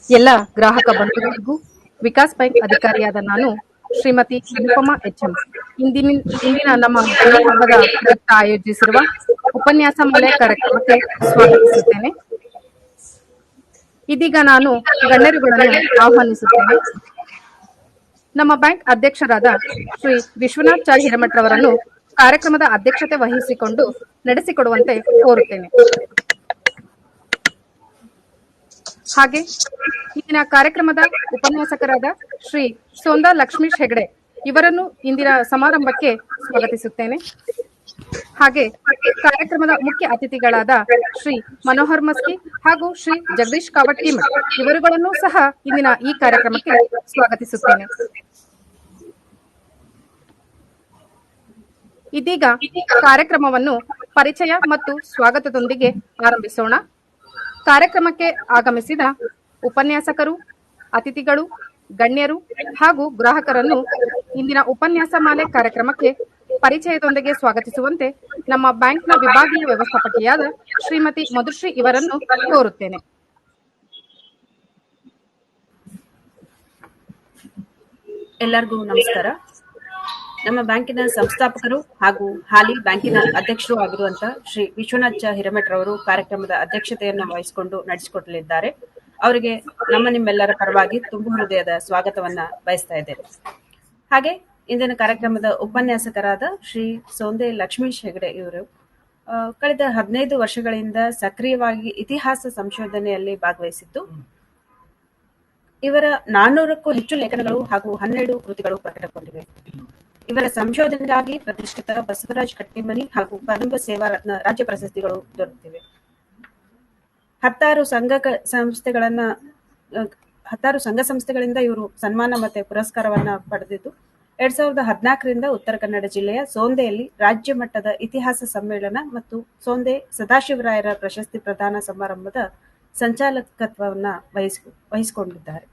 ಎಲ್ಲ ಗ್ರಾಹಕ ಬಂಧುಗಳಿಗೂ ವಿಕಾಸ್ ಬ್ಯಾಂಕ್ ಅಧಿಕಾರಿಯಾದ ನಾನು ಶ್ರೀಮತಿ ಅನುಪಮಾ ಎಚ್ಎಂ ಇಂದಿನ ನಮ್ಮ ಗಣಿ ಹಬ್ಬದ ಪ್ರಯುಕ್ತ ಆಯೋಜಿಸಿರುವ ಉಪನ್ಯಾಸ ಮಾಲೆ ಕಾರ್ಯಕ್ರಮಕ್ಕೆ ಸ್ವಾಗತಿಸುತ್ತೇನೆ. ಇದೀಗ ನಾನು ಗಣ್ಯರುಗಳನ್ನು ಆಹ್ವಾನಿಸುತ್ತೇನೆ. ನಮ್ಮ ಬ್ಯಾಂಕ್ ಅಧ್ಯಕ್ಷರಾದ ಶ್ರೀ ವಿಶ್ವನಾಥ್ ಚಾರ್ ಹಿರೇಮಠರವರನ್ನು ಕಾರ್ಯಕ್ರಮದ ಅಧ್ಯಕ್ಷತೆ ವಹಿಸಿಕೊಂಡು ನಡೆಸಿಕೊಡುವಂತೆ ಕೋರುತ್ತೇನೆ. ಹಾಗೆ ಇಂದಿನ ಕಾರ್ಯಕ್ರಮದ ಉಪನ್ಯಾಸಕರಾದ ಶ್ರೀ ಸೋಂದಾ ಲಕ್ಷ್ಮೀಶ್ ಹೆಗಡೆ ಇವರನ್ನು ಇಂದಿನ ಸಮಾರಂಭಕ್ಕೆ ಸ್ವಾಗತಿಸುತ್ತೇನೆ. ಹಾಗೆ ಕಾರ್ಯಕ್ರಮದ ಮುಖ್ಯ ಅತಿಥಿಗಳಾದ ಶ್ರೀ ಮನೋಹರ್ ಮಸ್ಕಿ ಹಾಗೂ ಶ್ರೀ ಜಗದೀಶ್ ಕಾವಟ್ ಹಿಮಠ್ ಇವರುಗಳನ್ನು ಸಹ ಇಂದಿನ ಈ ಕಾರ್ಯಕ್ರಮಕ್ಕೆ ಸ್ವಾಗತಿಸುತ್ತೇನೆ. ಇದೀಗ ಕಾರ್ಯಕ್ರಮವನ್ನು ಪರಿಚಯ ಮತ್ತು ಸ್ವಾಗತದೊಂದಿಗೆ ಆರಂಭಿಸೋಣ. ಕಾರ್ಯಕ್ರಮಕ್ಕೆ ಆಗಮಿಸಿದ ಉಪನ್ಯಾಸಕರು, ಅತಿಥಿಗಳು, ಗಣ್ಯರು ಹಾಗೂ ಗ್ರಾಹಕರನ್ನು ಇಂದಿನ ಉಪನ್ಯಾಸ ಮಾಲೆ ಕಾರ್ಯಕ್ರಮಕ್ಕೆ ಪರಿಚಯದೊಂದಿಗೆ ಸ್ವಾಗತಿಸುವಂತೆ ನಮ್ಮ ಬ್ಯಾಂಕ್ನ ವಿಭಾಗೀಯ ವ್ಯವಸ್ಥಾಪಕಿಯಾದ ಶ್ರೀಮತಿ ಮಧುಶ್ರೀ ಇವರನ್ನು ಕೋರುತ್ತೇನೆ. ಎಲ್ಲರಿಗೂ ನಮಸ್ಕಾರ. ನಮ್ಮ ಬ್ಯಾಂಕಿನ ಸಂಸ್ಥಾಪಕರು ಹಾಗೂ ಹಾಲಿ ಬ್ಯಾಂಕಿನ ಅಧ್ಯಕ್ಷರು ಆಗಿರುವಂತಹ ಶ್ರೀ ವಿಶ್ವನಾಥ್ ಚ ಹಿರೇಮಠರವರು ಕಾರ್ಯಕ್ರಮದ ಅಧ್ಯಕ್ಷತೆಯನ್ನು ವಹಿಸಿಕೊಂಡು ನಡೆಸಿಕೊಡಲಿದ್ದಾರೆ. ಅವರಿಗೆ ನಿಮ್ಮೆಲ್ಲರ ಪರವಾಗಿ ತುಂಬು ಹೃದಯದ ಸ್ವಾಗತವನ್ನ ಬಯಸ್ತಾ ಇದ್ದೇನೆ. ಹಾಗೆ ಇಂದಿನ ಕಾರ್ಯಕ್ರಮದ ಉಪನ್ಯಾಸಕರಾದ ಶ್ರೀ ಸೋಂದೆ ಲಕ್ಷ್ಮೀಶ್ ಹೆಗಡೆ ಇವರು ಕಳೆದ 15 ವರ್ಷಗಳಿಂದ ಸಕ್ರಿಯವಾಗಿ ಇತಿಹಾಸ ಸಂಶೋಧನೆಯಲ್ಲಿ ಭಾಗವಹಿಸಿದ್ದು ಇವರ 400ಕ್ಕೂ ಹೆಚ್ಚು ಲೇಖನಗಳು ಹಾಗೂ 12 ಕೃತಿಗಳು ಪ್ರಕಟಗೊಂಡಿವೆ. ಇವರ ಸಂಶೋಧನೆಗಾಗಿ ಪ್ರತಿಷ್ಠಿತ ಬಸವರಾಜ್ ಕಟ್ಟಿಮನಿ ಹಾಗೂ ಕದಂಬ ಸೇವಾ ರತ್ನ ರಾಜ್ಯ ಪ್ರಶಸ್ತಿಗಳು ದೊರೆತಿವೆ. 10 ಸಂಘ ಸಂಸ್ಥೆಗಳಿಂದ ಇವರು ಸನ್ಮಾನ ಮತ್ತೆ ಪುರಸ್ಕಾರವನ್ನ ಪಡೆದಿದ್ದು 2014ರಿಂದ ಉತ್ತರ ಕನ್ನಡ ಜಿಲ್ಲೆಯ ಸೋಂದೆಯಲ್ಲಿ ರಾಜ್ಯ ಮಟ್ಟದ ಇತಿಹಾಸ ಸಮ್ಮೇಳನ ಮತ್ತು ಸೋಂದೆ ಸದಾಶಿವರಾಯರ ಪ್ರಶಸ್ತಿ ಪ್ರದಾನ ಸಮಾರಂಭದ ಸಂಚಾಲಕತ್ವವನ್ನ ವಹಿಸಿಕೊಂಡಿದ್ದಾರೆ.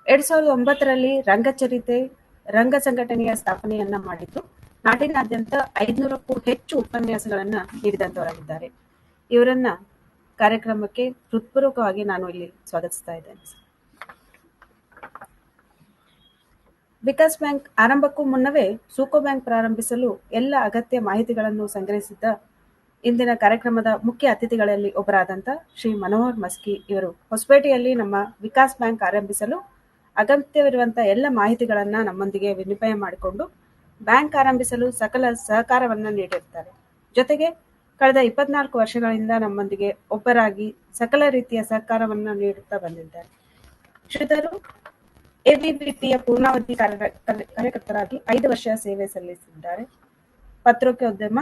2009ರಲ್ಲಿ ರಂಗಚರಿತೆ ರಂಗ ಸಂಘಟನೆಯ ಸ್ಥಾಪನೆಯನ್ನ ಮಾಡಿದ್ದು ನಾಡಿನಾದ್ಯಂತ 500ಕ್ಕೂ ಹೆಚ್ಚು ಉಪನ್ಯಾಸಗಳನ್ನ ನೀಡಿದಂತವರಾಗಿದ್ದಾರೆ. ಇವರನ್ನ ಕಾರ್ಯಕ್ರಮಕ್ಕೆ ಹೃತ್ಪೂರ್ವಕವಾಗಿ ನಾನು ಇಲ್ಲಿ ಸ್ವಾಗತಿಸ್ತಾ ಇದ್ದೇನೆ. ವಿಕಾಸ್ ಬ್ಯಾಂಕ್ ಆರಂಭಕ್ಕೂ ಮುನ್ನವೇ ಸೂಕೋ ಬ್ಯಾಂಕ್ ಪ್ರಾರಂಭಿಸಲು ಎಲ್ಲ ಅಗತ್ಯ ಮಾಹಿತಿಗಳನ್ನು ಸಂಗ್ರಹಿಸಿದ್ದ ಇಂದಿನ ಕಾರ್ಯಕ್ರಮದ ಮುಖ್ಯ ಅತಿಥಿಗಳಲ್ಲಿ ಒಬ್ಬರಾದಂಥ ಶ್ರೀ ಮನೋಹರ್ ಮಸ್ಕಿ ಇವರು ಹೊಸಪೇಟೆಯಲ್ಲಿ ನಮ್ಮ ವಿಕಾಸ್ ಬ್ಯಾಂಕ್ ಆರಂಭಿಸಲು ಅಗತ್ಯವಿರುವಂತಹ ಎಲ್ಲ ಮಾಹಿತಿಗಳನ್ನ ನಮ್ಮೊಂದಿಗೆ ವಿನಿಮಯ ಮಾಡಿಕೊಂಡು ಬ್ಯಾಂಕ್ ಆರಂಭಿಸಲು ಸಕಲ ಸಹಕಾರವನ್ನ ನೀಡಿರ್ತಾರೆ. ಜೊತೆಗೆ ಕಳೆದ 24 ವರ್ಷಗಳಿಂದ ನಮ್ಮೊಂದಿಗೆ ಒಬ್ಬರಾಗಿ ಸಕಲ ರೀತಿಯ ಸಹಕಾರವನ್ನ ನೀಡುತ್ತಾ ಬಂದಿದ್ದಾರೆ. ಶ್ರೀಧರು ಎಬಿವಿಪಿಯ ಪೂರ್ಣಾವಧಿ ಕಾರ್ಯಕರ್ತರಾಗಿ 5 ವರ್ಷ ಸೇವೆ ಸಲ್ಲಿಸಿದ್ದಾರೆ. ಪತ್ರಿಕೋದ್ಯಮ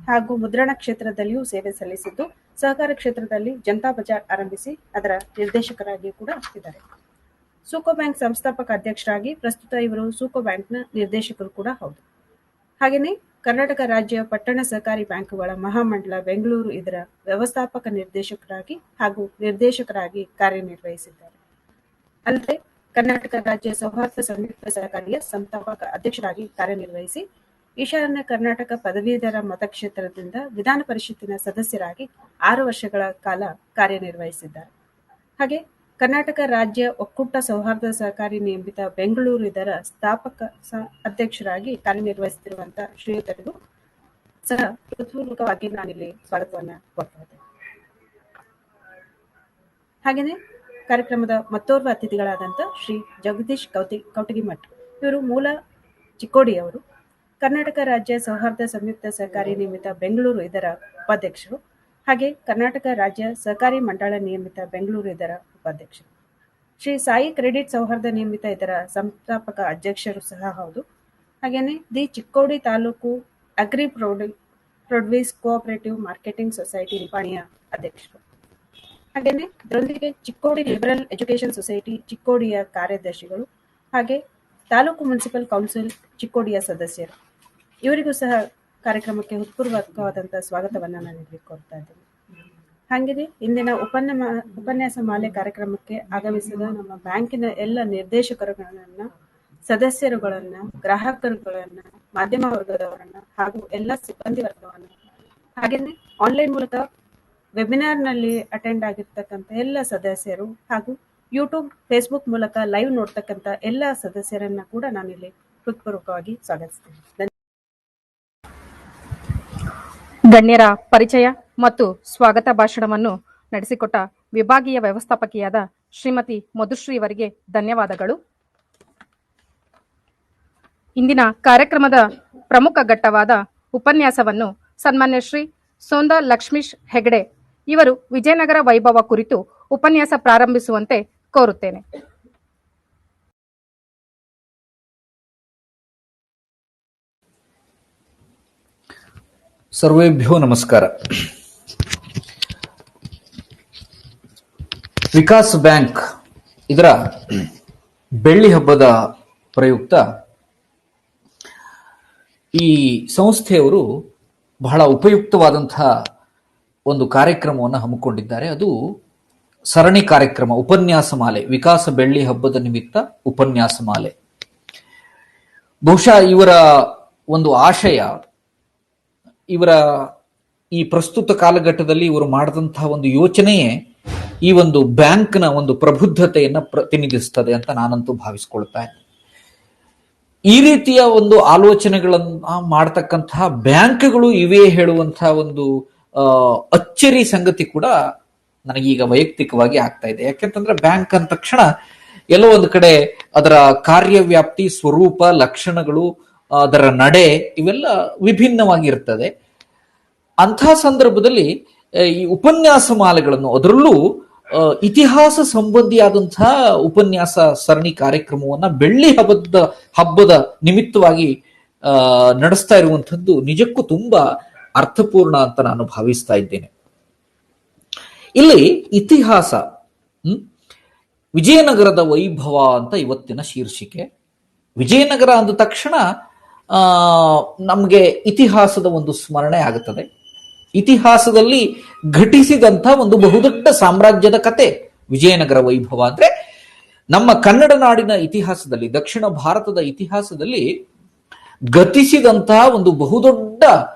ಹಾಗೂ ಮುದ್ರಣ ಕ್ಷೇತ್ರದಲ್ಲಿಯೂ ಸೇವೆ ಸಲ್ಲಿಸಿದ್ದು ಸಹಕಾರ ಕ್ಷೇತ್ರದಲ್ಲಿ ಜನತಾ ಬಜಾರ್ ಆರಂಭಿಸಿ ಅದರ ನಿರ್ದೇಶಕರಾಗಿ ಕೂಡ ಇದ್ದಾರೆ. ಸೂಕೋ ಬ್ಯಾಂಕ್ ಸಂಸ್ಥಾಪಕ ಅಧ್ಯಕ್ಷರಾಗಿ ಪ್ರಸ್ತುತ ಇವರು ಸೂಕೋ ಬ್ಯಾಂಕ್ನ ನಿರ್ದೇಶಕರು ಕೂಡ ಹೌದು. ಹಾಗೆಯೇ ಕರ್ನಾಟಕ ರಾಜ್ಯ ಪಟ್ಟಣ ಸಹಕಾರಿ ಬ್ಯಾಂಕುಗಳ ಮಹಾಮಂಡಲ ಬೆಂಗಳೂರು ಇದರ ವ್ಯವಸ್ಥಾಪಕ ನಿರ್ದೇಶಕರಾಗಿ ಹಾಗೂ ನಿರ್ದೇಶಕರಾಗಿ ಕಾರ್ಯನಿರ್ವಹಿಸಿದ್ದಾರೆ. ಅಲ್ಲದೆ ಕರ್ನಾಟಕ ರಾಜ್ಯ ಸೌಹಾರ್ದ ಸಂಯುಕ್ತ ಸಹಕಾರಿಯ ಸಂಸ್ಥಾಪಕ ಅಧ್ಯಕ್ಷರಾಗಿ ಕಾರ್ಯನಿರ್ವಹಿಸಿ ಈಶಾನ್ಯ ಕರ್ನಾಟಕ ಪದವೀಧರ ಮತಕ್ಷೇತ್ರದಿಂದ ವಿಧಾನ ಪರಿಷತ್ತಿನ ಸದಸ್ಯರಾಗಿ 6 ವರ್ಷಗಳ ಕಾಲ ಕಾರ್ಯನಿರ್ವಹಿಸಿದ್ದಾರೆ. ಹಾಗೆ ಕರ್ನಾಟಕ ರಾಜ್ಯ ಒಕ್ಕೂಟ ಸೌಹಾರ್ದ ಸಹಕಾರಿ ನಿಯಮಿತ ಬೆಂಗಳೂರು ಇದರ ಸ್ಥಾಪಕ ಅಧ್ಯಕ್ಷರಾಗಿ ಕಾರ್ಯನಿರ್ವಹಿಸುತ್ತಿರುವಂತಹ ಶ್ರೀಯುತರಿಗೂ ಸಹ ಹೃತ್ಪೂರ್ವಕವಾಗಿ ನಾನಿಲ್ಲಿ ಸ್ವಾಗತವನ್ನ ಕೊಡ್ತಾ ಇದ್ದೇನೆ. ಹಾಗೆಯೇ ಕಾರ್ಯಕ್ರಮದ ಮತ್ತೋರ್ವ ಅತಿಥಿಗಳಾದಂಥ ಶ್ರೀ ಜಗದೀಶ್ ಕೌಟಗಿಮಠ್ ಇವರು ಮೂಲ ಚಿಕ್ಕೋಡಿಯವರು. ಕರ್ನಾಟಕ ರಾಜ್ಯ ಸೌಹಾರ್ದ ಸಂಯುಕ್ತ ಸಹಕಾರಿ ನಿಯಮಿತ ಬೆಂಗಳೂರು ಇದರ ಉಪಾಧ್ಯಕ್ಷರು. ಹಾಗೆ ಕರ್ನಾಟಕ ರಾಜ್ಯ ಸಹಕಾರಿ ಮಂಡಳ ನಿಯಮಿತ ಬೆಂಗಳೂರು ಇದರ ಉಪಾಧ್ಯಕ್ಷರು. ಶ್ರೀ ಸಾಯಿ ಕ್ರೆಡಿಟ್ ಸೌಹಾರ್ದ ನಿಯಮಿತ ಇದರ ಸಂಸ್ಥಾಪಕ ಅಧ್ಯಕ್ಷರು ಸಹ ಹೌದು. ಹಾಗೇನೆ the Chikkodi taluk agri produce cooperative marketing society ನಿಪಾಣಿಯ ಅಧ್ಯಕ್ಷರು. ಹಾಗೇನೆ ಇದರೊಂದಿಗೆ ಚಿಕ್ಕೋಡಿ ಲಿಬರಲ್ ಎಜುಕೇಶನ್ ಸೊಸೈಟಿ ಚಿಕ್ಕೋಡಿಯ ಕಾರ್ಯದರ್ಶಿಗಳು, ಹಾಗೆ ತಾಲೂಕು ಮುನ್ಸಿಪಲ್ ಕೌನ್ಸಿಲ್ ಚಿಕ್ಕೋಡಿಯ ಸದಸ್ಯರು. ಇವರಿಗೂ ಸಹ ಕಾರ್ಯಕ್ರಮಕ್ಕೆ ಹೃತ್ಪೂರ್ವಕವಾದಂತಹ ಸ್ವಾಗತವನ್ನ ನಾನು ಇಲ್ಲಿ ಕೋರ್ತಾ ಇದ್ದೇನೆ. ಹಾಗೆಯೇ ಇಂದಿನ ಉಪನ್ಯಾಸ ಮಾಲೆ ಕಾರ್ಯಕ್ರಮಕ್ಕೆ ಆಗಮಿಸಿದ ನಮ್ಮ ಬ್ಯಾಂಕಿನ ಎಲ್ಲ ನಿರ್ದೇಶಕರುಗಳನ್ನ, ಸದಸ್ಯರುಗಳನ್ನ, ಗ್ರಾಹಕರುಗಳನ್ನ, ಮಾಧ್ಯಮ ವರ್ಗದವರನ್ನ ಹಾಗೂ ಎಲ್ಲ ಸಿಬ್ಬಂದಿ ವರ್ಗವನ್ನ, ಹಾಗೆಯೇ ಆನ್ಲೈನ್ ಮೂಲಕ ವೆಬಿನಾರ್ನಲ್ಲಿ ಅಟೆಂಡ್ ಆಗಿರ್ತಕ್ಕಂಥ ಎಲ್ಲ ಸದಸ್ಯರು ಹಾಗೂ ಯೂಟ್ಯೂಬ್, ಫೇಸ್ಬುಕ್ ಮೂಲಕ ಲೈವ್ ನೋಡ್ತಕ್ಕಂಥ ಎಲ್ಲ ಸದಸ್ಯರನ್ನ ಕೂಡ ನಾನಿಲ್ಲಿ ಹೃತ್ಪೂರ್ವಕವಾಗಿ ಸ್ವಾಗತಿಸ್ತೇನೆ. ಗಣ್ಯರ ಪರಿಚಯ ಮತ್ತು ಸ್ವಾಗತ ಭಾಷಣವನ್ನು ನಡೆಸಿಕೊಟ್ಟ ವಿಭಾಗೀಯ ವ್ಯವಸ್ಥಾಪಕಿಯಾದ ಶ್ರೀಮತಿ ಮಧುಶ್ರೀ ಅವರಿಗೆ ಧನ್ಯವಾದಗಳು. ಇಂದಿನ ಕಾರ್ಯಕ್ರಮದ ಪ್ರಮುಖ ಘಟ್ಟವಾದ ಉಪನ್ಯಾಸವನ್ನು ಸನ್ಮಾನ್ಯ ಶ್ರೀ ಸೋಂದಾ ಲಕ್ಷ್ಮೀಶ್ ಹೆಗಡೆ ಇವರು ವಿಜಯನಗರ ವೈಭವ ಕುರಿತು ಉಪನ್ಯಾಸ ಪ್ರಾರಂಭಿಸುವಂತೆ ಕೋರುತ್ತೇನೆ. ಸರ್ವೇಭ್ಯೋ ನಮಸ್ಕಾರ. ವಿಕಾಸ್ ಬ್ಯಾಂಕ್ ಇದರ ಬೆಳ್ಳಿ ಹಬ್ಬದ ಪ್ರಯುಕ್ತ ಈ ಸಂಸ್ಥೆಯವರು ಬಹಳ ಉಪಯುಕ್ತವಾದಂತಹ ಒಂದು ಕಾರ್ಯಕ್ರಮವನ್ನು ಹಮ್ಮಿಕೊಂಡಿದ್ದಾರೆ. ಅದು ಸರಣಿ ಕಾರ್ಯಕ್ರಮ, ಉಪನ್ಯಾಸ ಮಾಲೆ, ವಿಕಾಸ ಬೆಳ್ಳಿ ಹಬ್ಬದ ನಿಮಿತ್ತ ಉಪನ್ಯಾಸ ಮಾಲೆ. ಬಹುಶಃ ಇವರ ಒಂದು ಆಶಯ, ಇವರ ಈ ಪ್ರಸ್ತುತ ಕಾಲಘಟ್ಟದಲ್ಲಿ ಇವರು ಮಾಡಿದಂತಹ ಒಂದು ಯೋಚನೆಯೇ ಈ ಒಂದು ಬ್ಯಾಂಕ್ನ ಒಂದು ಪ್ರಬುದ್ಧತೆಯನ್ನ ಪ್ರತಿನಿಧಿಸ್ತದೆ ಅಂತ ನಾನಂತೂ ಭಾವಿಸ್ಕೊಳ್ತಾ ಇದ್ದೀನಿ. ಈ ರೀತಿಯ ಒಂದು ಆಲೋಚನೆಗಳನ್ನ ಮಾಡತಕ್ಕಂತಹ ಬ್ಯಾಂಕ್ಗಳು ಇವೇ ಹೇಳುವಂತಹ ಒಂದು ಅಚ್ಚರಿ ಸಂಗತಿ ಕೂಡ ನನಗೀಗ ವೈಯಕ್ತಿಕವಾಗಿ ಆಗ್ತಾ ಇದೆ. ಯಾಕೆಂತಂದ್ರೆ ಬ್ಯಾಂಕ್ ಅಂದ ತಕ್ಷಣ ಎಲ್ಲೋ ಒಂದು ಕಡೆ ಅದರ ಕಾರ್ಯವ್ಯಾಪ್ತಿ, ಸ್ವರೂಪ, ಲಕ್ಷಣಗಳು, ಅದರ ನಡೆ ಇವೆಲ್ಲ ವಿಭಿನ್ನವಾಗಿರ್ತದೆ. ಅಂಥ ಸಂದರ್ಭದಲ್ಲಿ ಈ ಉಪನ್ಯಾಸ ಮಾಲೆಗಳನ್ನು, ಅದರಲ್ಲೂ ಇತಿಹಾಸ ಸಂಬಂಧಿಯಾದಂತಹ ಉಪನ್ಯಾಸ ಸರಣಿ ಕಾರ್ಯಕ್ರಮವನ್ನ ಬೆಳ್ಳಿ ಹಬ್ಬದ ನಿಮಿತ್ತವಾಗಿ ನಡೆಸ್ತಾ ಇರುವಂಥದ್ದು ನಿಜಕ್ಕೂ ತುಂಬಾ ಅರ್ಥಪೂರ್ಣ ಅಂತ ನಾನು ಭಾವಿಸ್ತಾ ಇದ್ದೇನೆ. ಇಲ್ಲಿ ಇತಿಹಾಸ, ವಿಜಯನಗರದ ವೈಭವ ಅಂತ ಇವತ್ತಿನ ಶೀರ್ಷಿಕೆ. ವಿಜಯನಗರ ಅಂದ ತಕ್ಷಣ ನಮಗೆ ಇತಿಹಾಸದ ಒಂದು ಸ್ಮರಣೆ ಆಗುತ್ತದೆ. ಇತಿಹಾಸದಲ್ಲಿ ಘಟಿಸಿದಂಥ ಒಂದು ಬಹುದೊಡ್ಡ ಸಾಮ್ರಾಜ್ಯದ ಕತೆ ವಿಜಯನಗರ ವೈಭವ. ಅಂದ್ರೆ ನಮ್ಮ ಕನ್ನಡ ನಾಡಿನ ಇತಿಹಾಸದಲ್ಲಿ, ದಕ್ಷಿಣ ಭಾರತದ ಇತಿಹಾಸದಲ್ಲಿ ಗತಿಸಿದಂತಹ ಒಂದು ಬಹುದೊಡ್ಡ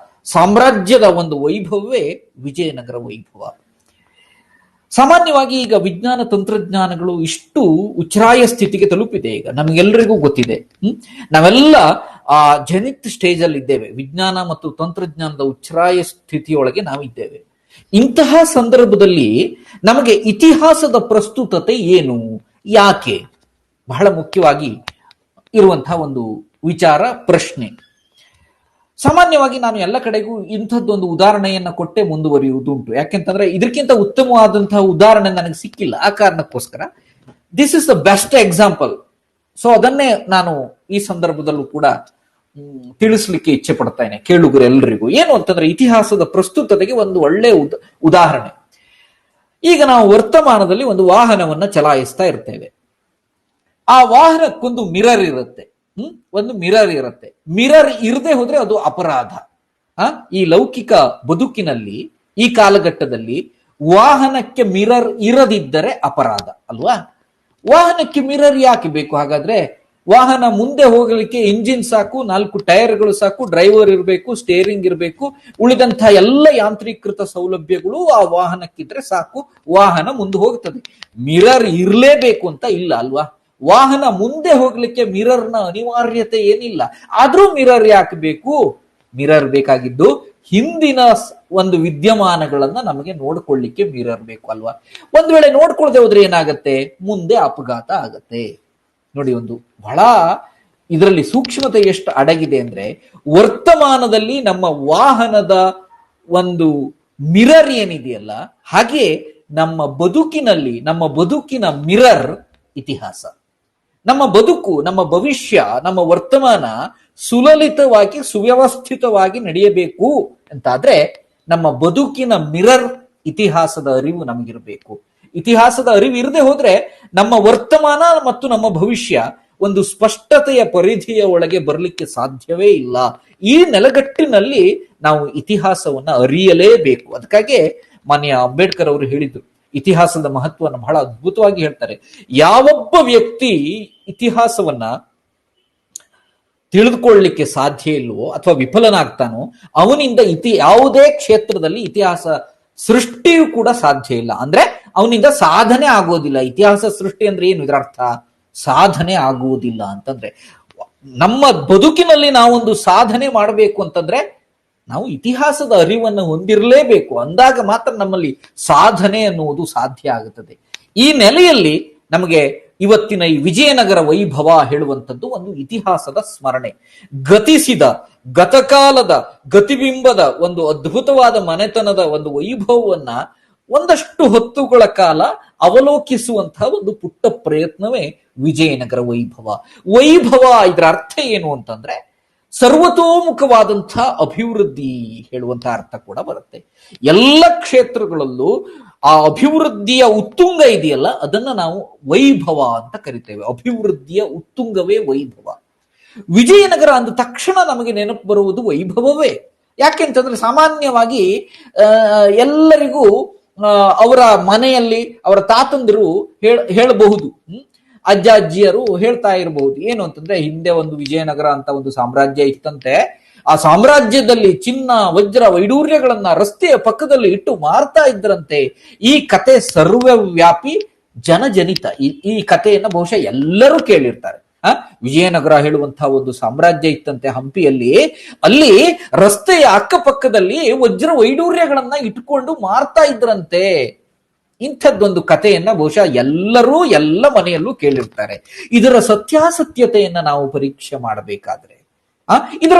ಸಾಮ್ರಾಜ್ಯದ ಒಂದು ವೈಭವವೇ ವಿಜಯನಗರ ವೈಭವ. ಸಾಮಾನ್ಯವಾಗಿ ಈಗ ವಿಜ್ಞಾನ ತಂತ್ರಜ್ಞಾನಗಳು ಇಷ್ಟು ಉಚ್ಛ್ರಾಯ ಸ್ಥಿತಿಗೆ ತಲುಪಿದೆ. ಈಗ ನಮಗೆಲ್ಲರಿಗೂ ಗೊತ್ತಿದೆ, ನಾವೆಲ್ಲ ಆ ಜೆನಿತ್ ಸ್ಟೇಜ್ ಅಲ್ಲಿ ಇದ್ದೇವೆ. ವಿಜ್ಞಾನ ಮತ್ತು ತಂತ್ರಜ್ಞಾನದ ಉಚ್ಛ್ರಾಯ ಸ್ಥಿತಿಯೊಳಗೆ ನಾವಿದ್ದೇವೆ. ಇಂತಹ ಸಂದರ್ಭದಲ್ಲಿ ನಮಗೆ ಇತಿಹಾಸದ ಪ್ರಸ್ತುತತೆ ಏನು, ಯಾಕೆ, ಬಹಳ ಮುಖ್ಯವಾಗಿ ಇರುವಂತಹ ಒಂದು ವಿಚಾರ, ಪ್ರಶ್ನೆ. ಸಾಮಾನ್ಯವಾಗಿ ನಾನು ಎಲ್ಲ ಕಡೆಗೂ ಇಂಥದ್ದೊಂದು ಉದಾಹರಣೆಯನ್ನ ಕೊಟ್ಟೆ ಮುಂದುವರಿಯುವುದುಂಟು. ಯಾಕೆಂತಂದ್ರೆ ಇದಕ್ಕಿಂತ ಉತ್ತಮವಾದಂತಹ ಉದಾಹರಣೆ ನನಗೆ ಸಿಕ್ಕಿಲ್ಲ. ಆ ಕಾರಣಕ್ಕೋಸ್ಕರ this is the best example. So ಅದನ್ನೇ ನಾನು ಈ ಸಂದರ್ಭದಲ್ಲೂ ಕೂಡ ತಿಳಿಸ್ಲಿಕ್ಕೆ ಇಚ್ಛೆ ಪಡ್ತೇನೆ ಕೇಳುಗರೆಲ್ಲರಿಗೂ. ಏನು ಅಂತಂದ್ರೆ ಇತಿಹಾಸದ ಪ್ರಸ್ತುತತೆಗೆ ಒಂದು ಒಳ್ಳೆ ಉದಾಹರಣೆ. ಈಗ ನಾವು ವರ್ತಮಾನದಲ್ಲಿ ಒಂದು ವಾಹನವನ್ನ ಚಲಾಯಿಸ್ತಾ ಇರ್ತೇವೆ. ಆ ವಾಹನಕ್ಕೊಂದು ಮಿರರ್ ಇರುತ್ತೆ. ಒಂದು ಮಿರರ್ ಇರುತ್ತೆ. ಮಿರರ್ ಇರದೆ ಹೋದ್ರೆ ಅದು ಅಪರಾಧ. ಈ ಲೌಕಿಕ ಬದುಕಿನಲ್ಲಿ, ಈ ಕಾಲಘಟ್ಟದಲ್ಲಿ ವಾಹನಕ್ಕೆ ಮಿರರ್ ಇರದಿದ್ದರೆ ಅಪರಾಧ ಅಲ್ವಾ? ವಾಹನಕ್ಕೆ ಮಿರರ್ ಯಾಕೆ ಬೇಕು ಹಾಗಾದ್ರೆ? ವಾಹನ ಮುಂದೆ ಹೋಗಲಿಕ್ಕೆ ಇಂಜಿನ್ ಸಾಕು, 4 ಟೈರ್ಗಳು ಸಾಕು, ಡ್ರೈವರ್ ಇರಬೇಕು, ಸ್ಟೇರಿಂಗ್ ಇರಬೇಕು, ಉಳಿದಂತಹ ಎಲ್ಲ ಯಾಂತ್ರೀಕೃತ ಸೌಲಭ್ಯಗಳು ಆ ವಾಹನಕ್ಕಿದ್ರೆ ಸಾಕು, ವಾಹನ ಮುಂದೆ ಹೋಗ್ತದೆ. ಮಿರರ್ ಇರಲೇಬೇಕು ಅಂತ ಇಲ್ಲ ಅಲ್ವಾ? ವಾಹನ ಮುಂದೆ ಹೋಗ್ಲಿಕ್ಕೆ ಮಿರರ್ನ ಅನಿವಾರ್ಯತೆ ಏನಿಲ್ಲ. ಆದ್ರೂ ಮಿರರ್ ಯಾಕೆ ಬೇಕು? ಮಿರರ್ ಬೇಕಾಗಿದ್ದು ಹಿಂದಿನ ಒಂದು ವಿದ್ಯಮಾನಗಳನ್ನ ನಮಗೆ ನೋಡ್ಕೊಳ್ಳಿಕ್ಕೆ ಮಿರರ್ ಬೇಕು ಅಲ್ವಾ? ಒಂದ್ ವೇಳೆ ನೋಡ್ಕೊಳ್ದೆ ಹೋದ್ರೆ ಏನಾಗತ್ತೆ? ಮುಂದೆ ಅಪಘಾತ ಆಗತ್ತೆ. ನೋಡಿ, ಒಂದು ಬಹಳ ಇದರಲ್ಲಿ ಸೂಕ್ಷ್ಮತೆ ಎಷ್ಟು ಅಡಗಿದೆ ಅಂದ್ರೆ, ವರ್ತಮಾನದಲ್ಲಿ ನಮ್ಮ ವಾಹನದ ಒಂದು ಮಿರರ್ ಏನಿದೆಯಲ್ಲ, ಹಾಗೆ ನಮ್ಮ ಬದುಕಿನಲ್ಲಿ, ನಮ್ಮ ಬದುಕಿನ ಮಿರರ್ ಇತಿಹಾಸ. ನಮ್ಮ ಬದುಕು, ನಮ್ಮ ಭವಿಷ್ಯ, ನಮ್ಮ ವರ್ತಮಾನ ಸುಲಲಿತವಾಗಿ, ಸುವ್ಯವಸ್ಥಿತವಾಗಿ ನಡೆಯಬೇಕು ಅಂತಾದ್ರೆ ನಮ್ಮ ಬದುಕಿನ ಮಿರರ್ ಇತಿಹಾಸದ ಅರಿವು ನಮಗಿರಬೇಕು. ಇತಿಹಾಸದ ಅರಿವು ಇರದೆ ಹೋದ್ರೆ ನಮ್ಮ ವರ್ತಮಾನ ಮತ್ತು ನಮ್ಮ ಭವಿಷ್ಯ ಒಂದು ಸ್ಪಷ್ಟತೆಯ ಪರಿಧಿಯ ಒಳಗೆ ಬರಲಿಕ್ಕೆ ಸಾಧ್ಯವೇ ಇಲ್ಲ. ಈ ನೆಲಗಟ್ಟಿನಲ್ಲಿ ನಾವು ಇತಿಹಾಸವನ್ನ ಅರಿಯಲೇಬೇಕು. ಅದಕ್ಕಾಗಿ ಮಾನ್ಯ ಅಂಬೇಡ್ಕರ್ ಅವರು ಹೇಳಿದ್ರು, ಇತಿಹಾಸದ ಮಹತ್ವವನ್ನು ಬಹಳ ಅದ್ಭುತವಾಗಿ ಹೇಳ್ತಾರೆ. ಯಾವೊಬ್ಬ ವ್ಯಕ್ತಿ ಇತಿಹಾಸವನ್ನ ತಿಳಿದುಕೊಳ್ಳಲಿಕ್ಕೆ ಸಾಧ್ಯ ಇಲ್ವೋ ಅಥವಾ ವಿಫಲನಾಗ್ತಾನೋ, ಅವನಿಂದ ಯಾವುದೇ ಕ್ಷೇತ್ರದಲ್ಲಿ ಇತಿಹಾಸ ಸೃಷ್ಟಿಯೂ ಕೂಡ ಸಾಧ್ಯ ಇಲ್ಲ. ಅಂದ್ರೆ ಅವನಿಂದ ಸಾಧನೆ ಆಗೋದಿಲ್ಲ. ಇತಿಹಾಸ ಸೃಷ್ಟಿ ಅಂದ್ರೆ ಏನು? ಇದರ ಅರ್ಥ ಸಾಧನೆ ಆಗುವುದಿಲ್ಲ ಅಂತಂದ್ರೆ, ನಮ್ಮ ಬದುಕಿನಲ್ಲಿ ನಾವೊಂದು ಸಾಧನೆ ಮಾಡಬೇಕು ಅಂತಂದ್ರೆ ನಾವು ಇತಿಹಾಸದ ಅರಿವನ್ನು ಹೊಂದಿರಲೇಬೇಕು. ಅಂದಾಗ ಮಾತ್ರ ನಮ್ಮಲ್ಲಿ ಸಾಧನೆ ಅನ್ನುವುದು ಸಾಧ್ಯ ಆಗುತ್ತದೆ. ಈ ನೆಲೆಯಲ್ಲಿ ನಮಗೆ ಇವತ್ತಿನ ಈ ವಿಜಯನಗರ ವೈಭವ ಹೇಳುವಂಥದ್ದು ಒಂದು ಇತಿಹಾಸದ ಸ್ಮರಣೆ, ಗತಿಸಿದ ಗತಕಾಲದ ಗತಿಬಿಂಬದ ಒಂದು ಅದ್ಭುತವಾದ ಮನೆತನದ ಒಂದು ವೈಭವವನ್ನ ಒಂದಷ್ಟು ಹೊತ್ತುಗಳ ಕಾಲ ಅವಲೋಕಿಸುವಂತಹ ಒಂದು ಪುಟ್ಟ ಪ್ರಯತ್ನವೇ ವಿಜಯನಗರ ವೈಭವ. ವೈಭವ ಇದರ ಅರ್ಥ ಏನು ಅಂತಂದ್ರೆ ಸರ್ವತೋಮುಖವಾದಂತಹ ಅಭಿವೃದ್ಧಿ ಹೇಳುವಂತಹ ಅರ್ಥ ಕೂಡ ಬರುತ್ತೆ. ಎಲ್ಲ ಕ್ಷೇತ್ರಗಳಲ್ಲೂ ಆ ಅಭಿವೃದ್ಧಿಯ ಉತ್ತುಂಗ ಇದೆಯಲ್ಲ, ಅದನ್ನ ನಾವು ವೈಭವ ಅಂತ ಕರಿತೇವೆ. ಅಭಿವೃದ್ಧಿಯ ಉತ್ತುಂಗವೇ ವೈಭವ. ವಿಜಯನಗರ ಅಂದ ತಕ್ಷಣ ನಮಗೆ ನೆನಪು ಬರುವುದು ವೈಭವವೇ. ಯಾಕೆಂತಂದ್ರೆ ಸಾಮಾನ್ಯವಾಗಿ ಎಲ್ಲರಿಗೂ ಅವರ ಮನೆಯಲ್ಲಿ ಅವರ ತಾತಂದಿರು ಹೇಳಬಹುದು, ಅಜ್ಜ ಅಜ್ಜಿಯರು ಹೇಳ್ತಾ ಇರಬಹುದು. ಏನು ಅಂತಂದ್ರೆ, ಹಿಂದೆ ಒಂದು ವಿಜಯನಗರ ಅಂತ ಒಂದು ಸಾಮ್ರಾಜ್ಯ ಇತ್ತಂತೆ. ಆ ಸಾಮ್ರಾಜ್ಯದಲ್ಲಿ ಚಿನ್ನ ವಜ್ರ ವೈಡೂರ್ಯಗಳನ್ನ ರಸ್ತೆಯ ಪಕ್ಕದಲ್ಲಿ ಇಟ್ಟು ಮಾರ್ತಾ ಇದ್ರಂತೆ. ಈ ಕತೆ ಸರ್ವವ್ಯಾಪಿ ಜನಜನಿತ. ಈ ಕಥೆಯನ್ನ ಬಹುಶಃ ಎಲ್ಲರೂ ಕೇಳಿರ್ತಾರೆ. ವಿಜಯನಗರ ಹೇಳುವಂತಹ ಒಂದು ಸಾಮ್ರಾಜ್ಯ ಇತ್ತಂತೆ ಹಂಪಿಯಲ್ಲಿ. ಅಲ್ಲಿ ರಸ್ತೆಯ ಅಕ್ಕಪಕ್ಕದಲ್ಲಿ ವಜ್ರ ವೈಡೂರ್ಯಗಳನ್ನ ಇಟ್ಕೊಂಡು ಮಾರ್ತಾ ಇದ್ರಂತೆ. ಇಂಥದ್ದೊಂದು ಕಥೆಯನ್ನ ಬಹುಶಃ ಎಲ್ಲರೂ ಎಲ್ಲ ಮನೆಯಲ್ಲೂ ಕೇಳಿರ್ತಾರೆ. ಇದರ ಸತ್ಯಾಸತ್ಯತೆಯನ್ನ ನಾವು ಪರೀಕ್ಷೆ ಮಾಡಬೇಕಾದ್ರೆ, ಇದರ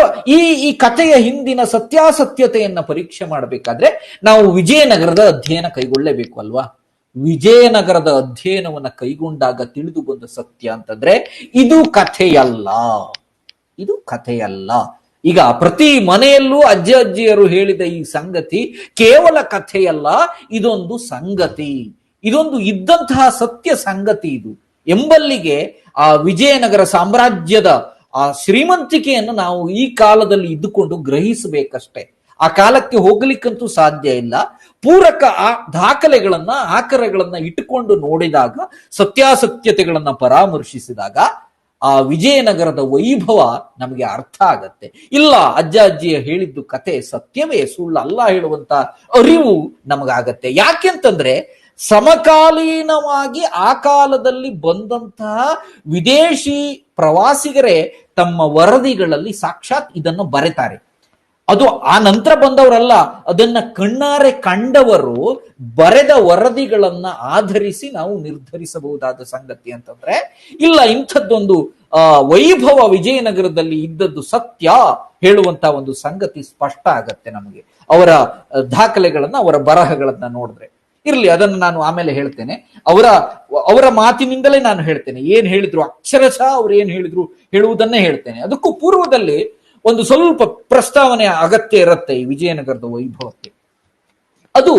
ಈ ಕಥೆಯ ಹಿಂದಿನ ಸತ್ಯಾಸತ್ಯತೆಯನ್ನ ಪರೀಕ್ಷೆ ಮಾಡಬೇಕಾದ್ರೆ ನಾವು ವಿಜಯನಗರದ ಅಧ್ಯಯನ ಕೈಗೊಳ್ಳಲೇಬೇಕು ಅಲ್ವಾ? ವಿಜಯನಗರದ ಅಧ್ಯಯನವನ್ನ ಕೈಗೊಂಡಾಗ ತಿಳಿದು ಬಂದ ಸತ್ಯ ಅಂತಂದ್ರೆ ಇದು ಕಥೆಯಲ್ಲ, ಇದು ಕಥೆಯಲ್ಲ. ಈಗ ಪ್ರತಿ ಮನೆಯಲ್ಲೂ ಅಜ್ಜ ಅಜ್ಜಿಯರು ಹೇಳಿದ ಈ ಸಂಗತಿ ಕೇವಲ ಕಥೆಯಲ್ಲ, ಇದೊಂದು ಸಂಗತಿ, ಇದೊಂದು ಇದ್ದಂತಹ ಸತ್ಯ ಸಂಗತಿ ಇದು ಎಂಬಲ್ಲಿಗೆ ಆ ವಿಜಯನಗರ ಸಾಮ್ರಾಜ್ಯದ ಆ ಶ್ರೀಮಂತಿಕೆಯನ್ನು ನಾವು ಈ ಕಾಲದಲ್ಲಿ ಇದ್ದುಕೊಂಡು ಗ್ರಹಿಸಬೇಕಷ್ಟೇ. ಆ ಕಾಲಕ್ಕೆ ಹೋಗ್ಲಿಕ್ಕಂತೂ ಸಾಧ್ಯ ಇಲ್ಲ. ಪೂರಕ ಆ ದಾಖಲೆಗಳನ್ನ ಆಕರಗಳನ್ನ ಇಟ್ಟುಕೊಂಡು ನೋಡಿದಾಗ, ಸತ್ಯಾಸತ್ಯತೆಗಳನ್ನ ಪರಾಮರ್ಶಿಸಿದಾಗ ಆ ವಿಜಯನಗರದ ವೈಭವ ನಮಗೆ ಅರ್ಥ ಆಗತ್ತೆ. ಇಲ್ಲ, ಅಜ್ಜ ಅಜ್ಜಿಯ ಹೇಳಿದ್ದು ಕತೆ ಸತ್ಯವೇ, ಸುಳ್ಳಲ್ಲ ಹೇಳುವಂತ ಅರಿವು ನಮಗಾಗತ್ತೆ. ಯಾಕೆಂತಂದ್ರೆ ಸಮಕಾಲೀನವಾಗಿ ಆ ಕಾಲದಲ್ಲಿ ಬಂದಂತಹ ವಿದೇಶಿ ಪ್ರವಾಸಿಗರೇ ತಮ್ಮ ವರದಿಗಳಲ್ಲಿ ಸಾಕ್ಷಾತ್ ಇದನ್ನು ಬರೆತಾರೆ. ಅದು ಆ ನಂತರ ಬಂದವರಲ್ಲ, ಅದನ್ನ ಕಣ್ಣಾರೆ ಕಂಡವರು ಬರೆದ ವರದಿಗಳನ್ನ ಆಧರಿಸಿ ನಾವು ನಿರ್ಧರಿಸಬಹುದಾದ ಸಂಗತಿ ಅಂತಂದ್ರೆ, ಇಲ್ಲ ಇಂಥದ್ದೊಂದು ವೈಭವ ವಿಜಯನಗರದಲ್ಲಿ ಇದ್ದದ್ದು ಸತ್ಯ ಹೇಳುವಂತ ಒಂದು ಸಂಗತಿ ಸ್ಪಷ್ಟ ಆಗತ್ತೆ ನಮಗೆ ಅವರ ದಾಖಲೆಗಳನ್ನ, ಅವರ ಬರಹಗಳನ್ನ ನೋಡಿದ್ರೆ. ಇರ್ಲಿ, ಅದನ್ನು ನಾನು ಆಮೇಲೆ ಹೇಳ್ತೇನೆ. ಅವರ ಮಾತಿನಿಂದಲೇ ನಾನು ಹೇಳ್ತೇನೆ. ಏನ್ ಹೇಳಿದ್ರು, ಅಕ್ಷರಶಃ ಅವ್ರು ಏನ್ ಹೇಳಿದ್ರು ಹೇಳುವುದನ್ನೇ ಹೇಳ್ತೇನೆ. ಅದಕ್ಕೂ ಪೂರ್ವದಲ್ಲಿ ಒಂದು ಸ್ವಲ್ಪ ಪ್ರಸ್ತಾವನೆ ಅಗತ್ಯ ಇರುತ್ತೆ ಈ ವಿಜಯನಗರದ ವೈಭವಕ್ಕೆ. ಅದು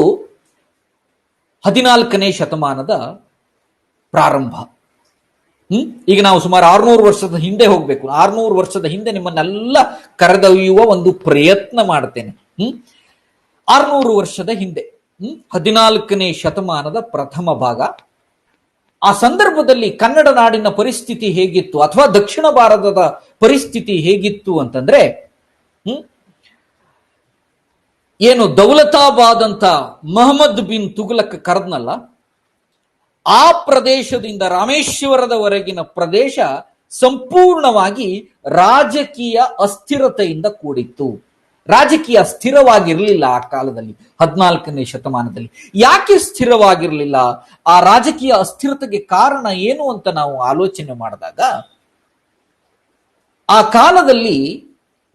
14ನೇ ಶತಮಾನದ ಪ್ರಾರಂಭ. ಈಗ ನಾವು ಸುಮಾರು 600 ವರ್ಷದ ಹಿಂದೆ ಹೋಗ್ಬೇಕು. 600 ವರ್ಷದ ಹಿಂದೆ ನಿಮ್ಮನ್ನೆಲ್ಲ ಕರೆದೊಯ್ಯುವ ಒಂದು ಪ್ರಯತ್ನ ಮಾಡ್ತೇನೆ. 600 ವರ್ಷದ ಹಿಂದೆ 14ನೇ ಶತಮಾನದ ಪ್ರಥಮ ಭಾಗ. ಆ ಸಂದರ್ಭದಲ್ಲಿ ಕನ್ನಡ ನಾಡಿನ ಪರಿಸ್ಥಿತಿ ಹೇಗಿತ್ತು, ಅಥವಾ ದಕ್ಷಿಣ ಭಾರತದ ಪರಿಸ್ಥಿತಿ ಹೇಗಿತ್ತು ಅಂತಂದ್ರೆ, ಏನು ದೌಲತಾಬಾದ್ ಅಂತ ಮಹಮ್ಮದ್ ಬಿನ್ ತುಘಲಕ್ ಕರೆದ್ನಲ್ಲ, ಆ ಪ್ರದೇಶದಿಂದ ರಾಮೇಶ್ವರದವರೆಗಿನ ಪ್ರದೇಶ ಸಂಪೂರ್ಣವಾಗಿ ರಾಜಕೀಯ ಅಸ್ಥಿರತೆಯಿಂದ ಕೂಡಿತ್ತು. ರಾಜಕೀಯ ಸ್ಥಿರವಾಗಿರಲಿಲ್ಲ ಆ ಕಾಲದಲ್ಲಿ, 14ನೇ ಶತಮಾನದಲ್ಲಿ. ಯಾಕೆ ಸ್ಥಿರವಾಗಿರಲಿಲ್ಲ? ಆ ರಾಜಕೀಯ ಅಸ್ಥಿರತೆಗೆ ಕಾರಣ ಏನು ಅಂತ ನಾವು ಆಲೋಚನೆ ಮಾಡಿದಾಗ, ಆ ಕಾಲದಲ್ಲಿ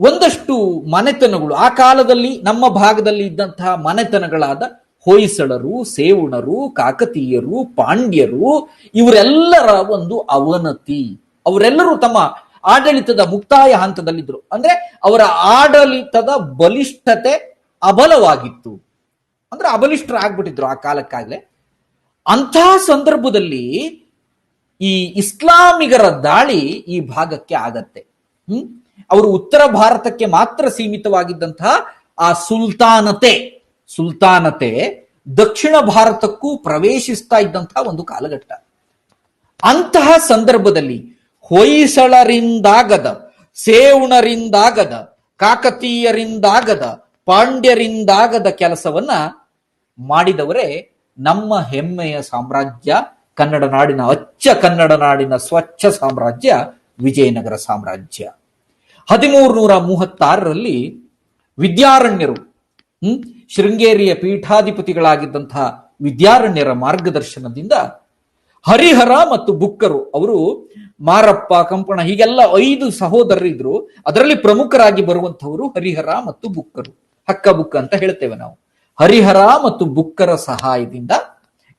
ಒಂದಷ್ಟು ಮನೆತನಗಳು, ಆ ಕಾಲದಲ್ಲಿ ನಮ್ಮ ಭಾಗದಲ್ಲಿ ಇದ್ದಂತಹ ಮನೆತನಗಳಾದ ಹೊಯ್ಸಳರು, ಸೇವಣರು, ಕಾಕತೀಯರು, ಪಾಂಡ್ಯರು, ಇವರೆಲ್ಲರ ಒಂದು ಅವನತಿ. ಅವರೆಲ್ಲರೂ ತಮ್ಮ ಆಡಳಿತದ ಮುಕ್ತಾಯ ಹಂತದಲ್ಲಿದ್ರು. ಅಂದ್ರೆ ಅವರ ಆಡಳಿತದ ಬಲಿಷ್ಠತೆ ಅಬಲವಾಗಿತ್ತು. ಅಂದ್ರೆ ಅಬಲಿಷ್ಠರಾಗ್ಬಿಟ್ಟಿದ್ರು ಆ ಕಾಲಕ್ಕಾಗಲೇ. ಅಂತಹ ಸಂದರ್ಭದಲ್ಲಿ ಈ ಇಸ್ಲಾಮಿಗರ ದಾಳಿ ಈ ಭಾಗಕ್ಕೆ ಆಗತ್ತೆ. ಅವರು ಉತ್ತರ ಭಾರತಕ್ಕೆ ಮಾತ್ರ ಸೀಮಿತವಾಗಿದ್ದಂತಹ ಆ ಸುಲ್ತಾನತೆ ದಕ್ಷಿಣ ಭಾರತಕ್ಕೂ ಪ್ರವೇಶಿಸ್ತಾ ಇದ್ದಂತಹ ಒಂದು ಕಾಲಘಟ್ಟ. ಅಂತಹ ಸಂದರ್ಭದಲ್ಲಿ ಹೊಯ್ಸಳರಿಂದಾಗದ, ಸೇವಣರಿಂದಾಗದ, ಕಾಕತೀಯರಿಂದಾಗದ, ಪಾಂಡ್ಯರಿಂದಾಗದ ಕೆಲಸವನ್ನ ಮಾಡಿದವರೇ ನಮ್ಮ ಹೆಮ್ಮೆಯ ಸಾಮ್ರಾಜ್ಯ, ಕನ್ನಡ ನಾಡಿನ ಅಚ್ಚ ಕನ್ನಡ ನಾಡಿನ ಸ್ವಚ್ಛ ಸಾಮ್ರಾಜ್ಯ ವಿಜಯನಗರ ಸಾಮ್ರಾಜ್ಯ. 1336ರಲ್ಲಿ ವಿದ್ಯಾರಣ್ಯರು, ಶೃಂಗೇರಿಯ ಪೀಠಾಧಿಪತಿಗಳಾಗಿದ್ದಂತಹ ವಿದ್ಯಾರಣ್ಯರ ಮಾರ್ಗದರ್ಶನದಿಂದ ಹರಿಹರ ಮತ್ತು ಬುಕ್ಕರು, ಅವರು ಮಾರಪ್ಪ, ಕಂಪಣ, ಹೀಗೆಲ್ಲ 5 ಸಹೋದರರಿದ್ರು. ಅದರಲ್ಲಿ ಪ್ರಮುಖರಾಗಿ ಬರುವಂತಹವರು ಹರಿಹರ ಮತ್ತು ಬುಕ್ಕರು, ಹಕ್ಕ ಬುಕ್ಕ ಅಂತ ಹೇಳ್ತೇವೆ ನಾವು. ಹರಿಹರ ಮತ್ತು ಬುಕ್ಕರ ಸಹಾಯದಿಂದ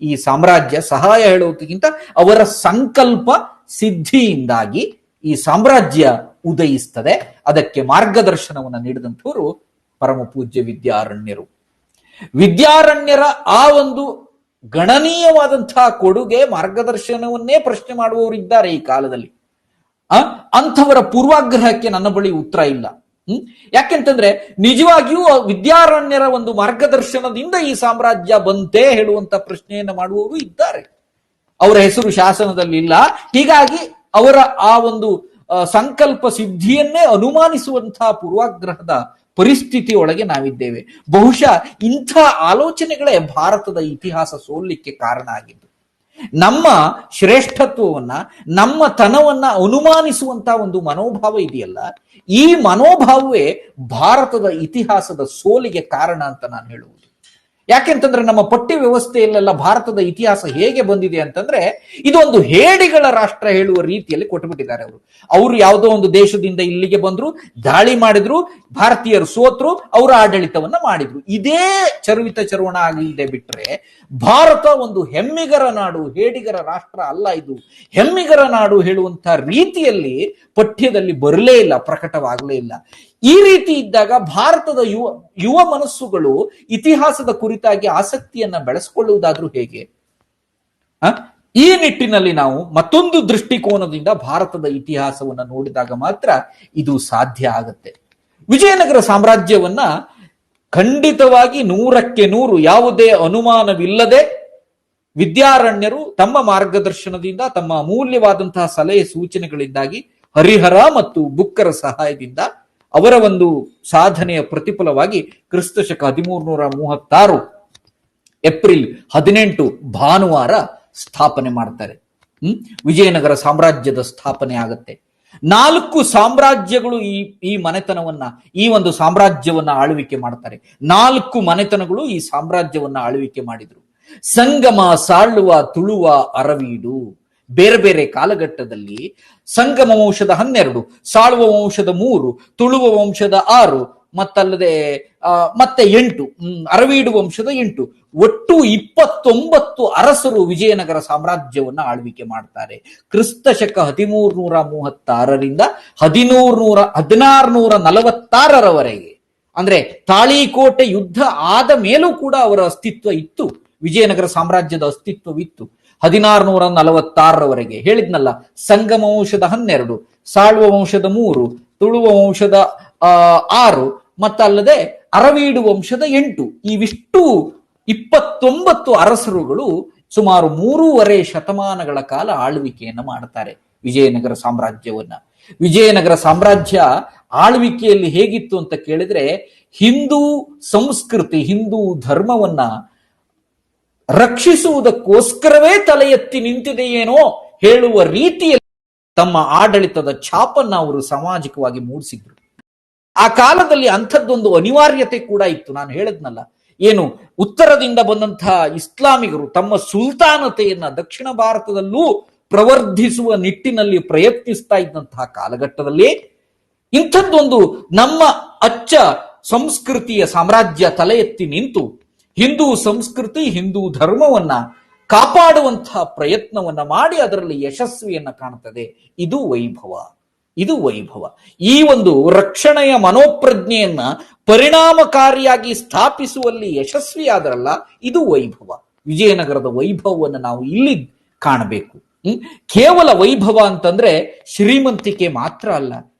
ಈ ಸಾಮ್ರಾಜ್ಯ, ಸಹಾಯ ಹೇಳುವುದಕ್ಕಿಂತ ಅವರ ಸಂಕಲ್ಪ ಸಿದ್ಧಿಯಿಂದಾಗಿ ಈ ಸಾಮ್ರಾಜ್ಯ ಉದಯಿಸ್ತದೆ. ಅದಕ್ಕೆ ಮಾರ್ಗದರ್ಶನವನ್ನು ನೀಡಿದಂಥವರು ಪರಮ ಪೂಜ್ಯ ವಿದ್ಯಾರಣ್ಯರು. ವಿದ್ಯಾರಣ್ಯರ ಆ ಒಂದು ಗಣನೀಯವಾದಂತಹ ಕೊಡುಗೆ, ಮಾರ್ಗದರ್ಶನವನ್ನೇ ಪ್ರಶ್ನೆ ಮಾಡುವವರಿದ್ದಾರೆ ಈ ಕಾಲದಲ್ಲಿ. ಅಂಥವರ ಪೂರ್ವಾಗ್ರಹಕ್ಕೆ ನನ್ನ ಬಳಿ ಉತ್ತರ ಇಲ್ಲ. ಯಾಕೆಂತಂದ್ರೆ ನಿಜವಾಗಿಯೂ ವಿದ್ಯಾರಣ್ಯರ ಒಂದು ಮಾರ್ಗದರ್ಶನದಿಂದ ಈ ಸಾಮ್ರಾಜ್ಯ ಬಂತೆ ಹೇಳುವಂತ ಪ್ರಶ್ನೆಯನ್ನು ಮಾಡುವವರು ಇದ್ದಾರೆ. ಅವರ ಹೆಸರು ಶಾಸನದಲ್ಲಿ ಇಲ್ಲ. ಹೀಗಾಗಿ ಅವರ ಆ ಒಂದು ಸಂಕಲ್ಪ ಸಿದ್ಧಿಯನ್ನೇ ಅನುಮಾನಿಸುವಂತಹ ಪೂರ್ವಾಗ್ರಹದ ಪರಿಸ್ಥಿತಿ ಒಳಗೆ ನಾವಿದ್ದೇವೆ. ಬಹುಶಃ ಇಂಥ ಆಲೋಚನೆಗಳೇ ಭಾರತದ ಇತಿಹಾಸ ಸೋಲಿಕ್ಕೆ ಕಾರಣ ಆಗಿದ್ದು. ನಮ್ಮ ಶ್ರೇಷ್ಠತ್ವವನ್ನ, ನಮ್ಮ ತನವನ್ನ ಅನುಮಾನಿಸುವಂತಹ ಒಂದು ಮನೋಭಾವ ಇದೆಯಲ್ಲ, ಈ ಮನೋಭಾವವೇ ಭಾರತದ ಇತಿಹಾಸದ ಸೋಲಿಗೆ ಕಾರಣ ಅಂತ ನಾನು ಹೇಳುವುದು. ಯಾಕೆಂತಂದ್ರೆ ನಮ್ಮ ಪಠ್ಯ ವ್ಯವಸ್ಥೆಯಲ್ಲೆಲ್ಲ ಭಾರತದ ಇತಿಹಾಸ ಹೇಗೆ ಬಂದಿದೆ ಅಂತಂದ್ರೆ, ಇದೊಂದು ಹೇಡಿಗಳ ರಾಷ್ಟ್ರ ಹೇಳುವ ರೀತಿಯಲ್ಲಿ ಕೊಟ್ಟುಬಿಟ್ಟಿದ್ದಾರೆ. ಅವರು ಯಾವುದೋ ಒಂದು ದೇಶದಿಂದ ಇಲ್ಲಿಗೆ ಬಂದ್ರು, ದಾಳಿ ಮಾಡಿದ್ರು, ಭಾರತೀಯರು ಸೋತ್ರು, ಅವರ ಆಡಳಿತವನ್ನ ಮಾಡಿದ್ರು. ಇದೇ ಚರ್ವಣ ಆಗಿದೆ ಬಿಟ್ರೆ ಭಾರತ ಒಂದು ಹೆಮ್ಮಿಗರ ನಾಡು, ಹೇಡಿಗರ ರಾಷ್ಟ್ರ ಅಲ್ಲ. ಇದು ಹೆಮ್ಮಿಗರ ನಾಡು ಹೇಳುವಂತ ರೀತಿಯಲ್ಲಿ ಪಠ್ಯದಲ್ಲಿ ಬರಲೇ ಇಲ್ಲ, ಪ್ರಕಟವಾಗಲೇ ಇಲ್ಲ. ಈ ರೀತಿ ಇದ್ದಾಗ ಭಾರತದ ಯುವ ಮನಸ್ಸುಗಳು ಇತಿಹಾಸದ ಕುರಿತಾಗಿ ಆಸಕ್ತಿಯನ್ನ ಬೆಳೆಸಿಕೊಳ್ಳುವುದಾದ್ರೂ ಹೇಗೆ? ಈ ನಿಟ್ಟಿನಲ್ಲಿ ನಾವು ಮತ್ತೊಂದು ದೃಷ್ಟಿಕೋನದಿಂದ ಭಾರತದ ಇತಿಹಾಸವನ್ನ ನೋಡಿದಾಗ ಮಾತ್ರ ಇದು ಸಾಧ್ಯ ಆಗತ್ತೆ. ವಿಜಯನಗರ ಸಾಮ್ರಾಜ್ಯವನ್ನ ಖಂಡಿತವಾಗಿ 100ಕ್ಕೆ 100 ಯಾವುದೇ ಅನುಮಾನವಿಲ್ಲದೆ ವಿದ್ಯಾರಣ್ಯರು ತಮ್ಮ ಮಾರ್ಗದರ್ಶನದಿಂದ, ತಮ್ಮ ಅಮೂಲ್ಯವಾದಂತಹ ಸಲಹೆ ಸೂಚನೆಗಳಿಂದಾಗಿ, ಹರಿಹರ ಮತ್ತು ಬುಕ್ಕರ ಸಹಾಯದಿಂದ ಅವರ ಒಂದು ಸಾಧನೆಯ ಪ್ರತಿಫಲವಾಗಿ ಕ್ರಿಸ್ತಶಕ 1336 ಏಪ್ರಿಲ್ 18 ಭಾನುವಾರ ಸ್ಥಾಪನೆ ಮಾಡ್ತಾರೆ. ವಿಜಯನಗರ ಸಾಮ್ರಾಜ್ಯದ ಸ್ಥಾಪನೆ ಆಗತ್ತೆ. 4 ಸಾಮ್ರಾಜ್ಯಗಳು ಈ ಮನೆತನವನ್ನ, ಈ ಒಂದು ಸಾಮ್ರಾಜ್ಯವನ್ನ ಆಳ್ವಿಕೆ ಮಾಡ್ತಾರೆ. 4 ಮನೆತನಗಳು ಈ ಸಾಮ್ರಾಜ್ಯವನ್ನ ಆಳ್ವಿಕೆ ಮಾಡಿದ್ರು. ಸಂಗಮ, ಸಾಳುವ, ತುಳುವ, ಅರವೀಡು. ಬೇರೆ ಬೇರೆ ಕಾಲಘಟ್ಟದಲ್ಲಿ ಸಂಗಮ ವಂಶದ 12, ಸಾಳುವ ವಂಶದ 3, ತುಳುವ ವಂಶದ 6, ಮತ್ತಲ್ಲದೆ ಮತ್ತೆ 8, ಅರವೀಡು ವಂಶದ 8, ಒಟ್ಟು 29 ಅರಸರು ವಿಜಯನಗರ ಸಾಮ್ರಾಜ್ಯವನ್ನ ಆಳ್ವಿಕೆ ಮಾಡ್ತಾರೆ. ಕ್ರಿಸ್ತಶಕ 1336ರಿಂದ 1646ರವರೆಗೆ, ಅಂದ್ರೆ ತಾಳಿಕೋಟೆ ಯುದ್ಧ ಆದ ಮೇಲೂ ಕೂಡ ಅವರ ಅಸ್ತಿತ್ವ ಇತ್ತು, ವಿಜಯನಗರ ಸಾಮ್ರಾಜ್ಯದ ಅಸ್ತಿತ್ವವಿತ್ತು. 1646ರವರೆಗೆ ಹೇಳಿದ್ನಲ್ಲ, ಸಂಗಮ ವಂಶದ 12, ಸಾಳುವ ವಂಶದ 3, ತುಳುವ ವಂಶದ 6, ಮತ್ತಲ್ಲದೆ ಅರವೀಡು ವಂಶದ 8, ಇವಿಷ್ಟು 29 ಅರಸರುಗಳು ಸುಮಾರು 3.5 ಶತಮಾನಗಳ ಕಾಲ ಆಳ್ವಿಕೆಯನ್ನ ಮಾಡ್ತಾರೆ ವಿಜಯನಗರ ಸಾಮ್ರಾಜ್ಯವನ್ನ. ವಿಜಯನಗರ ಸಾಮ್ರಾಜ್ಯ ಆಳ್ವಿಕೆಯಲ್ಲಿ ಹೇಗಿತ್ತು ಅಂತ ಕೇಳಿದ್ರೆ, ಹಿಂದೂ ಸಂಸ್ಕೃತಿ, ಹಿಂದೂ ಧರ್ಮವನ್ನ ರಕ್ಷಿಸುವುದಕ್ಕೋಸ್ಕರವೇ ತಲೆ ಎತ್ತಿ ನಿಂತಿದೆಯೇನೋ ಹೇಳುವ ರೀತಿಯಲ್ಲಿ ತಮ್ಮ ಆಡಳಿತದ ಛಾಪನ್ನ ಅವರು ಸಾಮಾಜಿಕವಾಗಿ ಮೂಡಿಸಿದ್ರು. ಆ ಕಾಲದಲ್ಲಿ ಅಂಥದ್ದೊಂದು ಅನಿವಾರ್ಯತೆ ಕೂಡ ಇತ್ತು. ನಾನು ಹೇಳದ್ನಲ್ಲ, ಏನು ಉತ್ತರದಿಂದ ಬಂದಂತಹ ಇಸ್ಲಾಮಿಗರು ತಮ್ಮ ಸುಲ್ತಾನತೆಯನ್ನ ದಕ್ಷಿಣ ಭಾರತದಲ್ಲೂ ಪ್ರವರ್ಧಿಸುವ ನಿಟ್ಟಿನಲ್ಲಿ ಪ್ರಯತ್ನಿಸ್ತಾ ಇದ್ದಂತಹ ಕಾಲಘಟ್ಟದಲ್ಲಿ ಇಂಥದ್ದೊಂದು ನಮ್ಮ ಅಚ್ಚ ಸಂಸ್ಕೃತಿಯ ಸಾಮ್ರಾಜ್ಯ ತಲೆ ಎತ್ತಿ ನಿಂತು ಹಿಂದೂ ಸಂಸ್ಕೃತಿ, ಹಿಂದೂ ಧರ್ಮವನ್ನ ಕಾಪಾಡುವಂತಹ ಪ್ರಯತ್ನವನ್ನ ಮಾಡಿ ಅದರಲ್ಲಿ ಯಶಸ್ವಿಯನ್ನ ಕಾಣುತ್ತದೆ. ಇದು ವೈಭವ, ಇದು ವೈಭವ. ಈ ಒಂದು ರಕ್ಷಣೆಯ ಮನೋಪ್ರಜ್ಞೆಯನ್ನ ಪರಿಣಾಮಕಾರಿಯಾಗಿ ಸ್ಥಾಪಿಸುವಲ್ಲಿ ಯಶಸ್ವಿಯಾದರಲ್ಲ, ಇದು ವೈಭವ. ವಿಜಯನಗರದ ವೈಭವವನ್ನು ನಾವು ಇಲ್ಲಿ ಕಾಣಬೇಕು. ಕೇವಲ ವೈಭವ ಅಂತಂದ್ರೆ ಶ್ರೀಮಂತಿಕೆ ಮಾತ್ರ ಅಲ್ಲ,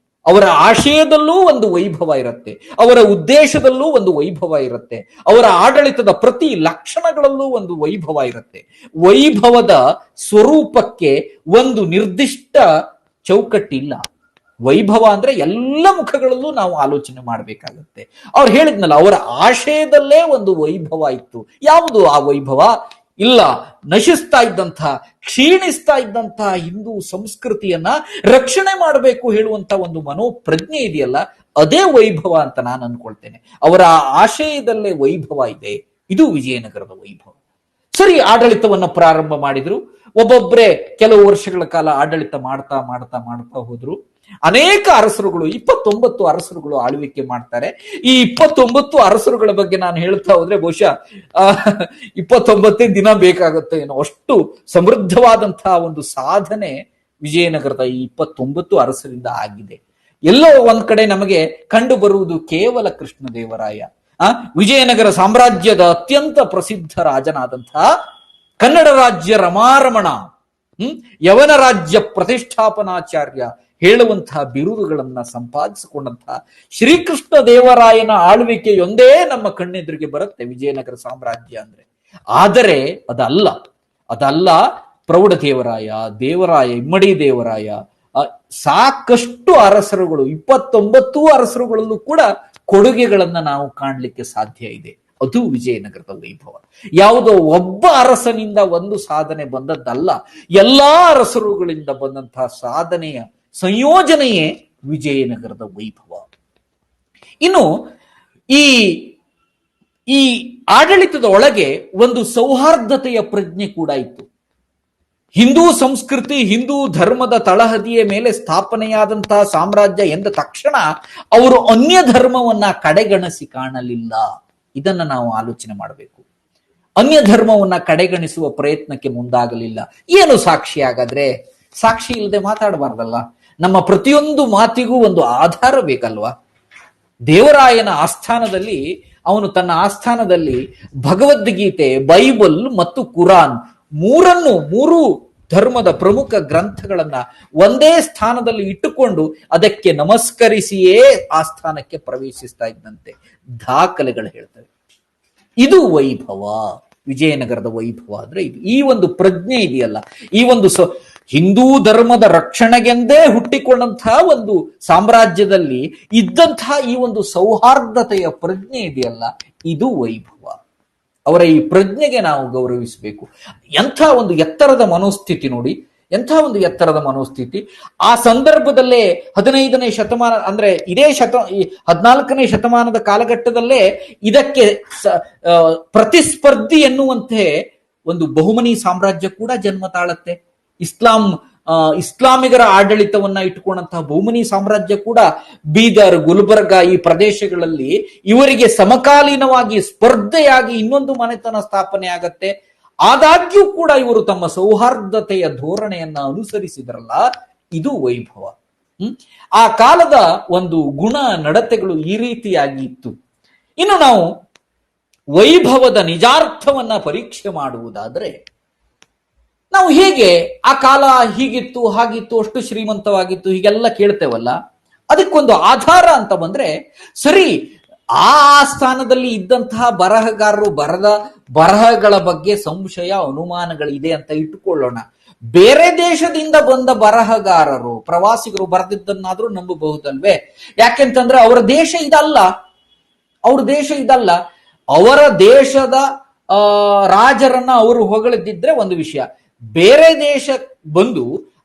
ಅವರ ಆಶಯದಲ್ಲೂ ಒಂದು ವೈಭವ ಇರುತ್ತೆ, ಅವರ ಉದ್ದೇಶದಲ್ಲೂ ಒಂದು ವೈಭವ ಇರುತ್ತೆ, ಅವರ ಆಡಳಿತದ ಪ್ರತಿ ಲಕ್ಷಣಗಳಲ್ಲೂ ಒಂದು ವೈಭವ ಇರುತ್ತೆ. ವೈಭವದ ಸ್ವರೂಪಕ್ಕೆ ಒಂದು ನಿರ್ದಿಷ್ಟ ಚೌಕಟ್ಟಿಲ್ಲ. ವೈಭವ ಅಂದ್ರೆ ಎಲ್ಲ ಮುಖಗಳಲ್ಲೂ ನಾವು ಆಲೋಚನೆ ಮಾಡಬೇಕಾಗತ್ತೆ. ಅವ್ರು ಹೇಳಿದ್ನಲ್ಲ, ಅವರ ಆಶಯದಲ್ಲೇ ಒಂದು ವೈಭವ ಇತ್ತು. ಯಾವುದು ಆ ವೈಭವ? ಇಲ್ಲ, ನಶಿಸ್ತಾ ಇದ್ದಂಥ, ಕ್ಷೀಣಿಸ್ತಾ ಇದ್ದಂಥ ಹಿಂದೂ ಸಂಸ್ಕೃತಿಯನ್ನ ರಕ್ಷಣೆ ಮಾಡಬೇಕು ಹೇಳುವಂತ ಒಂದು ಮನೋಪ್ರಜ್ಞೆ ಇದೆಯಲ್ಲ, ಅದೇ ವೈಭವ ಅಂತ ನಾನು ಅನ್ಕೊಳ್ತೇನೆ. ಅವರ ಆಶಯದಲ್ಲೇ ವೈಭವ ಇದೆ. ಇದು ವಿಜಯನಗರದ ವೈಭವ. ಸರಿ, ಆಡಳಿತವನ್ನ ಪ್ರಾರಂಭ ಮಾಡಿದ್ರು. ಒಬ್ಬೊಬ್ಬರೇ ಕೆಲವು ವರ್ಷಗಳ ಕಾಲ ಆಡಳಿತ ಮಾಡ್ತಾ ಮಾಡ್ತಾ ಮಾಡ್ತಾ ಹೋದ್ರು. ಅನೇಕ ಅರಸರುಗಳು, 29 ಅರಸರುಗಳು ಆಳ್ವಿಕೆ ಮಾಡ್ತಾರೆ. ಈ 29 ಅರಸರುಗಳ ಬಗ್ಗೆ ನಾನು ಹೇಳ್ತಾ ಹೋದ್ರೆ ಬಹುಶಃ 29 ದಿನ ಬೇಕಾಗುತ್ತೆ ಏನೋ, ಅಷ್ಟು ಸಮೃದ್ಧವಾದಂತಹ ಒಂದು ಸಾಧನೆ ವಿಜಯನಗರದ ಈ 29 ಅರಸರಿಂದ ಆಗಿದೆ. ಎಲ್ಲೋ ಒಂದ್ ಕಡೆ ನಮಗೆ ಕಂಡು ಬರುವುದು ಕೇವಲ ಕೃಷ್ಣದೇವರಾಯ. ವಿಜಯನಗರ ಸಾಮ್ರಾಜ್ಯದ ಅತ್ಯಂತ ಪ್ರಸಿದ್ಧ ರಾಜನಾದಂತಹ ಕನ್ನಡ ರಾಜ್ಯ ರಮಾರಮಣ, ಯವನ ರಾಜ್ಯ ಪ್ರತಿಷ್ಠಾಪನಾಚಾರ್ಯ ಹೇಳುವಂತಹ ಬಿರುದುಗಳನ್ನ ಸಂಪಾದಿಸಿಕೊಂಡಂತಹ ಶ್ರೀಕೃಷ್ಣ ದೇವರಾಯನ ಆಳ್ವಿಕೆಯೊಂದೇ ನಮ್ಮ ಕಣ್ಣೆದುರಿಗೆ ಬರುತ್ತೆ ವಿಜಯನಗರ ಸಾಮ್ರಾಜ್ಯ ಅಂದ್ರೆ. ಆದರೆ ಅದಲ್ಲ ಪ್ರೌಢದೇವರಾಯ, ದೇವರಾಯ, ಇಮ್ಮಡಿ ದೇವರಾಯ, ಸಾಕಷ್ಟು ಅರಸರುಗಳು, 29 ಅರಸರುಗಳಲ್ಲೂ ಕೂಡ ಕೊಡುಗೆಗಳನ್ನ ನಾವು ಕಾಣಲಿಕ್ಕೆ ಸಾಧ್ಯ ಇದೆ. ಅದು ವಿಜಯನಗರದ ವೈಭವ. ಯಾವುದೋ ಒಬ್ಬ ಅರಸನಿಂದ ಒಂದು ಸಾಧನೆ ಬಂದದ್ದಲ್ಲ, ಎಲ್ಲಾ ಅರಸರುಗಳಿಂದ ಬಂದಂತಹ ಸಾಧನೆಯ ಸಂಯೋಜನೆಯೇ ವಿಜಯನಗರದ ವೈಭವ. ಇನ್ನು ಈ ಆಡಳಿತದ ಒಳಗೆ ಒಂದು ಸೌಹಾರ್ದತೆಯ ಪ್ರಜ್ಞೆ ಕೂಡ ಇತ್ತು. ಹಿಂದೂ ಸಂಸ್ಕೃತಿ, ಹಿಂದೂ ಧರ್ಮದ ತಳಹದಿಯ ಮೇಲೆ ಸ್ಥಾಪನೆಯಾದಂತಹ ಸಾಮ್ರಾಜ್ಯ ಎಂದ ತಕ್ಷಣ ಅವರು ಅನ್ಯ ಧರ್ಮವನ್ನ ಕಡೆಗಣಿಸಿ ಕಾಣಲಿಲ್ಲ. ಇದನ್ನ ನಾವು ಆಲೋಚನೆ ಮಾಡಬೇಕು. ಅನ್ಯ ಧರ್ಮವನ್ನ ಕಡೆಗಣಿಸುವ ಪ್ರಯತ್ನಕ್ಕೆ ಮುಂದಾಗಲಿಲ್ಲ. ಏನು ಸಾಕ್ಷಿ? ಹಾಗಾದ್ರೆ ಸಾಕ್ಷಿ ಇಲ್ಲದೆ ಮಾತಾಡಬಾರ್ದಲ್ಲ. ನಮ್ಮ ಪ್ರತಿಯೊಂದು ಮಾತಿಗೂ ಒಂದು ಆಧಾರ ಬೇಕಲ್ವಾ? ದೇವರಾಯನ ಆಸ್ಥಾನದಲ್ಲಿ, ಅವನು ತನ್ನ ಆಸ್ಥಾನದಲ್ಲಿ ಭಗವದ್ಗೀತೆ, ಬೈಬಲ್ ಮತ್ತು ಕುರಾನ್ ಮೂರು ಧರ್ಮದ ಪ್ರಮುಖ ಗ್ರಂಥಗಳನ್ನ ಒಂದೇ ಸ್ಥಾನದಲ್ಲಿ ಇಟ್ಟುಕೊಂಡು ಅದಕ್ಕೆ ನಮಸ್ಕರಿಸಿಯೇ ಆ ಸ್ಥಾನಕ್ಕೆ ಪ್ರವೇಶಿಸ್ತಾ ಇದ್ದಂತೆ ದಾಖಲೆಗಳು ಹೇಳ್ತವೆ. ಇದು ವೈಭವ. ವಿಜಯನಗರದ ವೈಭವ ಅಂದ್ರೆ ಇದು. ಈ ಒಂದು ಪ್ರಜ್ಞೆ ಇದೆಯಲ್ಲ, ಈ ಒಂದು ಹಿಂದೂ ಧರ್ಮದ ರಕ್ಷಣೆಗೆಂದೇ ಹುಟ್ಟಿಕೊಂಡಂತಹ ಒಂದು ಸಾಮ್ರಾಜ್ಯದಲ್ಲಿ ಇದ್ದಂತಹ ಈ ಒಂದು ಸೌಹಾರ್ದತೆಯ ಪ್ರಜ್ಞೆ ಇದೆಯಲ್ಲ, ಇದು ವೈಭವ. ಅವರ ಈ ಪ್ರಜ್ಞೆಗೆ ನಾವು ಗೌರವಿಸಬೇಕು. ಎಂಥ ಒಂದು ಎತ್ತರದ ಮನೋಸ್ಥಿತಿ ನೋಡಿ, ಎಂಥ ಒಂದು ಎತ್ತರದ ಮನೋಸ್ಥಿತಿ. ಆ ಸಂದರ್ಭದಲ್ಲೇ 15ನೇ ಶತಮಾನ ಅಂದ್ರೆ ಇದೇ 14ನೇ ಶತಮಾನದ ಕಾಲಘಟ್ಟದಲ್ಲೇ ಇದಕ್ಕೆ ಪ್ರತಿಸ್ಪರ್ಧಿ ಎನ್ನುವಂತೆ ಒಂದು ಬಹುಮನಿ ಸಾಮ್ರಾಜ್ಯ ಕೂಡ ಜನ್ಮ ತಾಳತ್ತೆ. ಇಸ್ಲಾಮಿಗರ ಆಡಳಿತವನ್ನ ಇಟ್ಟುಕೊಂಡಂತಹ ಬಹುಮನಿ ಸಾಮ್ರಾಜ್ಯ ಕೂಡ ಬೀದರ್, ಗುಲ್ಬರ್ಗ ಈ ಪ್ರದೇಶಗಳಲ್ಲಿ ಇವರಿಗೆ ಸಮಕಾಲೀನವಾಗಿ ಸ್ಪರ್ಧೆಯಾಗಿ ಇನ್ನೊಂದು ಮನೆತನ ಸ್ಥಾಪನೆ ಆಗತ್ತೆ. ಆದಾಗ್ಯೂ ಕೂಡ ಇವರು ತಮ್ಮ ಸೌಹಾರ್ದತೆಯ ಧೋರಣೆಯನ್ನ ಅನುಸರಿಸಿದ್ರಲ್ಲ, ಇದು ವೈಭವ. ಆ ಕಾಲದ ಒಂದು ಗುಣ ನಡತೆಗಳು ಈ ರೀತಿಯಾಗಿ ಇತ್ತು. ಇನ್ನು ನಾವು ವೈಭವದ ನಿಜಾರ್ಥವನ್ನ ಪರೀಕ್ಷೆ ಮಾಡುವುದಾದ್ರೆ, ನಾವು ಹೇಗೆ ಆ ಕಾಲ ಹೀಗಿತ್ತು, ಹಾಗಿತ್ತು, ಅಷ್ಟು ಶ್ರೀಮಂತವಾಗಿತ್ತು, ಹೀಗೆಲ್ಲ ಕೇಳ್ತೇವಲ್ಲ, ಅದಕ್ಕೊಂದು ಆಧಾರ ಅಂತ ಬಂದ್ರೆ, ಸರಿ, ಆ ಸ್ಥಾನದಲ್ಲಿ ಇದ್ದಂತಹ ಬರಹಗಾರರು ಬರೆದ ಬರಹಗಳ ಬಗ್ಗೆ ಸಂಶಯ, ಅನುಮಾನಗಳಿದೆ ಅಂತ ಇಟ್ಟುಕೊಳ್ಳೋಣ. ಬೇರೆ ದೇಶದಿಂದ ಬಂದ ಬರಹಗಾರರು, ಪ್ರವಾಸಿಗರು ಬರೆದಿದ್ದನ್ನಾದ್ರೂ ನಂಬಬಹುದಲ್ವೇ? ಯಾಕೆಂತಂದ್ರೆ ಅವರ ದೇಶ ಇದಲ್ಲ. ಅವರ ದೇಶದ ರಾಜರನ್ನ ಅವರು ಹೊಗಳಿದ್ದಿದ್ರೆ ಒಂದು ವಿಷಯ. ಬೇರೆ ದೇಶ ಬಂದು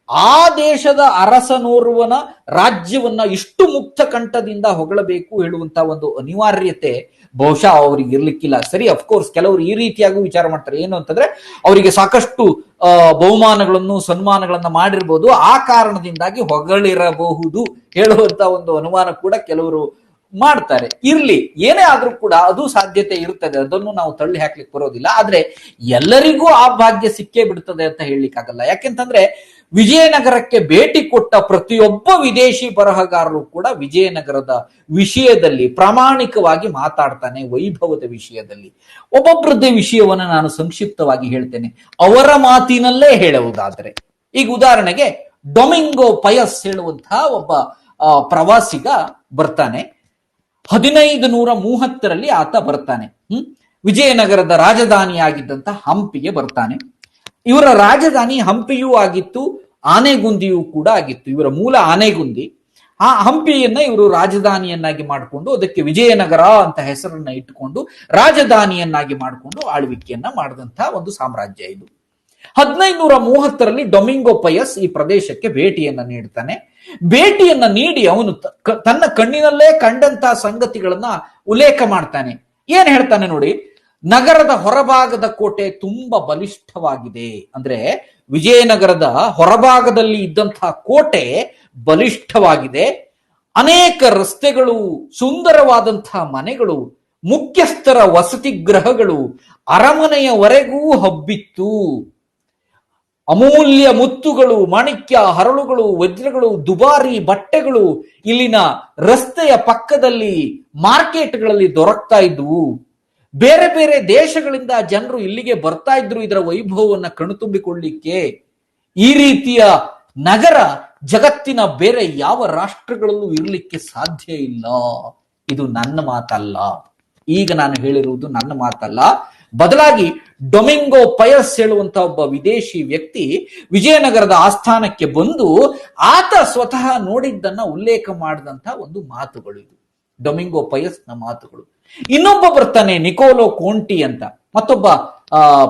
ಆ ದೇಶದ ಅರಸನೋರ್ವನ ರಾಜ್ಯವನ್ನ ಇಷ್ಟು ಮುಕ್ತ ಕಂಠದಿಂದ ಹೊಗಳಬೇಕು ಹೇಳುವಂತ ಒಂದು ಅನಿವಾರ್ಯತೆ ಬಹುಶಃ ಅವ್ರಿಗೆ ಇರ್ಲಿಕ್ಕಿಲ್ಲ. ಸರಿ, ಅಫ್ಕೋರ್ಸ್ ಕೆಲವರು ಈ ರೀತಿಯಾಗಿ ವಿಚಾರ ಮಾಡ್ತಾರೆ. ಏನು ಅಂತಂದ್ರೆ, ಅವರಿಗೆ ಸಾಕಷ್ಟು ಬಹುಮಾನಗಳನ್ನು, ಸನ್ಮಾನಗಳನ್ನ ಮಾಡಿರ್ಬೋದು, ಆ ಕಾರಣದಿಂದಾಗಿ ಹೊಗಳಿರಬಹುದು ಹೇಳುವಂತ ಒಂದು ಅನುಮಾನ ಕೂಡ ಕೆಲವರು ಮಾಡ್ತಾರೆ. ಇರ್ಲಿ, ಏನೇ ಆದ್ರೂ ಕೂಡ ಅದು ಸಾಧ್ಯತೆ ಇರುತ್ತದೆ, ಅದನ್ನು ನಾವು ತಳ್ಳಿ ಹಾಕ್ಲಿಕ್ಕೆ ಬರೋದಿಲ್ಲ. ಆದ್ರೆ ಎಲ್ಲರಿಗೂ ಆ ಭಾಗ್ಯ ಸಿಕ್ಕೇ ಬಿಡ್ತದೆ ಅಂತ ಹೇಳಲಿಕ್ಕಾಗಲ್ಲ. ಯಾಕೆಂತಂದ್ರೆ ವಿಜಯನಗರಕ್ಕೆ ಭೇಟಿ ಕೊಟ್ಟ ಪ್ರತಿಯೊಬ್ಬ ವಿದೇಶಿ ಬರಹಗಾರರು ಕೂಡ ವಿಜಯನಗರದ ವಿಷಯದಲ್ಲಿ ಪ್ರಾಮಾಣಿಕವಾಗಿ ಮಾತಾಡ್ತಾನೆ. ವೈಭವದ ವಿಷಯದಲ್ಲಿ ಒಬ್ಬೊಬ್ಬರದ್ದೇ ವಿಷಯವನ್ನ ನಾನು ಸಂಕ್ಷಿಪ್ತವಾಗಿ ಹೇಳ್ತೇನೆ, ಅವರ ಮಾತಿನಲ್ಲೇ ಹೇಳುವುದಾದ್ರೆ. ಈಗ ಉದಾಹರಣೆಗೆ ಡೊಮಿಂಗೋ ಪಯಸ್ ಹೇಳುವಂತಹ ಒಬ್ಬ ಪ್ರವಾಸಿಗ ಬರ್ತಾನೆ. 1530 ಆತ ಬರ್ತಾನೆ. ವಿಜಯನಗರದ ರಾಜಧಾನಿಯಾಗಿದ್ದಂತ ಹಂಪಿಗೆ ಬರ್ತಾನೆ. ಇವರ ರಾಜಧಾನಿ ಹಂಪಿಯೂ ಆಗಿತ್ತು, ಆನೆಗುಂದಿಯೂ ಕೂಡ ಆಗಿತ್ತು. ಇವರ ಮೂಲ ಆನೆಗುಂದಿ. ಆ ಹಂಪಿಯನ್ನ ಇವರು ರಾಜಧಾನಿಯನ್ನಾಗಿ ಮಾಡಿಕೊಂಡು ಅದಕ್ಕೆ ವಿಜಯನಗರ ಅಂತ ಹೆಸರನ್ನ ಇಟ್ಟುಕೊಂಡು ರಾಜಧಾನಿಯನ್ನಾಗಿ ಮಾಡಿಕೊಂಡು ಆಳ್ವಿಕೆಯನ್ನ ಮಾಡಿದಂತಹ ಒಂದು ಸಾಮ್ರಾಜ್ಯ ಇದು. 1530ರಲ್ಲಿ ಡೊಮಿಂಗೋ ಪಯಸ್ ಈ ಪ್ರದೇಶಕ್ಕೆ ಭೇಟಿಯನ್ನ ನೀಡ್ತಾನೆ. ಭೇಟಿಯನ್ನ ನೀಡಿ ಅವನು ತನ್ನ ಕಣ್ಣಿನಲ್ಲೇ ಕಂಡಂತಹ ಸಂಗತಿಗಳನ್ನ ಉಲ್ಲೇಖ ಮಾಡ್ತಾನೆ. ಏನ್ ಹೇಳ್ತಾನೆ ನೋಡಿ, ನಗರದ ಹೊರಭಾಗದ ಕೋಟೆ ತುಂಬಾ ಬಲಿಷ್ಠವಾಗಿದೆ. ಅಂದ್ರೆ ವಿಜಯನಗರದ ಹೊರಭಾಗದಲ್ಲಿ ಇದ್ದಂತಹ ಕೋಟೆ ಬಲಿಷ್ಠವಾಗಿದೆ. ಅನೇಕ ರಸ್ತೆಗಳು, ಸುಂದರವಾದಂತಹ ಮನೆಗಳು, ಮುಖ್ಯಸ್ಥರ ವಸತಿ ಗೃಹಗಳು ಅರಮನೆಯವರೆಗೂ ಹಬ್ಬಿತ್ತು. ಅಮೂಲ್ಯ ಮುತ್ತುಗಳು, ಮಾಣಿಕ್ಯ, ಹರಳುಗಳು, ವಜ್ರಗಳು, ದುಬಾರಿ ಬಟ್ಟೆಗಳು ಇಲ್ಲಿನ ರಸ್ತೆಯ ಪಕ್ಕದಲ್ಲಿ ಮಾರ್ಕೆಟ್ಗಳಲ್ಲಿ ದೊರಕ್ತಾ ಇದ್ವು. ಬೇರೆ ಬೇರೆ ದೇಶಗಳಿಂದ ಜನರು ಇಲ್ಲಿಗೆ ಬರ್ತಾ ಇದ್ರು ಇದರ ವೈಭವವನ್ನ ಕಣ್ತುಂಬಿಕೊಳ್ಳಿಕ್ಕೆ. ಈ ರೀತಿಯ ನಗರ ಜಗತ್ತಿನ ಬೇರೆ ಯಾವ ರಾಷ್ಟ್ರಗಳಲ್ಲೂ ಇರಲಿಕ್ಕೆ ಸಾಧ್ಯ ಇಲ್ಲ. ಇದು ನನ್ನ ಮಾತಲ್ಲ, ಈಗ ನಾನು ಹೇಳಿರುವುದು ನನ್ನ ಮಾತಲ್ಲ. ಬದಲಾಗಿ ಡೊಮಿಂಗೋ ಪಯಸ್ ಹೇಳುವಂತ ಒಬ್ಬ ವಿದೇಶಿ ವ್ಯಕ್ತಿ ವಿಜಯನಗರದ ಆಸ್ಥಾನಕ್ಕೆ ಬಂದು ಆತ ಸ್ವತಃ ನೋಡಿದ್ದನ್ನ ಉಲ್ಲೇಖ ಮಾಡಿದಂತ ಒಂದು ಮಾತುಗಳು ಇದು, ಡೊಮಿಂಗೋ ಪಯಸ್ನ ಮಾತುಗಳು. ಇನ್ನೊಬ್ಬ ಬರ್ತಾನೆ ನಿಕೋಲೋ ಕೋಂಟಿ ಅಂತ, ಮತ್ತೊಬ್ಬ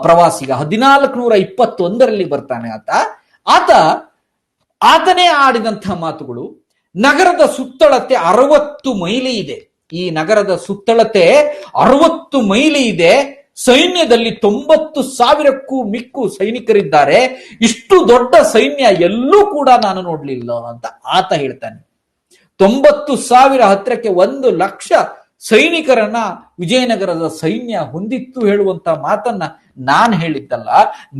ಪ್ರವಾಸಿಗ 1421ರಲ್ಲಿ ಬರ್ತಾನೆ ಆತನೇ ಆಡಿದಂತಹ ಮಾತುಗಳು. ನಗರದ ಸುತ್ತಳತೆ 60 ಮೈಲಿ ಇದೆ. ಈ ನಗರದ ಸುತ್ತಳತೆ 60 ಮೈಲಿ ಇದೆ. ಸೈನ್ಯದಲ್ಲಿ 90,000ಕ್ಕೂ ಮಿಕ್ಕು ಸೈನಿಕರಿದ್ದಾರೆ. ಇಷ್ಟು ದೊಡ್ಡ ಸೈನ್ಯ ಎಲ್ಲೂ ಕೂಡ ನಾನು ನೋಡ್ಲಿಲ್ಲ ಅಂತ ಆತ ಹೇಳ್ತಾನೆ. 90,000 ಹತ್ರಕ್ಕೆ 1,00,000 ಸೈನಿಕರನ್ನ ವಿಜಯನಗರದ ಸೈನ್ಯ ಹೊಂದಿತ್ತು ಹೇಳುವಂತ ಮಾತನ್ನ ನಾನು ಹೇಳಿದ್ದಲ್ಲ,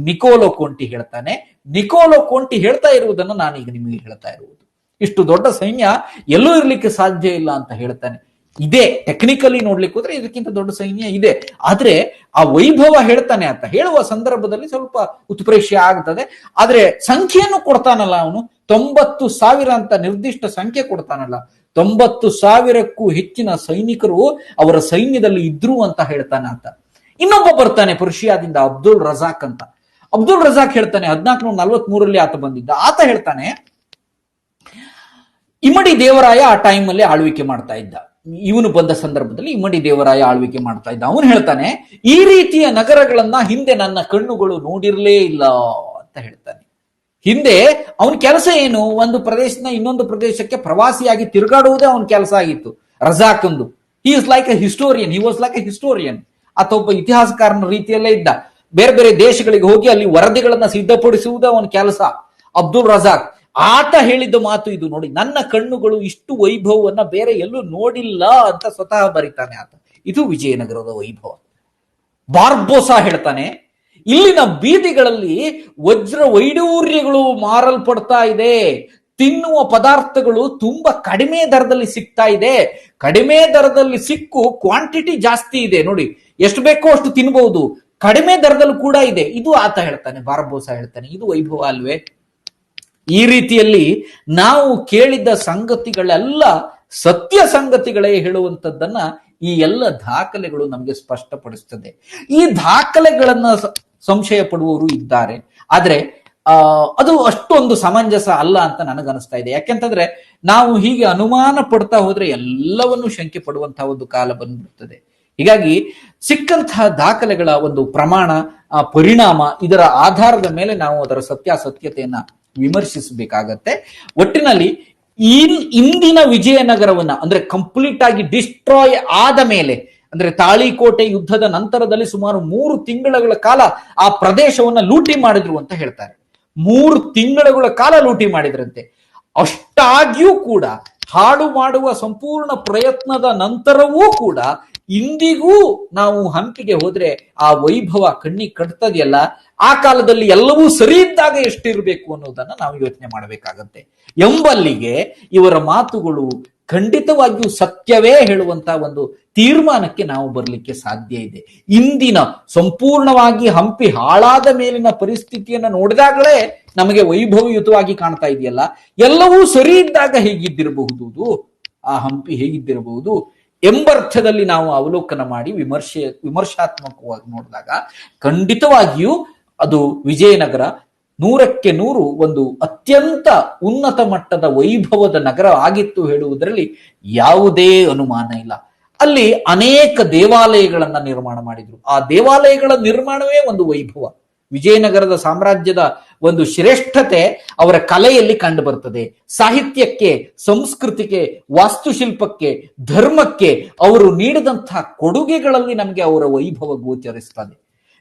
ನಿಕೋಲೋ ಕೋಂಟಿ ಹೇಳ್ತಾನೆ. ನಿಕೋಲೋ ಕೋಂಟಿ ಹೇಳ್ತಾ ಇರುವುದನ್ನು ನಾನೀಗ ನಿಮಗೆ ಹೇಳ್ತಾ ಇರುವುದು. ಇಷ್ಟು ದೊಡ್ಡ ಸೈನ್ಯ ಎಲ್ಲೂ ಇರ್ಲಿಕ್ಕೆ ಸಾಧ್ಯ ಇಲ್ಲ ಅಂತ ಹೇಳ್ತಾನೆ. ಇದೆ, ಟೆಕ್ನಿಕಲಿ ನೋಡ್ಲಿಕ್ಕೆ ಹೋದ್ರೆ ಇದಕ್ಕಿಂತ ದೊಡ್ಡ ಸೈನ್ಯ ಇದೆ. ಆದ್ರೆ ಆ ವೈಭವ ಹೇಳ್ತಾನೆ ಅಂತ ಹೇಳುವ ಸಂದರ್ಭದಲ್ಲಿ ಸ್ವಲ್ಪ ಉತ್ಪ್ರೇಕ್ಷೆ ಆಗ್ತದೆ. ಆದ್ರೆ ಸಂಖ್ಯೆಯನ್ನು ಕೊಡ್ತಾನಲ್ಲ ಅವನು, 90,000 ಅಂತ ನಿರ್ದಿಷ್ಟ ಸಂಖ್ಯೆ ಕೊಡ್ತಾನಲ್ಲ, 90,000ಕ್ಕೂ ಹೆಚ್ಚಿನ ಸೈನಿಕರು ಅವರ ಸೈನ್ಯದಲ್ಲಿ ಇದ್ರು ಅಂತ ಹೇಳ್ತಾನೆ ಅಂತ. ಇನ್ನೊಬ್ಬ ಬರ್ತಾನೆ ಪರ್ಷಿಯಾದಿಂದ, ಅಬ್ದುಲ್ ರಜಾಕ್ ಅಂತ. ಅಬ್ದುಲ್ ರಜಾಕ್ ಹೇಳ್ತಾನೆ, 1443ರಲ್ಲಿ ಆತ ಬಂದಿದ್ದ. ಆತ ಹೇಳ್ತಾನೆ, ಇಮ್ಮಡಿ ದೇವರಾಯ ಆ ಟೈಮಲ್ಲಿ ಆಳ್ವಿಕೆ ಮಾಡ್ತಾ ಇದ್ದ. ಇವನು ಬಂದ ಸಂದರ್ಭದಲ್ಲಿ ಇಮ್ಮಡಿ ದೇವರಾಯ ಆಳ್ವಿಕೆ ಮಾಡ್ತಾ ಇದ್ದ. ಅವನು ಹೇಳ್ತಾನೆ, ಈ ರೀತಿಯ ನಗರಗಳನ್ನ ಹಿಂದೆ ನನ್ನ ಕಣ್ಣುಗಳು ನೋಡಿರ್ಲೇ ಇಲ್ಲ ಅಂತ ಹೇಳ್ತಾನೆ. ಹಿಂದೆ ಅವನ ಕೆಲಸ ಏನು, ಒಂದು ಪ್ರದೇಶದಿಂದ ಇನ್ನೊಂದು ಪ್ರದೇಶಕ್ಕೆ ಪ್ರವಾಸಿಯಾಗಿ ತಿರುಗಾಡುವುದೇ ಅವನ ಕೆಲಸ ಆಗಿತ್ತು ರಜಾಕ್ ಒಂದು. He is like A historian, he was like A historian. ಆತ ಒಬ್ಬ ಇತಿಹಾಸಕಾರನ ರೀತಿಯಲ್ಲೇ ಇದ್ದ. ಬೇರೆ ಬೇರೆ ದೇಶಗಳಿಗೆ ಹೋಗಿ ಅಲ್ಲಿ ವರದಿಗಳನ್ನ ಸಿದ್ಧಪಡಿಸುವುದು ಅವನ ಕೆಲಸ. ಅಬ್ದುಲ್ ರಜಾಕ್ ಆತ ಹೇಳಿದ್ದ ಮಾತು ಇದು ನೋಡಿ, ನನ್ನ ಕಣ್ಣುಗಳು ಇಷ್ಟು ವೈಭವವನ್ನ ಬೇರೆ ಎಲ್ಲೂ ನೋಡಿಲ್ಲ ಅಂತ ಸ್ವತಃ ಬರೀತಾನೆ ಆತ. ಇದು ವಿಜಯನಗರದ ವೈಭವ. ಬಾರ್ಬೋಸಾ ಹೇಳ್ತಾನೆ, ಇಲ್ಲಿನ ಬೀದಿಗಳಲ್ಲಿ ವಜ್ರ ವೈಡೂರ್ಯಗಳು ಮಾರಲ್ಪಡ್ತಾ ಇದೆ. ತಿನ್ನುವ ಪದಾರ್ಥಗಳು ತುಂಬಾ ಕಡಿಮೆ ದರದಲ್ಲಿ ಸಿಗ್ತಾ ಇದೆ. ಕಡಿಮೆ ದರದಲ್ಲಿ ಸಿಕ್ಕು ಕ್ವಾಂಟಿಟಿ ಜಾಸ್ತಿ ಇದೆ. ನೋಡಿ, ಎಷ್ಟು ಬೇಕೋ ಅಷ್ಟು ತಿನ್ಬಹುದು, ಕಡಿಮೆ ದರದಲ್ಲಿ ಕೂಡ ಇದೆ. ಇದು ಆತ ಹೇಳ್ತಾನೆ, ಬಾರ್ಬೋಸಾ ಹೇಳ್ತಾನೆ. ಇದು ವೈಭವ ಅಲ್ವೇ? ಈ ರೀತಿಯಲ್ಲಿ ನಾವು ಕೇಳಿದ್ದ ಸಂಗತಿಗಳೆಲ್ಲ ಸತ್ಯ ಸಂಗತಿಗಳೇ ಹೇಳುವಂಥದ್ದನ್ನ ಈ ಎಲ್ಲ ದಾಖಲೆಗಳು ನಮಗೆ ಸ್ಪಷ್ಟಪಡಿಸ್ತದೆ. ಈ ದಾಖಲೆಗಳನ್ನ ಸಂಶಯ ಪಡುವವರು ಇದ್ದಾರೆ, ಆದ್ರೆ ಅದು ಅಷ್ಟೊಂದು ಸಮಂಜಸ ಅಲ್ಲ ಅಂತ ನನಗನ್ನಿಸ್ತಾ ಇದೆ. ಯಾಕೆಂತಂದ್ರೆ ನಾವು ಹೀಗೆ ಅನುಮಾನ ಪಡ್ತಾ ಹೋದ್ರೆ ಎಲ್ಲವನ್ನು ಶಂಕೆ ಪಡುವಂತಹ ಒಂದು ಕಾಲ ಬಂದ್ಬಿಡ್ತದೆ. ಹೀಗಾಗಿ ಸಿಕ್ಕಂತಹ ದಾಖಲೆಗಳ ಒಂದು ಪ್ರಮಾಣ, ಪರಿಣಾಮ, ಇದರ ಆಧಾರದ ಮೇಲೆ ನಾವು ಅದರ ಸತ್ಯಾಸತ್ಯತೆಯನ್ನ ವಿಮರ್ಶಿಸಬೇಕಾಗತ್ತೆ. ಒಟ್ಟಿನಲ್ಲಿ ಇಂದಿನ ವಿಜಯನಗರವನ್ನ ಅಂದ್ರೆ ಕಂಪ್ಲೀಟ್ ಆಗಿ ಡಿಸ್ಟ್ರಾಯ್ ಆದ ಮೇಲೆ, ಅಂದ್ರೆ ತಾಳಿಕೋಟೆ ಯುದ್ಧದ ನಂತರದಲ್ಲಿ ಸುಮಾರು 3 ತಿಂಗಳ ಕಾಲ ಆ ಪ್ರದೇಶವನ್ನ ಲೂಟಿ ಮಾಡಿದ್ರು ಅಂತ ಹೇಳ್ತಾರೆ. 3 ತಿಂಗಳ ಕಾಲ ಲೂಟಿ ಮಾಡಿದ್ರಂತೆ. ಅಷ್ಟಾಗಿಯೂ ಕೂಡ ಹಾಳು ಮಾಡುವ ಸಂಪೂರ್ಣ ಪ್ರಯತ್ನದ ನಂತರವೂ ಕೂಡ ಇಂದಿಗೂ ನಾವು ಹಂಪಿಗೆ ಹೋದ್ರೆ ಆ ವೈಭವ ಕಣ್ಣಿಗೆ ಕಟ್ತದೆಯಲ್ಲ, ಆ ಕಾಲದಲ್ಲಿ ಎಲ್ಲವೂ ಸರಿ ಇದ್ದಾಗ ಎಷ್ಟಿರಬೇಕು ಅನ್ನೋದನ್ನ ನಾವು ಯೋಚನೆ ಮಾಡಬೇಕಾಗತ್ತೆ ಎಂಬಲ್ಲಿಗೆ ಇವರ ಮಾತುಗಳು ಖಂಡಿತವಾಗಿಯೂ ಸತ್ಯವೇ ಹೇಳುವಂತ ಒಂದು ತೀರ್ಮಾನಕ್ಕೆ ನಾವು ಬರಲಿಕ್ಕೆ ಸಾಧ್ಯ ಇದೆ. ಇಂದಿನ ಸಂಪೂರ್ಣವಾಗಿ ಹಂಪಿ ಹಾಳಾದ ಮೇಲಿನ ಪರಿಸ್ಥಿತಿಯನ್ನ ನೋಡಿದಾಗಲೇ ನಮಗೆ ವೈಭವಯುತವಾಗಿ ಕಾಣ್ತಾ ಇದೆಯಲ್ಲ, ಎಲ್ಲವೂ ಸರಿ ಇದ್ದಾಗ ಹೇಗಿದ್ದಿರಬಹುದು, ಆ ಹಂಪಿ ಹೇಗಿದ್ದಿರಬಹುದು ಎಂಬರ್ಥದಲ್ಲಿ ನಾವು ಅವಲೋಕನ ಮಾಡಿ ವಿಮರ್ಶಾತ್ಮಕವಾಗಿ ನೋಡಿದಾಗ ಖಂಡಿತವಾಗಿಯೂ ಅದು ವಿಜಯನಗರ 100ಕ್ಕೆ 100 ಒಂದು ಅತ್ಯಂತ ಉನ್ನತ ಮಟ್ಟದ ವೈಭವದ ನಗರ ಆಗಿತ್ತು ಹೇಳುವುದರಲ್ಲಿ ಯಾವುದೇ ಅನುಮಾನ ಇಲ್ಲ. ಅಲ್ಲಿ ಅನೇಕ ದೇವಾಲಯಗಳನ್ನ ನಿರ್ಮಾಣ ಮಾಡಿದ್ರು. ಆ ದೇವಾಲಯಗಳ ನಿರ್ಮಾಣವೇ ಒಂದು ವೈಭವ. ವಿಜಯನಗರದ ಸಾಮ್ರಾಜ್ಯದ ಒಂದು ಶ್ರೇಷ್ಠತೆ ಅವರ ಕಲೆಯಲ್ಲಿ ಕಂಡು ಬರ್ತದೆ. ಸಾಹಿತ್ಯಕ್ಕೆ, ಸಂಸ್ಕೃತಿಗೆ, ವಾಸ್ತುಶಿಲ್ಪಕ್ಕೆ, ಧರ್ಮಕ್ಕೆ ಅವರು ನೀಡಿದಂತಹ ಕೊಡುಗೆಗಳಲ್ಲಿ ನಮಗೆ ಅವರ ವೈಭವ ಗೋಚರಿಸ್ತದೆ.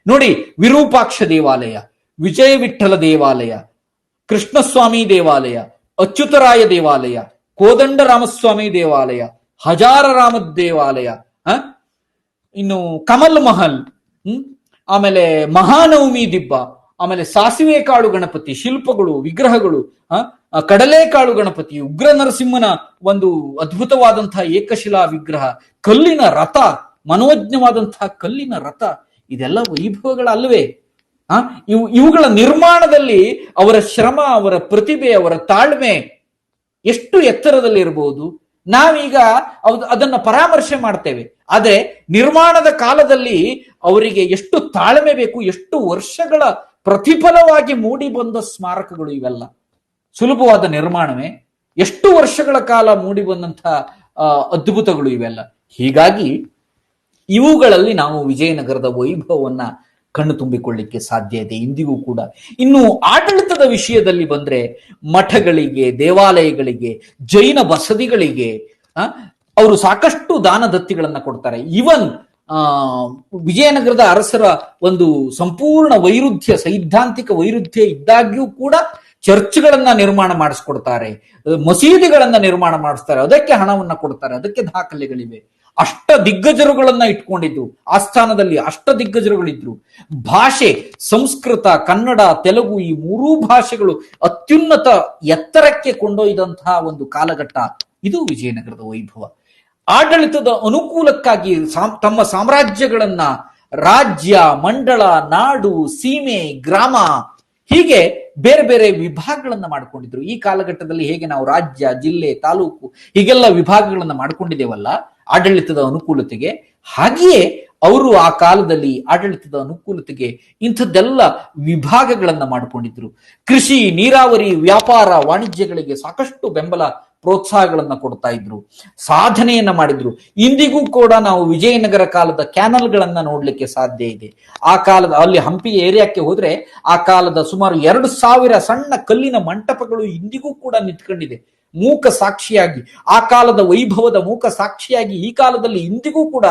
ನೋಡಿ, ವಿರೂಪಾಕ್ಷ ದೇವಾಲಯ, ವಿಜಯ ವಿಠ್ಠಲ ದೇವಾಲಯ, ಕೃಷ್ಣಸ್ವಾಮಿ ದೇವಾಲಯ, ಅಚ್ಯುತರಾಯ ದೇವಾಲಯ, ಕೋದಂಡರಾಮಸ್ವಾಮಿ ದೇವಾಲಯ, ಹಜಾರರಾಮ ದೇವಾಲಯ, ಇನ್ನು ಕಮಲ್ ಮಹಲ್, ಆಮೇಲೆ ಮಹಾನವಮಿ ದಿಬ್ಬ, ಆಮೇಲೆ ಸಾಸಿವೆ ಕಾಳು ಗಣಪತಿ, ಶಿಲ್ಪಗಳು, ವಿಗ್ರಹಗಳು, ಕಡಲೆಕಾಳು ಗಣಪತಿ, ಉಗ್ರ ನರಸಿಂಹನ ಒಂದು ಅದ್ಭುತವಾದಂತಹ ಏಕಶಿಲಾ ವಿಗ್ರಹ, ಕಲ್ಲಿನ ರಥ, ಮನೋಜ್ಞವಾದಂತಹ ಕಲ್ಲಿನ ರಥ, ಇದೆಲ್ಲ ವೈಭವಗಳಲ್ವೇ? ಇವುಗಳ ನಿರ್ಮಾಣದಲ್ಲಿ ಅವರ ಶ್ರಮ, ಅವರ ಪ್ರತಿಭೆ, ಅವರ ತಾಳ್ಮೆ ಎಷ್ಟು ಎತ್ತರದಲ್ಲಿ ಇರಬಹುದು. ನಾವೀಗ ಅದನ್ನ ಪರಾಮರ್ಶೆ ಮಾಡ್ತೇವೆ, ಆದ್ರೆ ನಿರ್ಮಾಣದ ಕಾಲದಲ್ಲಿ ಅವರಿಗೆ ಎಷ್ಟು ತಾಳ್ಮೆ ಬೇಕು, ಎಷ್ಟು ವರ್ಷಗಳ ಪ್ರತಿಫಲವಾಗಿ ಮೂಡಿ ಬಂದ ಸ್ಮಾರಕಗಳು ಇವೆಲ್ಲ. ಸುಲಭವಾದ ನಿರ್ಮಾಣವೇ? ಎಷ್ಟು ವರ್ಷಗಳ ಕಾಲ ಮೂಡಿ ಬಂದಂತಹ ಅದ್ಭುತಗಳು ಇವೆಲ್ಲ. ಹೀಗಾಗಿ ಇವುಗಳಲ್ಲಿ ನಾವು ವಿಜಯನಗರದ ವೈಭವವನ್ನ ಕಣ್ಣು ತುಂಬಿಕೊಳ್ಳಿಕ್ಕೆ ಸಾಧ್ಯ ಇದೆ ಇಂದಿಗೂ ಕೂಡ. ಇನ್ನು ಆಡಳಿತದ ವಿಷಯದಲ್ಲಿ ಬಂದ್ರೆ, ಮಠಗಳಿಗೆ, ದೇವಾಲಯಗಳಿಗೆ, ಜೈನ ಬಸದಿಗಳಿಗೆ ಅವರು ಸಾಕಷ್ಟು ದಾನ ದತ್ತಿಗಳನ್ನ ಕೊಡ್ತಾರೆ. ಇವನ್ ವಿಜಯನಗರದ ಅರಸರ ಒಂದು ಸಂಪೂರ್ಣ ವೈರುಧ್ಯ, ಸೈದ್ಧಾಂತಿಕ ವೈರುಧ್ಯ ಇದ್ದಾಗ್ಯೂ ಕೂಡ ಚರ್ಚ್ಗಳನ್ನ ನಿರ್ಮಾಣ ಮಾಡಿಸ್ಕೊಡ್ತಾರೆ, ಮಸೀದಿಗಳನ್ನ ನಿರ್ಮಾಣ ಮಾಡಿಸ್ತಾರೆ, ಅದಕ್ಕೆ ಹಣವನ್ನ ಕೊಡ್ತಾರೆ, ಅದಕ್ಕೆ ದಾಖಲೆಗಳಿವೆ. ಅಷ್ಟ ದಿಗ್ಗಜರುಗಳನ್ನ ಇಟ್ಕೊಂಡಿದ್ರು, ಆಸ್ಥಾನದಲ್ಲಿ ಅಷ್ಟ ದಿಗ್ಗಜರುಗಳಿದ್ರು. ಭಾಷೆ, ಸಂಸ್ಕೃತ, ಕನ್ನಡ, ತೆಲುಗು, ಈ ಮೂರೂ ಭಾಷೆಗಳು ಅತ್ಯುನ್ನತ ಎತ್ತರಕ್ಕೆ ಕೊಂಡೊಯ್ದಂತಹ ಒಂದು ಕಾಲಘಟ್ಟ ಇದು ವಿಜಯನಗರದ ವೈಭವ. ಆಡಳಿತದ ಅನುಕೂಲಕ್ಕಾಗಿ ತಮ್ಮ ಸಾಮ್ರಾಜ್ಯಗಳನ್ನ ರಾಜ್ಯ, ಮಂಡಳ, ನಾಡು, ಸೀಮೆ, ಗ್ರಾಮ, ಹೀಗೆ ಬೇರೆ ಬೇರೆ ವಿಭಾಗಗಳನ್ನ ಮಾಡ್ಕೊಂಡಿದ್ರು. ಈ ಕಾಲಘಟ್ಟದಲ್ಲಿ ಹೇಗೆ ನಾವು ರಾಜ್ಯ, ಜಿಲ್ಲೆ, ತಾಲೂಕು ಹೀಗೆಲ್ಲ ವಿಭಾಗಗಳನ್ನ ಮಾಡ್ಕೊಂಡಿದ್ದೇವಲ್ಲ ಆಡಳಿತದ ಅನುಕೂಲತೆಗೆ, ಹಾಗೆಯೇ ಅವರು ಆ ಕಾಲದಲ್ಲಿ ಆಡಳಿತದ ಅನುಕೂಲತೆಗೆ ಇಂಥದ್ದೆಲ್ಲ ವಿಭಾಗಗಳನ್ನ ಮಾಡಿಕೊಂಡಿದ್ರು. ಕೃಷಿ, ನೀರಾವರಿ, ವ್ಯಾಪಾರ, ವಾಣಿಜ್ಯಗಳಿಗೆ ಸಾಕಷ್ಟು ಬೆಂಬಲ, ಪ್ರೋತ್ಸಾಹಗಳನ್ನ ಕೊಡ್ತಾ ಇದ್ರು, ಸಾಧನೆಯನ್ನ ಮಾಡಿದ್ರು. ಇಂದಿಗೂ ಕೂಡ ನಾವು ವಿಜಯನಗರ ಕಾಲದ ಕ್ಯಾನಲ್ಗಳನ್ನ ನೋಡ್ಲಿಕ್ಕೆ ಸಾಧ್ಯ ಇದೆ. ಆ ಕಾಲದ ಅಲ್ಲಿ ಹಂಪಿ ಏರಿಯಾಕ್ಕೆ ಹೋದ್ರೆ ಆ ಕಾಲದ ಸುಮಾರು 2000 ಸಣ್ಣ ಕಲ್ಲಿನ ಮಂಟಪಗಳು ಇಂದಿಗೂ ಕೂಡ ನಿಂತ್ಕೊಂಡಿದೆ, ಮೂಕ ಸಾಕ್ಷಿಯಾಗಿ. ಆ ಕಾಲದ ವೈಭವದ ಮೂಕ ಸಾಕ್ಷಿಯಾಗಿ ಈ ಕಾಲದಲ್ಲಿ ಇಂದಿಗೂ ಕೂಡ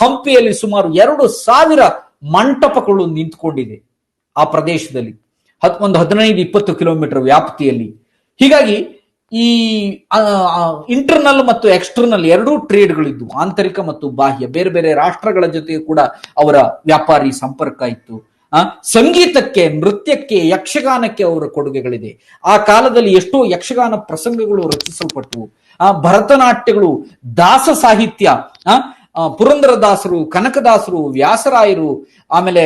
ಹಂಪಿಯಲ್ಲಿ ಸುಮಾರು 2000 ಮಂಟಪಗಳು ನಿಂತ್ಕೊಂಡಿದೆ ಆ ಪ್ರದೇಶದಲ್ಲಿ, ಒಂದು 15-20 ಕಿಲೋಮೀಟರ್ ವ್ಯಾಪ್ತಿಯಲ್ಲಿ. ಹೀಗಾಗಿ ಈ ಇಂಟರ್ನಲ್ ಮತ್ತು ಎಕ್ಸ್ಟರ್ನಲ್ ಎರಡೂ ಟ್ರೇಡ್ಗಳಿದ್ದು, ಆಂತರಿಕ ಮತ್ತು ಬಾಹ್ಯ, ಬೇರೆ ಬೇರೆ ರಾಷ್ಟ್ರಗಳ ಜೊತೆ ಕೂಡ ಅವರ ವ್ಯಾಪಾರಿ ಸಂಪರ್ಕ ಇತ್ತು. ಸಂಗೀತಕ್ಕೆ, ನೃತ್ಯಕ್ಕೆ, ಯಕ್ಷಗಾನಕ್ಕೆ ಅವರ ಕೊಡುಗೆಗಳಿದೆ. ಆ ಕಾಲದಲ್ಲಿ ಎಷ್ಟೋ ಯಕ್ಷಗಾನ ಪ್ರಸಂಗಗಳು ರಚಿಸಲ್ಪಟ್ಟವು. ಭರತನಾಟ್ಯಗಳು, ದಾಸ ಸಾಹಿತ್ಯ, ಪುರಂದರದಾಸರು, ಕನಕದಾಸರು, ವ್ಯಾಸರಾಯರು, ಆಮೇಲೆ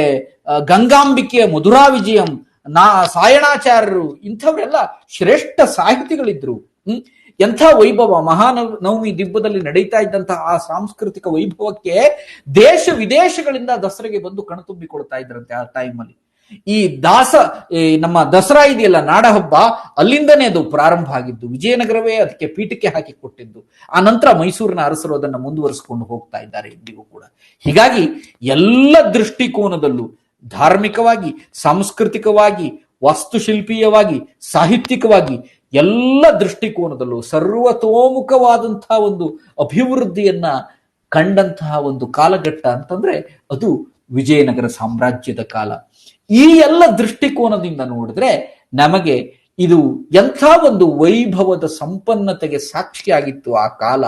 ಗಂಗಾಂಬಿಕೆಯ ಮಧುರಾ ವಿಜಯಂ, ಸಾಯಣಾಚಾರ್ಯರು, ಇಂಥವರೆಲ್ಲ ಶ್ರೇಷ್ಠ ಸಾಹಿತಿಗಳಿದ್ರು. ಎಂಥ ವೈಭವ! ಮಹಾನವಮಿ ದಿಬ್ಬದಲ್ಲಿ ನಡೀತಾ ಇದ್ದಂತಹ ಆ ಸಾಂಸ್ಕೃತಿಕ ವೈಭವಕ್ಕೆ ದೇಶ ವಿದೇಶಗಳಿಂದ ದಸರೆಗೆ ಬಂದು ಕಣ್ತುಂಬಿಕೊಳ್ತಾ ಇದ್ರಂತೆ ಆ ಟೈಮಲ್ಲಿ. ಈ ನಮ್ಮ ದಸರಾ ಇದೆಯಲ್ಲ, ನಾಡ ಹಬ್ಬ, ಅಲ್ಲಿಂದನೇ ಅದು ಪ್ರಾರಂಭ ಆಗಿದ್ದು. ವಿಜಯನಗರವೇ ಅದಕ್ಕೆ ಪೀಠಕ್ಕೆ ಹಾಕಿ ಕೊಟ್ಟಿದ್ದು. ಆ ನಂತರ ಮೈಸೂರಿನ ಅರಸರು ಅದನ್ನು ಮುಂದುವರಿಸಿಕೊಂಡು ಹೋಗ್ತಾ ಇದ್ದಾರೆ ಇಂದಿಗೂ ಕೂಡ. ಹೀಗಾಗಿ ಎಲ್ಲ ದೃಷ್ಟಿಕೋನದಲ್ಲೂ, ಧಾರ್ಮಿಕವಾಗಿ, ಸಾಂಸ್ಕೃತಿಕವಾಗಿ, ವಾಸ್ತುಶಿಲ್ಪೀಯವಾಗಿ, ಸಾಹಿತ್ಯಿಕವಾಗಿ, ಎಲ್ಲ ದೃಷ್ಟಿಕೋನದಲ್ಲೂ ಸರ್ವತೋಮುಖವಾದಂತಹ ಒಂದು ಅಭಿವೃದ್ಧಿಯನ್ನ ಕಂಡಂತಹ ಒಂದು ಕಾಲಘಟ್ಟ ಅಂತಂದ್ರೆ ಅದು ವಿಜಯನಗರ ಸಾಮ್ರಾಜ್ಯದ ಕಾಲ. ಈ ಎಲ್ಲ ದೃಷ್ಟಿಕೋನದಿಂದ ನೋಡಿದ್ರೆ ನಮಗೆ ಇದು ಎಂಥ ಒಂದು ವೈಭವದ ಸಂಪನ್ನತೆಗೆ ಸಾಕ್ಷಿಯಾಗಿತ್ತು ಆ ಕಾಲ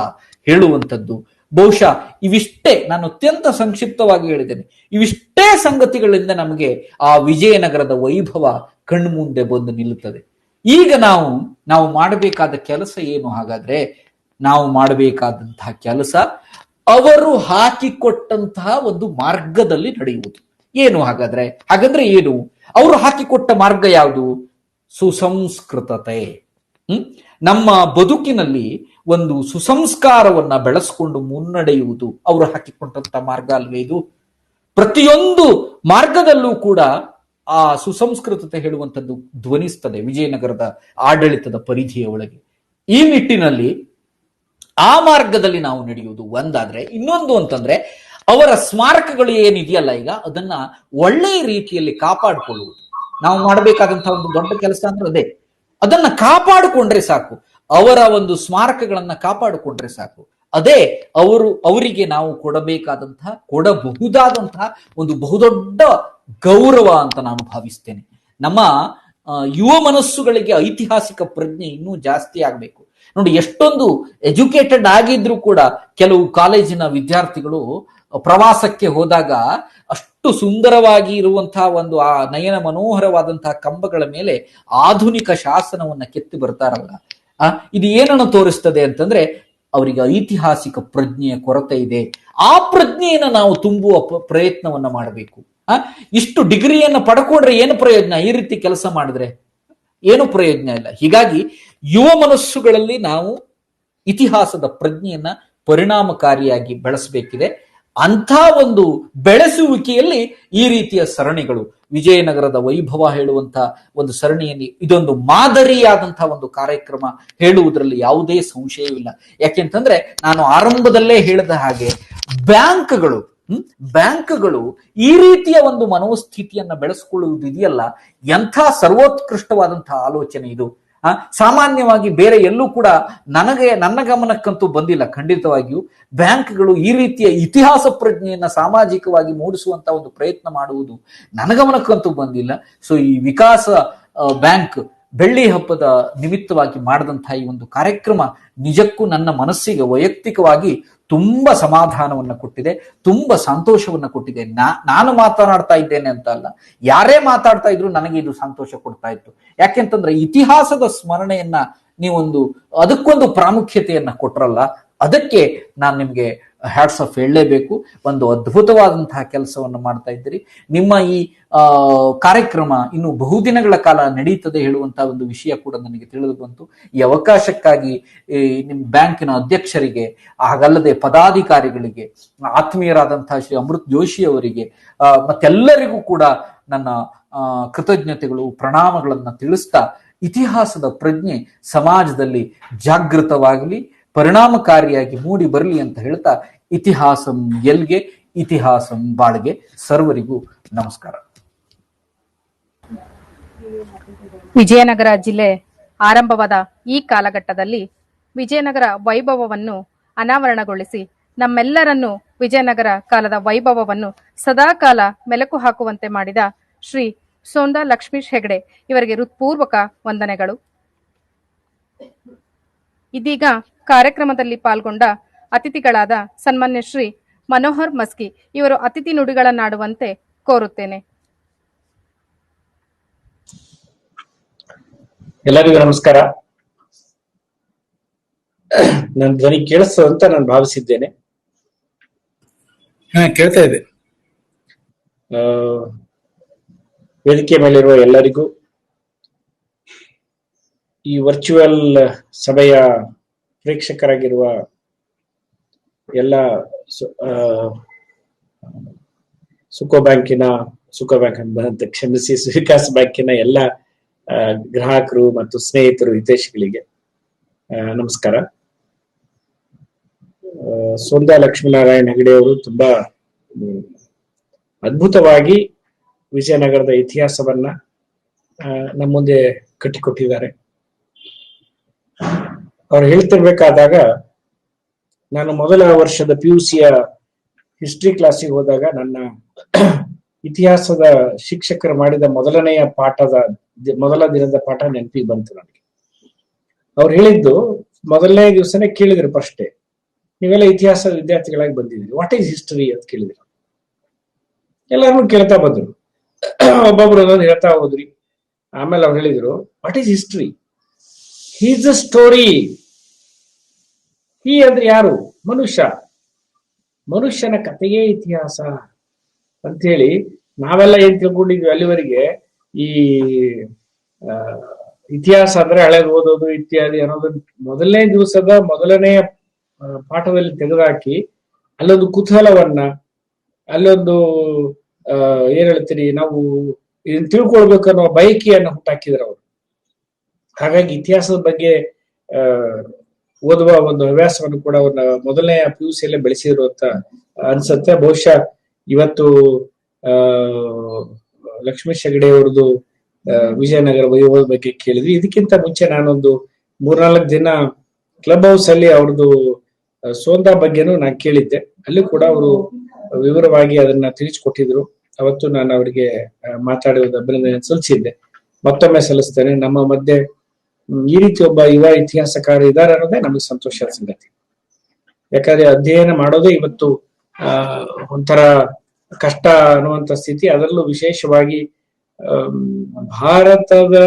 ಹೇಳುವಂಥದ್ದು. ಬಹುಶಃ ಇವಿಷ್ಟೇ, ನಾನು ಅತ್ಯಂತ ಸಂಕ್ಷಿಪ್ತವಾಗಿ ಹೇಳಿದ್ದೇನೆ, ಇವಿಷ್ಟೇ ಸಂಗತಿಗಳಿಂದ ನಮಗೆ ಆ ವಿಜಯನಗರದ ವೈಭವ ಕಣ್ಣು ಮುಂದೆ ಬಂದು ನಿಲ್ಲುತ್ತದೆ. ಈಗ ನಾವು ಮಾಡಬೇಕಾದ ಕೆಲಸ ಏನು? ಹಾಗಾದ್ರೆ ನಾವು ಮಾಡಬೇಕಾದಂತಹ ಕೆಲಸ ಅವರು ಹಾಕಿಕೊಟ್ಟಂತಹ ಒಂದು ಮಾರ್ಗದಲ್ಲಿ ನಡೆಯುವುದು. ಏನು ಹಾಗಾದ್ರೆ ಏನು? ಅವರು ಹಾಕಿಕೊಟ್ಟ ಮಾರ್ಗ ಯಾವುದು? ಸುಸಂಸ್ಕೃತತೆ. ನಮ್ಮ ಬದುಕಿನಲ್ಲಿ ಒಂದು ಸುಸಂಸ್ಕಾರವನ್ನ ಬೆಳೆಸ್ಕೊಂಡು ಮುನ್ನಡೆಯುವುದು ಅವರು ಹಾಕಿಕೊಂಡಂತ ಮಾರ್ಗ ಅಲ್ವೇ ಇದು? ಪ್ರತಿಯೊಂದು ಮಾರ್ಗದಲ್ಲೂ ಕೂಡ ಆ ಸುಸಂಸ್ಕೃತತೆ ಹೇಳುವಂಥದ್ದು ಧ್ವನಿಸ್ತದೆ ವಿಜಯನಗರದ ಆಡಳಿತದ ಪರಿಧಿಯ ಒಳಗೆ. ಈ ನಿಟ್ಟಿನಲ್ಲಿ ಆ ಮಾರ್ಗದಲ್ಲಿ ನಾವು ನಡೆಯುವುದು ಒಂದಾದ್ರೆ, ಇನ್ನೊಂದು ಅಂತಂದ್ರೆ ಅವರ ಸ್ಮಾರಕಗಳು ಏನಿದೆಯಲ್ಲ ಈಗ ಅದನ್ನ ಒಳ್ಳೆಯ ರೀತಿಯಲ್ಲಿ ಕಾಪಾಡಿಕೊಳ್ಳುವುದು ನಾವು ಮಾಡಬೇಕಾದಂತಹ ಒಂದು ದೊಡ್ಡ ಕೆಲಸ ಅಂದ್ರೆ ಅದೇ. ಅದನ್ನ ಕಾಪಾಡಿಕೊಂಡ್ರೆ ಸಾಕು, ಅವರ ಒಂದು ಸ್ಮಾರಕಗಳನ್ನ ಕಾಪಾಡಿಕೊಂಡ್ರೆ ಸಾಕು. ಅದೇ ಅವರಿಗೆ ನಾವು ಕೊಡಬಹುದಾದಂತಹ ಒಂದು ಬಹುದೊಡ್ಡ ಗೌರವ ಅಂತ ನಾನು ಭಾವಿಸ್ತೇನೆ. ನಮ್ಮ ಯುವ ಮನಸ್ಸುಗಳಿಗೆ ಐತಿಹಾಸಿಕ ಪ್ರಜ್ಞೆ ಇನ್ನೂ ಜಾಸ್ತಿ ಆಗ್ಬೇಕು. ನೋಡಿ, ಎಷ್ಟೊಂದು ಎಜುಕೇಟೆಡ್ ಆಗಿದ್ರು ಕೂಡ ಕೆಲವು ಕಾಲೇಜಿನ ವಿದ್ಯಾರ್ಥಿಗಳು ಪ್ರವಾಸಕ್ಕೆ ಹೋದಾಗ ಅಷ್ಟು ಸುಂದರವಾಗಿ ಇರುವಂತಹ ಒಂದು ಆ ನಯನ ಮನೋಹರವಾದಂತಹ ಕಂಬಗಳ ಮೇಲೆ ಆಧುನಿಕ ಶಾಸನವನ್ನ ಕೆತ್ತಿ ಬರ್ತಾರಲ್ಲ, ಇದು ಏನನ್ನು ತೋರಿಸ್ತದೆ ಅಂತಂದ್ರೆ ಅವರಿಗೆ ಐತಿಹಾಸಿಕ ಪ್ರಜ್ಞೆಯ ಕೊರತೆ ಇದೆ. ಆ ಪ್ರಜ್ಞೆಯನ್ನು ನಾವು ತುಂಬುವ ಪ್ರಯತ್ನವನ್ನ ಮಾಡಬೇಕು. ಇಷ್ಟು ಡಿಗ್ರಿಯನ್ನ ಪಡ್ಕೊಂಡ್ರೆ ಏನು ಪ್ರಯೋಜನ? ಈ ರೀತಿ ಕೆಲಸ ಮಾಡಿದ್ರೆ ಏನು ಪ್ರಯೋಜನ ಇಲ್ಲ. ಹೀಗಾಗಿ ಯುವ ಮನಸ್ಸುಗಳಲ್ಲಿ ನಾವು ಇತಿಹಾಸದ ಪ್ರಜ್ಞೆಯನ್ನ ಪರಿಣಾಮಕಾರಿಯಾಗಿ ಬೆಳೆಸಬೇಕಿದೆ. ಅಂಥ ಒಂದು ಬೆಳೆಸುವಿಕೆಯಲ್ಲಿ ಈ ರೀತಿಯ ಸರಣಿಗಳು, ವಿಜಯನಗರದ ವೈಭವ ಹೇಳುವಂತ ಒಂದು ಸರಣಿಯಲ್ಲಿ ಇದೊಂದು ಮಾದರಿಯಾದಂತಹ ಒಂದು ಕಾರ್ಯಕ್ರಮ ಹೇಳುವುದರಲ್ಲಿ ಯಾವುದೇ ಸಂಶಯವಿಲ್ಲ. ಯಾಕೆಂತಂದ್ರೆ ನಾನು ಆರಂಭದಲ್ಲೇ ಹೇಳಿದ ಹಾಗೆ ಬ್ಯಾಂಕ್ಗಳು ಈ ರೀತಿಯ ಒಂದು ಮನೋಸ್ಥಿತಿಯನ್ನ ಬೆಳೆಸಿಕೊಳ್ಳುವುದು ಇದೆಯಲ್ಲ, ಎಂಥ ಸರ್ವೋತ್ಕೃಷ್ಟವಾದಂತಹ ಆಲೋಚನೆ ಇದು. ಸಾಮಾನ್ಯವಾಗಿ ಬೇರೆ ಎಲ್ಲೂ ಕೂಡ ನನ್ನ ಗಮನಕ್ಕಂತೂ ಬಂದಿಲ್ಲ. ಖಂಡಿತವಾಗಿಯೂ ಬ್ಯಾಂಕ್ಗಳು ಈ ರೀತಿಯ ಇತಿಹಾಸ ಪ್ರಜ್ಞೆಯನ್ನ ಸಾಮಾಜಿಕವಾಗಿ ಮೂಡಿಸುವಂತ ಒಂದು ಪ್ರಯತ್ನ ಮಾಡುವುದು ನನ್ನ ಗಮನಕ್ಕಂತೂ ಬಂದಿಲ್ಲ. ಸೊ ಈ ವಿಕಾಸ ಬ್ಯಾಂಕ್ ಬೆಳ್ಳಿ ಹಬ್ಬದ ನಿಮಿತ್ತವಾಗಿ ಮಾಡಿದಂತಹ ಈ ಒಂದು ಕಾರ್ಯಕ್ರಮ ನಿಜಕ್ಕೂ ನನ್ನ ಮನಸ್ಸಿಗೆ ವೈಯಕ್ತಿಕವಾಗಿ ತುಂಬಾ ಸಮಾಧಾನವನ್ನ ಕೊಟ್ಟಿದೆ, ತುಂಬಾ ಸಂತೋಷವನ್ನ ಕೊಟ್ಟಿದೆ. ನಾನು ಮಾತನಾಡ್ತಾ ಇದ್ದೇನೆ ಅಂತ ಅಲ್ಲ, ಯಾರೇ ಮಾತಾಡ್ತಾ ಇದ್ರು ನನಗೆ ಇದು ಸಂತೋಷ ಕೊಡ್ತಾ ಇತ್ತು. ಯಾಕೆಂತಂದ್ರೆ ಇತಿಹಾಸದ ಸ್ಮರಣೆಯನ್ನ ನೀವೊಂದು ಅದಕ್ಕೊಂದು ಪ್ರಾಮುಖ್ಯತೆಯನ್ನ ಕೊಟ್ರಲ್ಲ, ಅದಕ್ಕೆ ನಾನು ನಿಮ್ಗೆ ಹ್ಯಾಟ್ಸ್ ಆಫ್ ಹೇಳಲೇಬೇಕು. ಒಂದು ಅದ್ಭುತವಾದಂತಹ ಕೆಲಸವನ್ನು ಮಾಡ್ತಾ ಇದ್ದೀರಿ. ನಿಮ್ಮ ಈ ಕಾರ್ಯಕ್ರಮ ಇನ್ನು ಬಹುದಿನಗಳ ಕಾಲ ನಡೀತದೆ ಹೇಳುವಂತಹ ಒಂದು ವಿಷಯ ಕೂಡ ನನಗೆ ತಿಳಿದು ಬಂತು. ಈ ಅವಕಾಶಕ್ಕಾಗಿ ನಿಮ್ಮ ಬ್ಯಾಂಕಿನ ಅಧ್ಯಕ್ಷರಿಗೆ, ಹಾಗಲ್ಲದೆ ಪದಾಧಿಕಾರಿಗಳಿಗೆ, ಆತ್ಮೀಯರಾದಂತಹ ಶ್ರೀ ಅಮೃತ್ ಜೋಶಿ ಅವರಿಗೆ ಮತ್ತೆಲ್ಲರಿಗೂ ಕೂಡ ನನ್ನ ಕೃತಜ್ಞತೆಗಳು, ಪ್ರಣಾಮಗಳನ್ನ ತಿಳಿಸ್ತಾ, ಇತಿಹಾಸದ ಪ್ರಜ್ಞೆ ಸಮಾಜದಲ್ಲಿ ಜಾಗೃತವಾಗಲಿ, ಪರಿಣಾಮಕಾರಿಯಾಗಿ ಮೂಡಿ ಬರಲಿ ಅಂತ ಹೇಳ್ತಾ, ಇತಿಹಾಸಂ ಗೆಲ್ಗೆ, ಇತಿಹಾಸಂ ಬಾಳ್ಗೆ. ಸರ್ವರಿಗೂ ನಮಸ್ಕಾರ. ವಿಜಯನಗರ ಜಿಲ್ಲೆ ಆರಂಭವಾದ ಈ ಕಾಲಘಟ್ಟದಲ್ಲಿ ವಿಜಯನಗರ ವೈಭವವನ್ನು ಅನಾವರಣಗೊಳಿಸಿ ನಮ್ಮೆಲ್ಲರನ್ನು ವಿಜಯನಗರ ಕಾಲದ ವೈಭವವನ್ನು ಸದಾಕಾಲ ಮೆಲುಕು ಹಾಕುವಂತೆ ಮಾಡಿದ ಶ್ರೀ ಸೋಂದಾ ಲಕ್ಷ್ಮೀಶ್ ಹೆಗಡೆ ಇವರಿಗೆ ಹೃತ್ಪೂರ್ವಕ ವಂದನೆಗಳು. ಇದೀಗ ಕಾರ್ಯಕ್ರಮದಲ್ಲಿ ಪಾಲ್ಗೊಂಡ ಅತಿಥಿಗಳಾದ ಸನ್ಮಾನ್ಯ ಶ್ರೀ ಮನೋಹರ್ ಮಸ್ಕಿ ಇವರು ಅತಿಥಿ ನುಡಿಗಳನ್ನಾಡುವಂತೆ ಕೋರುತ್ತೇನೆ. ಎಲ್ಲರಿಗೂ ನಮಸ್ಕಾರ. ನನ್ನ ಧ್ವನಿ ಕೇಳಿಸು ಅಂತ ನಾನು ಭಾವಿಸಿದ್ದೇನೆ. ಕೇಳ್ತಾ ಇದೆ. ವೇದಿಕೆ ಮೇಲಿರುವ ಎಲ್ಲರಿಗೂ, ಈ ವರ್ಚುವಲ್ ಸಭೆಯ ಪ್ರೇಕ್ಷಕರಾಗಿರುವ ಎಲ್ಲ ಸುಕೋ ಬ್ಯಾಂಕ್ ಅಂತ ಕ್ಷಮಿಸಿ, ವಿಕಾಸ್ ಬ್ಯಾಂಕಿನ ಎಲ್ಲ ಗ್ರಾಹಕರು ಮತ್ತು ಸ್ನೇಹಿತರು, ಹಿತೈಷಿಗಳಿಗೆ ನಮಸ್ಕಾರ. ಸೋಂದಾ ಲಕ್ಷ್ಮೀನಾರಾಯಣ ಹೆಗಡೆ ಅವರು ತುಂಬಾ ಅದ್ಭುತವಾಗಿ ವಿಜಯನಗರದ ಇತಿಹಾಸವನ್ನ ನಮ್ಮ ಮುಂದೆ ಕಟ್ಟಿಕೊಟ್ಟಿದ್ದಾರೆ. ಅವ್ರು ಹೇಳ್ತಿರ್ಬೇಕಾದಾಗ, ನಾನು ಮೊದಲ ವರ್ಷದ PUC ಹಿಸ್ಟ್ರಿ ಕ್ಲಾಸಿಗೆ ಹೋದಾಗ ನನ್ನ ಇತಿಹಾಸದ ಶಿಕ್ಷಕರು ಮಾಡಿದ ಮೊದಲ ದಿನದ ಪಾಠ ನೆನಪಿಗೆ ಬಂತು ನನಗೆ. ಅವ್ರು ಹೇಳಿದ್ದು ಮೊದಲನೇ ದಿವಸನೇ ಕೇಳಿದ್ರು ಫಸ್ಟೇ, ನೀವೆಲ್ಲ ಇತಿಹಾಸ ವಿದ್ಯಾರ್ಥಿಗಳಾಗಿ ಬಂದಿದ್ದೀರಿ, ವಾಟ್ ಈಸ್ ಹಿಸ್ಟರಿ ಅಂತ ಕೇಳಿದ್ರು. ಎಲ್ಲಾರು ಕೇಳ್ತಾ ಬಂದ್ರು, ಒಬ್ಬೊಬ್ರು ಅದೊಂದು ಹೇಳ್ತಾ ಹೋದ್ರಿ. ಆಮೇಲೆ ಅವ್ರು ಹೇಳಿದ್ರು, what is history? He's a story. He ಅಂದ್ರೆ ಯಾರು? ಮನುಷ್ಯನ ಕಥೆಯೇ ಇತಿಹಾಸ ಅಂತೇಳಿ ನಾವೆಲ್ಲ ಏನ್ ತಿಳ್ಕೊಂಡಿದ್ವಿ ಅಲ್ಲಿವರೆಗೆ, ಈ ಇತಿಹಾಸ ಅಂದ್ರೆ ಹಳೆದು ಓದೋದು ಇತ್ಯಾದಿ ಅನ್ನೋದು ಮೊದಲನೇ ದಿವಸದ ಮೊದಲನೆಯ ಪಾಠದಲ್ಲಿ ತೆಗೆದುಹಾಕಿ, ಅಲ್ಲೊಂದು ಕುತೂಹಲವನ್ನ, ಅಲ್ಲೊಂದು ಏನ್ ಹೇಳ್ತೀರಿ, ನಾವು ಇದನ್ನ ತಿಳ್ಕೊಳ್ಬೇಕು ಅನ್ನೋ ಬಯಕೆಯನ್ನು ಹುಟ್ಟಾಕಿದ್ರು ಅವರು. ಹಾಗಾಗಿ ಇತಿಹಾಸದ ಬಗ್ಗೆ ಓದುವ ಒಂದು ಹವ್ಯಾಸವನ್ನು ಕೂಡ ಅವ್ರನ್ನ ಮೊದಲನೇ PUC ಯಲ್ಲೇ ಬೆಳೆಸಿದ್ರು ಅಂತ ಅನ್ಸುತ್ತೆ. ಬಹುಶಃ ಇವತ್ತು ಲಕ್ಷ್ಮೀಶ್ ಹೆಗಡೆ ಅವ್ರದ್ದು ವಿಜಯನಗರ ವೈಭವದ ಬಗ್ಗೆ ಕೇಳಿದ್ವಿ. ಇದಕ್ಕಿಂತ ಮುಂಚೆ ನಾನೊಂದು 3-4 ದಿನ ಕ್ಲಬ್ ಹೌಸ್ ಅಲ್ಲಿ ಅವ್ರದ್ದು ಸೋಂದಾ ಬಗ್ಗೆನೂ ನಾನು ಕೇಳಿದ್ದೆ. ಅಲ್ಲಿ ಕೂಡ ಅವರು ವಿವರವಾಗಿ ಅದನ್ನ ತಿಳಿಸಿಕೊಟ್ಟಿದ್ರು. ಅವತ್ತು ನಾನು ಅವರಿಗೆ ಮಾತಾಡುವುದು ಅಭಿನಂದನೆ ಸಲ್ಲಿಸಿದ್ದೆ, ಮತ್ತೊಮ್ಮೆ ಸಲ್ಲಿಸ್ತೇನೆ. ನಮ್ಮ ಮಧ್ಯೆ ಈ ರೀತಿ ಒಬ್ಬ ಯುವ ಇತಿಹಾಸಕಾರ ಇದ್ದಾರೆ ಅನ್ನೋದೇ ನಮಗೆ ಸಂತೋಷದ ಸಂಗತಿ. ಯಾಕಂದ್ರೆ ಅಧ್ಯಯನ ಮಾಡೋದೇ ಇವತ್ತು ಒಂಥರ ಕಷ್ಟ ಅನ್ನುವಂತ ಸ್ಥಿತಿ. ಅದರಲ್ಲೂ ವಿಶೇಷವಾಗಿ ಭಾರತದ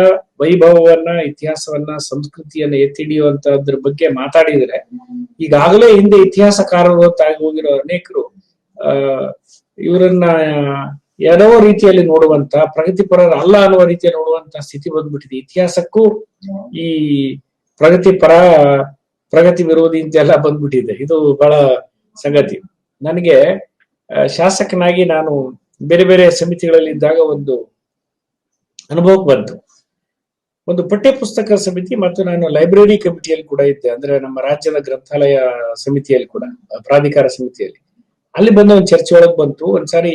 ವೈಭವವನ್ನ, ಇತಿಹಾಸವನ್ನ, ಸಂಸ್ಕೃತಿಯನ್ನ ಎತ್ತಿಡಿಯುವಂತದ್ರ ಬಗ್ಗೆ ಮಾತಾಡಿದ್ರೆ ಈಗಾಗಲೇ ಹಿಂದೆ ಇತಿಹಾಸಕಾರರು ಅಂತ ಆಗಿ ಹೋಗಿರೋ ಅನೇಕರು ಇವರನ್ನ ಏನೋ ರೀತಿಯಲ್ಲಿ ನೋಡುವಂತ, ಪ್ರಗತಿಪರರ ಅಲ್ಲ ಅನ್ನುವ ರೀತಿಯಲ್ಲಿ ನೋಡುವಂತ ಸ್ಥಿತಿ ಬಂದ್ಬಿಟ್ಟಿದೆ. ಇತಿಹಾಸಕ್ಕೂ ಈ ಪ್ರಗತಿ ವಿರೋಧಿ ಅಂತೆಲ್ಲ ಬಂದ್ಬಿಟ್ಟಿದೆ. ಇದು ಬಹಳ ಸಂಗತಿ. ನನಗೆ ಶಾಸಕನಾಗಿ ನಾನು ಬೇರೆ ಬೇರೆ ಸಮಿತಿಗಳಲ್ಲಿ ಇದ್ದಾಗ ಒಂದು ಅನುಭವಕ್ಕೆ ಬಂತು. ಒಂದು ಪಠ್ಯ ಪುಸ್ತಕ ಸಮಿತಿ ಮತ್ತು ನಾನು ಲೈಬ್ರರಿ ಕಮಿಟಿಯಲ್ಲಿ ಕೂಡ ಇದ್ದೆ. ಅಂದ್ರೆ ನಮ್ಮ ರಾಜ್ಯದ ಗ್ರಂಥಾಲಯ ಸಮಿತಿಯಲ್ಲಿ ಕೂಡ, ಪ್ರಾಧಿಕಾರ ಸಮಿತಿಯಲ್ಲಿ. ಅಲ್ಲಿ ಬಂದ ಒಂದು ಚರ್ಚೆ ಒಳಗೆ ಬಂತು. ಒಂದ್ಸಾರಿ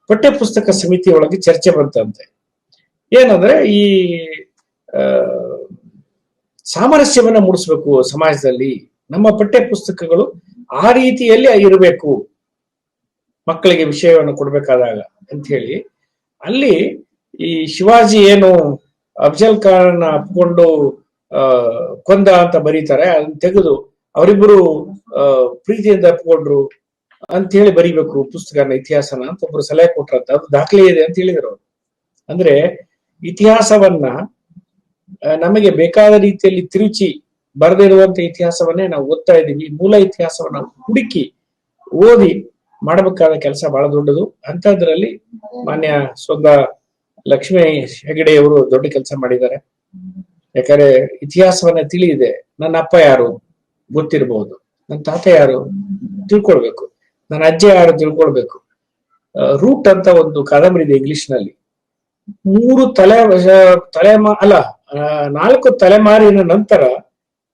ಪಠ್ಯ ಪುಸ್ತಕ ಸಮಿತಿ ಒಳಗೆ ಚರ್ಚೆ ಬಂತಂತೆ. ಏನಂದ್ರೆ ಈ ಸಾಮರಸ್ಯವನ್ನ ಮೂಡಿಸ್ಬೇಕು ಸಮಾಜದಲ್ಲಿ, ನಮ್ಮ ಪಠ್ಯ ಪುಸ್ತಕಗಳು ಆ ರೀತಿಯಲ್ಲಿ ಇರಬೇಕು ಮಕ್ಕಳಿಗೆ ವಿಷಯವನ್ನು ಕೊಡ್ಬೇಕಾದಾಗ ಅಂತ ಹೇಳಿ, ಅಲ್ಲಿ ಈ ಶಿವಾಜಿ ಏನು ಅಫ್ಜಲ್ ಖಾನ್ ಅಪ್ಕೊಂಡು ಕೊಂದ ಅಂತ ಬರೀತಾರೆ, ಅದನ್ನ ತೆಗೆದು ಅವರಿಬ್ಬರು ಪ್ರೀತಿಯಿಂದ ಅಪ್ಕೊಂಡ್ರು ಅಂತ ಹೇಳಿ ಬರಿಬೇಕು ಪುಸ್ತಕನ, ಇತಿಹಾಸನ ಅಂತ ಒಬ್ರು ಸಲಹೆ ಕೊಟ್ರಂತ. ಅದು ದಾಖಲೆ ಇದೆ ಅಂತ ಹೇಳಿದ್ರು ಅವರು. ಅಂದ್ರೆ ಇತಿಹಾಸವನ್ನ ನಮಗೆ ಬೇಕಾದ ರೀತಿಯಲ್ಲಿ ತಿರುಚಿ ಬರೆದಿರುವಂತ ಇತಿಹಾಸವನ್ನೇ ನಾವು ಓದ್ತಾ ಇದ್ದೀವಿ. ಮೂಲ ಇತಿಹಾಸವನ್ನ ಹುಡುಕಿ ಓದಿ ಮಾಡಬೇಕಾದ ಕೆಲಸ ಬಹಳ ದೊಡ್ಡದು. ಅಂತದ್ರಲ್ಲಿ ಮಾನ್ಯ ಸೋಂದಾ ಲಕ್ಷ್ಮೀ ಹೆಗಡೆಯವರು ದೊಡ್ಡ ಕೆಲಸ ಮಾಡಿದ್ದಾರೆ. ಯಾಕಂದ್ರೆ ಇತಿಹಾಸವನ್ನ ತಿಳಿಯಿದೆ. ನನ್ನ ಅಪ್ಪ ಯಾರು ಗೊತ್ತಿರಬಹುದು, ನನ್ನ ತಾತ ಯಾರು ತಿಳ್ಕೊಳ್ಬೇಕು, ನನ್ನ ಅಜ್ಜ ಯಾರು ತಿಳ್ಕೊಳ್ಬೇಕು. ರೂಟ್ ಅಂತ ಒಂದು ಕಾದಂಬರಿ ಇದೆ ಇಂಗ್ಲಿಷ್ ನಲ್ಲಿ. 4 ತಲೆಮಾರಿನ ನಂತರ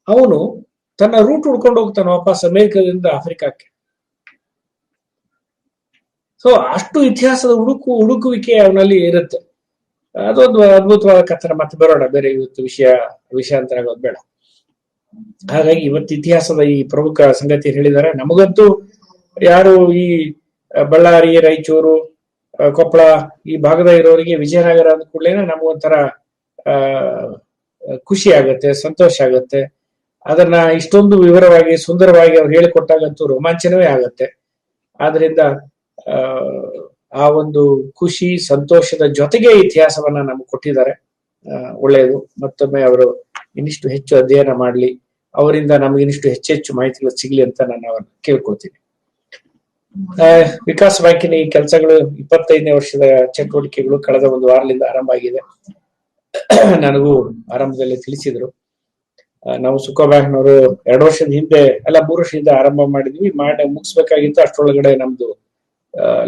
ಅವನು ತನ್ನ ರೂಟ್ ಹುಡ್ಕೊಂಡು ಹೋಗ್ತಾನೆ ವಾಪಸ್ ಅಮೆರಿಕದಿಂದ ಆಫ್ರಿಕಾಕ್ಕೆ. ಸೊ ಅಷ್ಟು ಇತಿಹಾಸದ ಹುಡುಕುವಿಕೆ ಅವನಲ್ಲಿ ಇರುತ್ತೆ. ಅದೊಂದು ಅದ್ಭುತವಾದ ಕಥನ. ಮತ್ತೆ ಬರೋಣ, ಬೇರೆ ಇವತ್ತು ವಿಷಯಾಂತರ ಆಗೋದು ಬೇಡ. ಹಾಗಾಗಿ ಇವತ್ತು ಇತಿಹಾಸದ ಈ ಪ್ರಮುಖ ಸಂಗತಿ ಹೇಳಿದ್ದಾರೆ. ನಮಗಂತೂ ಯಾರು ಈ ಬಳ್ಳಾರಿ, ರಾಯಚೂರು, ಕೊಪ್ಪಳ ಈ ಭಾಗದ ಇರೋರಿಗೆ ವಿಜಯನಗರ ಅಂದ ಕೂಡಲೇ ನಮಗೊಂಥರ ಖುಷಿ ಆಗತ್ತೆ, ಸಂತೋಷ ಆಗತ್ತೆ. ಅದನ್ನ ಇಷ್ಟೊಂದು ವಿವರವಾಗಿ ಸುಂದರವಾಗಿ ಅವ್ರು ಹೇಳಿಕೊಟ್ಟಾಗಂತೂ ರೋಮಾಂಚನವೇ ಆಗತ್ತೆ. ಆದ್ರಿಂದ ಆ ಒಂದು ಖುಷಿ ಸಂತೋಷದ ಜೊತೆಗೆ ಇತಿಹಾಸವನ್ನ ನಮ್ಗೆ ಕೊಟ್ಟಿದ್ದಾರೆ. ಒಳ್ಳೆಯದು. ಮತ್ತೊಮ್ಮೆ ಅವರು ಇನ್ನಿಷ್ಟು ಹೆಚ್ಚು ಅಧ್ಯಯನ ಮಾಡ್ಲಿ, ಅವರಿಂದ ನಮ್ಗೆ ಇನ್ನಿಷ್ಟು ಹೆಚ್ಚೆಚ್ಚು ಮಾಹಿತಿಗಳು ಸಿಗ್ಲಿ ಅಂತ ನಾನು ಅವ್ರನ್ನ ಕೇಳ್ಕೊಳ್ತೀನಿ. ವಿಕಾಸ್ ಬ್ಯಾಂಕಿನ ಈ ಕೆಲಸಗಳು 25ನೇ ವರ್ಷದ ಚಟುವಟಿಕೆಗಳು ಕಳೆದ ಒಂದು ವಾರದಿಂದ ಆರಂಭ ಆಗಿದೆ. ನನಗೂ ಆರಂಭದಲ್ಲಿ ತಿಳಿಸಿದ್ರು. ನಾವು ಸುಕೋ ಬ್ಯಾಂಕ್ನವರು 2 ವರ್ಷದ ಹಿಂದೆ 3 ವರ್ಷದಿಂದ ಆರಂಭ ಮಾಡಿದ್ವಿ. ಮುಗಿಸ್ಬೇಕಾಗಿತ್ತು. ಅಷ್ಟರೊಳಗಡೆ ನಮ್ದು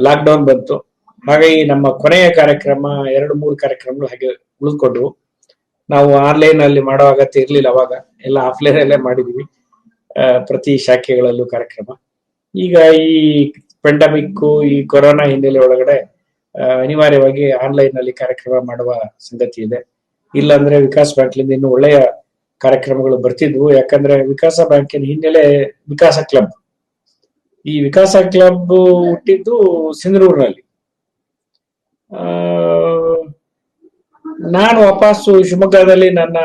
ಲಾಕ್ಡೌನ್ ಬಂತು. ಹಾಗಾಗಿ ನಮ್ಮ ಕೊನೆಯ ಕಾರ್ಯಕ್ರಮ 2-3 ಕಾರ್ಯಕ್ರಮಗಳು ಹಾಗೆ ಉಳಿದುಕೊಂಡ್ವು. ನಾವು ಆನ್ಲೈನ್ ಅಲ್ಲಿ ಮಾಡೋ ಅಗತ್ಯ ಇರ್ಲಿಲ್ಲ. ಅವಾಗ ಎಲ್ಲ ಆಫ್ಲೈನ್ ಅಲ್ಲೇ ಮಾಡಿದ್ವಿ ಪ್ರತಿ ಶಾಖೆಗಳಲ್ಲೂ ಕಾರ್ಯಕ್ರಮ. ಈಗ ಈ ಪೆಂಡಮಿಕ್, ಈ ಕೊರೋನಾ ಹಿನ್ನೆಲೆ ಒಳಗಡೆ ಅನಿವಾರ್ಯವಾಗಿ ಆನ್ಲೈನ್ ನಲ್ಲಿ ಕಾರ್ಯಕ್ರಮ ಮಾಡುವ ಸಂಗತಿ ಇದೆ. ಇಲ್ಲಾಂದ್ರೆ ವಿಕಾಸ್ ಬ್ಯಾಂಕ್ಲಿಂದ ಇನ್ನು ಒಳ್ಳೆಯ ಕಾರ್ಯಕ್ರಮಗಳು ಬರ್ತಿದ್ವು. ಯಾಕಂದ್ರೆ ವಿಕಾಸ ಬ್ಯಾಂಕಿನ ಹಿನ್ನೆಲೆ ವಿಕಾಸ ಕ್ಲಬ್. ಈ ವಿಕಾಸ ಕ್ಲಬ್ ಹುಟ್ಟಿದ್ದು ಸಿಂಧನೂರಿನಲ್ಲಿ. ನಾನು ವಾಪಸ್ಸು ಶಿವಮೊಗ್ಗದಲ್ಲಿ ನನ್ನ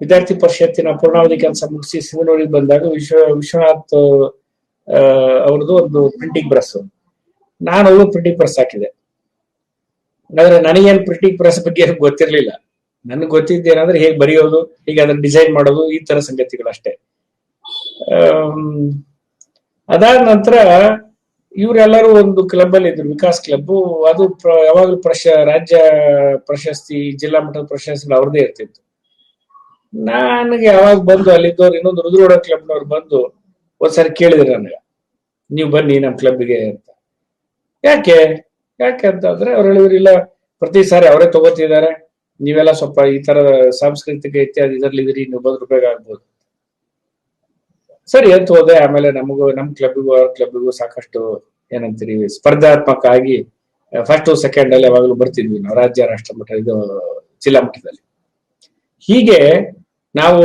ವಿದ್ಯಾರ್ಥಿ ಪರಿಷತ್ತಿನ ಪೂರ್ಣಾವಧಿ ಕೆಲಸ ಮುಗಿಸಿ ಸಿಂಧನೂರಿಗೆ ಬಂದಾಗ ವಿಶ್ವನಾಥ್ ಅವ್ರದ್ದು ಒಂದು ಪ್ರಿಂಟಿಂಗ್ ಪ್ರೆಸ್, ನಾನು ಪ್ರಿಂಟಿಂಗ್ ಪ್ರೆಸ್ ಹಾಕಿದೆ. ಆದ್ರೆ ನನಗೇನು ಪ್ರಿಂಟಿಂಗ್ ಪ್ರೆಸ್ ಬಗ್ಗೆ ಗೊತ್ತಿರ್ಲಿಲ್ಲ. ನನ್ಗೆ ಗೊತ್ತಿದ್ದೇನಂದ್ರೆ ಹೇಗೆ ಬರೆಯೋದು, ಹೇಗೆ ಅದನ್ನ ಡಿಸೈನ್ ಮಾಡೋದು, ಈ ತರ ಸಂಗತಿಗಳಷ್ಟೇ. ಅದಾದ ನಂತರ ಇವರೆಲ್ಲರೂ ಒಂದು ಕ್ಲಬ್ ಅಲ್ಲಿ ಇದ್ರು, ವಿಕಾಸ್ ಕ್ಲಬ್. ಅದು ಯಾವಾಗಲೂ ರಾಜ್ಯ ಪ್ರಶಸ್ತಿ, ಜಿಲ್ಲಾ ಮಟ್ಟದ ಪ್ರಶಸ್ತಿ ಅವ್ರದೇ ಇರ್ತಿತ್ತು. ನನಗೆ ಯಾವಾಗ ಬಂದು ಅಲ್ಲಿದ್ದವ್ರು ಇನ್ನೊಂದು ರುದ್ರೋಡ ಕ್ಲಬ್ನವ್ರು ಬಂದು ಒಂದ್ಸರಿ ಕೇಳಿದ್ರು ನನಗೆ, ನೀವು ಬನ್ನಿ ನಮ್ಮ ಕ್ಲಬ್ಗೆ ಅಂತ. ಯಾಕೆ ಅಂತಂದ್ರೆ ಅವ್ರು ಹೇಳಿದ್ರು, ಇಲ್ಲ ಪ್ರತಿ ಸಾರಿ ಅವರೇ ತಗೋತಿದ್ದಾರೆ, ನೀವೆಲ್ಲ ಸ್ವಲ್ಪ ಈ ತರ ಸಾಂಸ್ಕೃತಿಕ ಇತ್ಯಾದಿ ಇದರಲ್ಲಿ ಇದ್ರಿ, ನೀವು ಬಂದ್ರೆ ಉಪಯೋಗ ಆಗ್ಬೋದು. ಸರಿ ಅಂತ ಹೋದೆ. ಆಮೇಲೆ ನಮಗೂ ನಮ್ ಕ್ಲಬ್ಗೂ ಅವ್ರ ಕ್ಲಬ್ಗೂ ಸಾಕಷ್ಟು ಏನಂತೀರಿ ಸ್ಪರ್ಧಾತ್ಮಕ ಆಗಿ ಫಸ್ಟ್ ಸೆಕೆಂಡ್ ಅಲ್ಲಿ ಯಾವಾಗಲೂ ಬರ್ತಿದ್ವಿ ನಾವು, ರಾಜ್ಯ ರಾಷ್ಟ್ರ ಮಟ್ಟ ಇದು ಜಿಲ್ಲಾ ಮಟ್ಟದಲ್ಲಿ. ಹೀಗೆ ನಾವು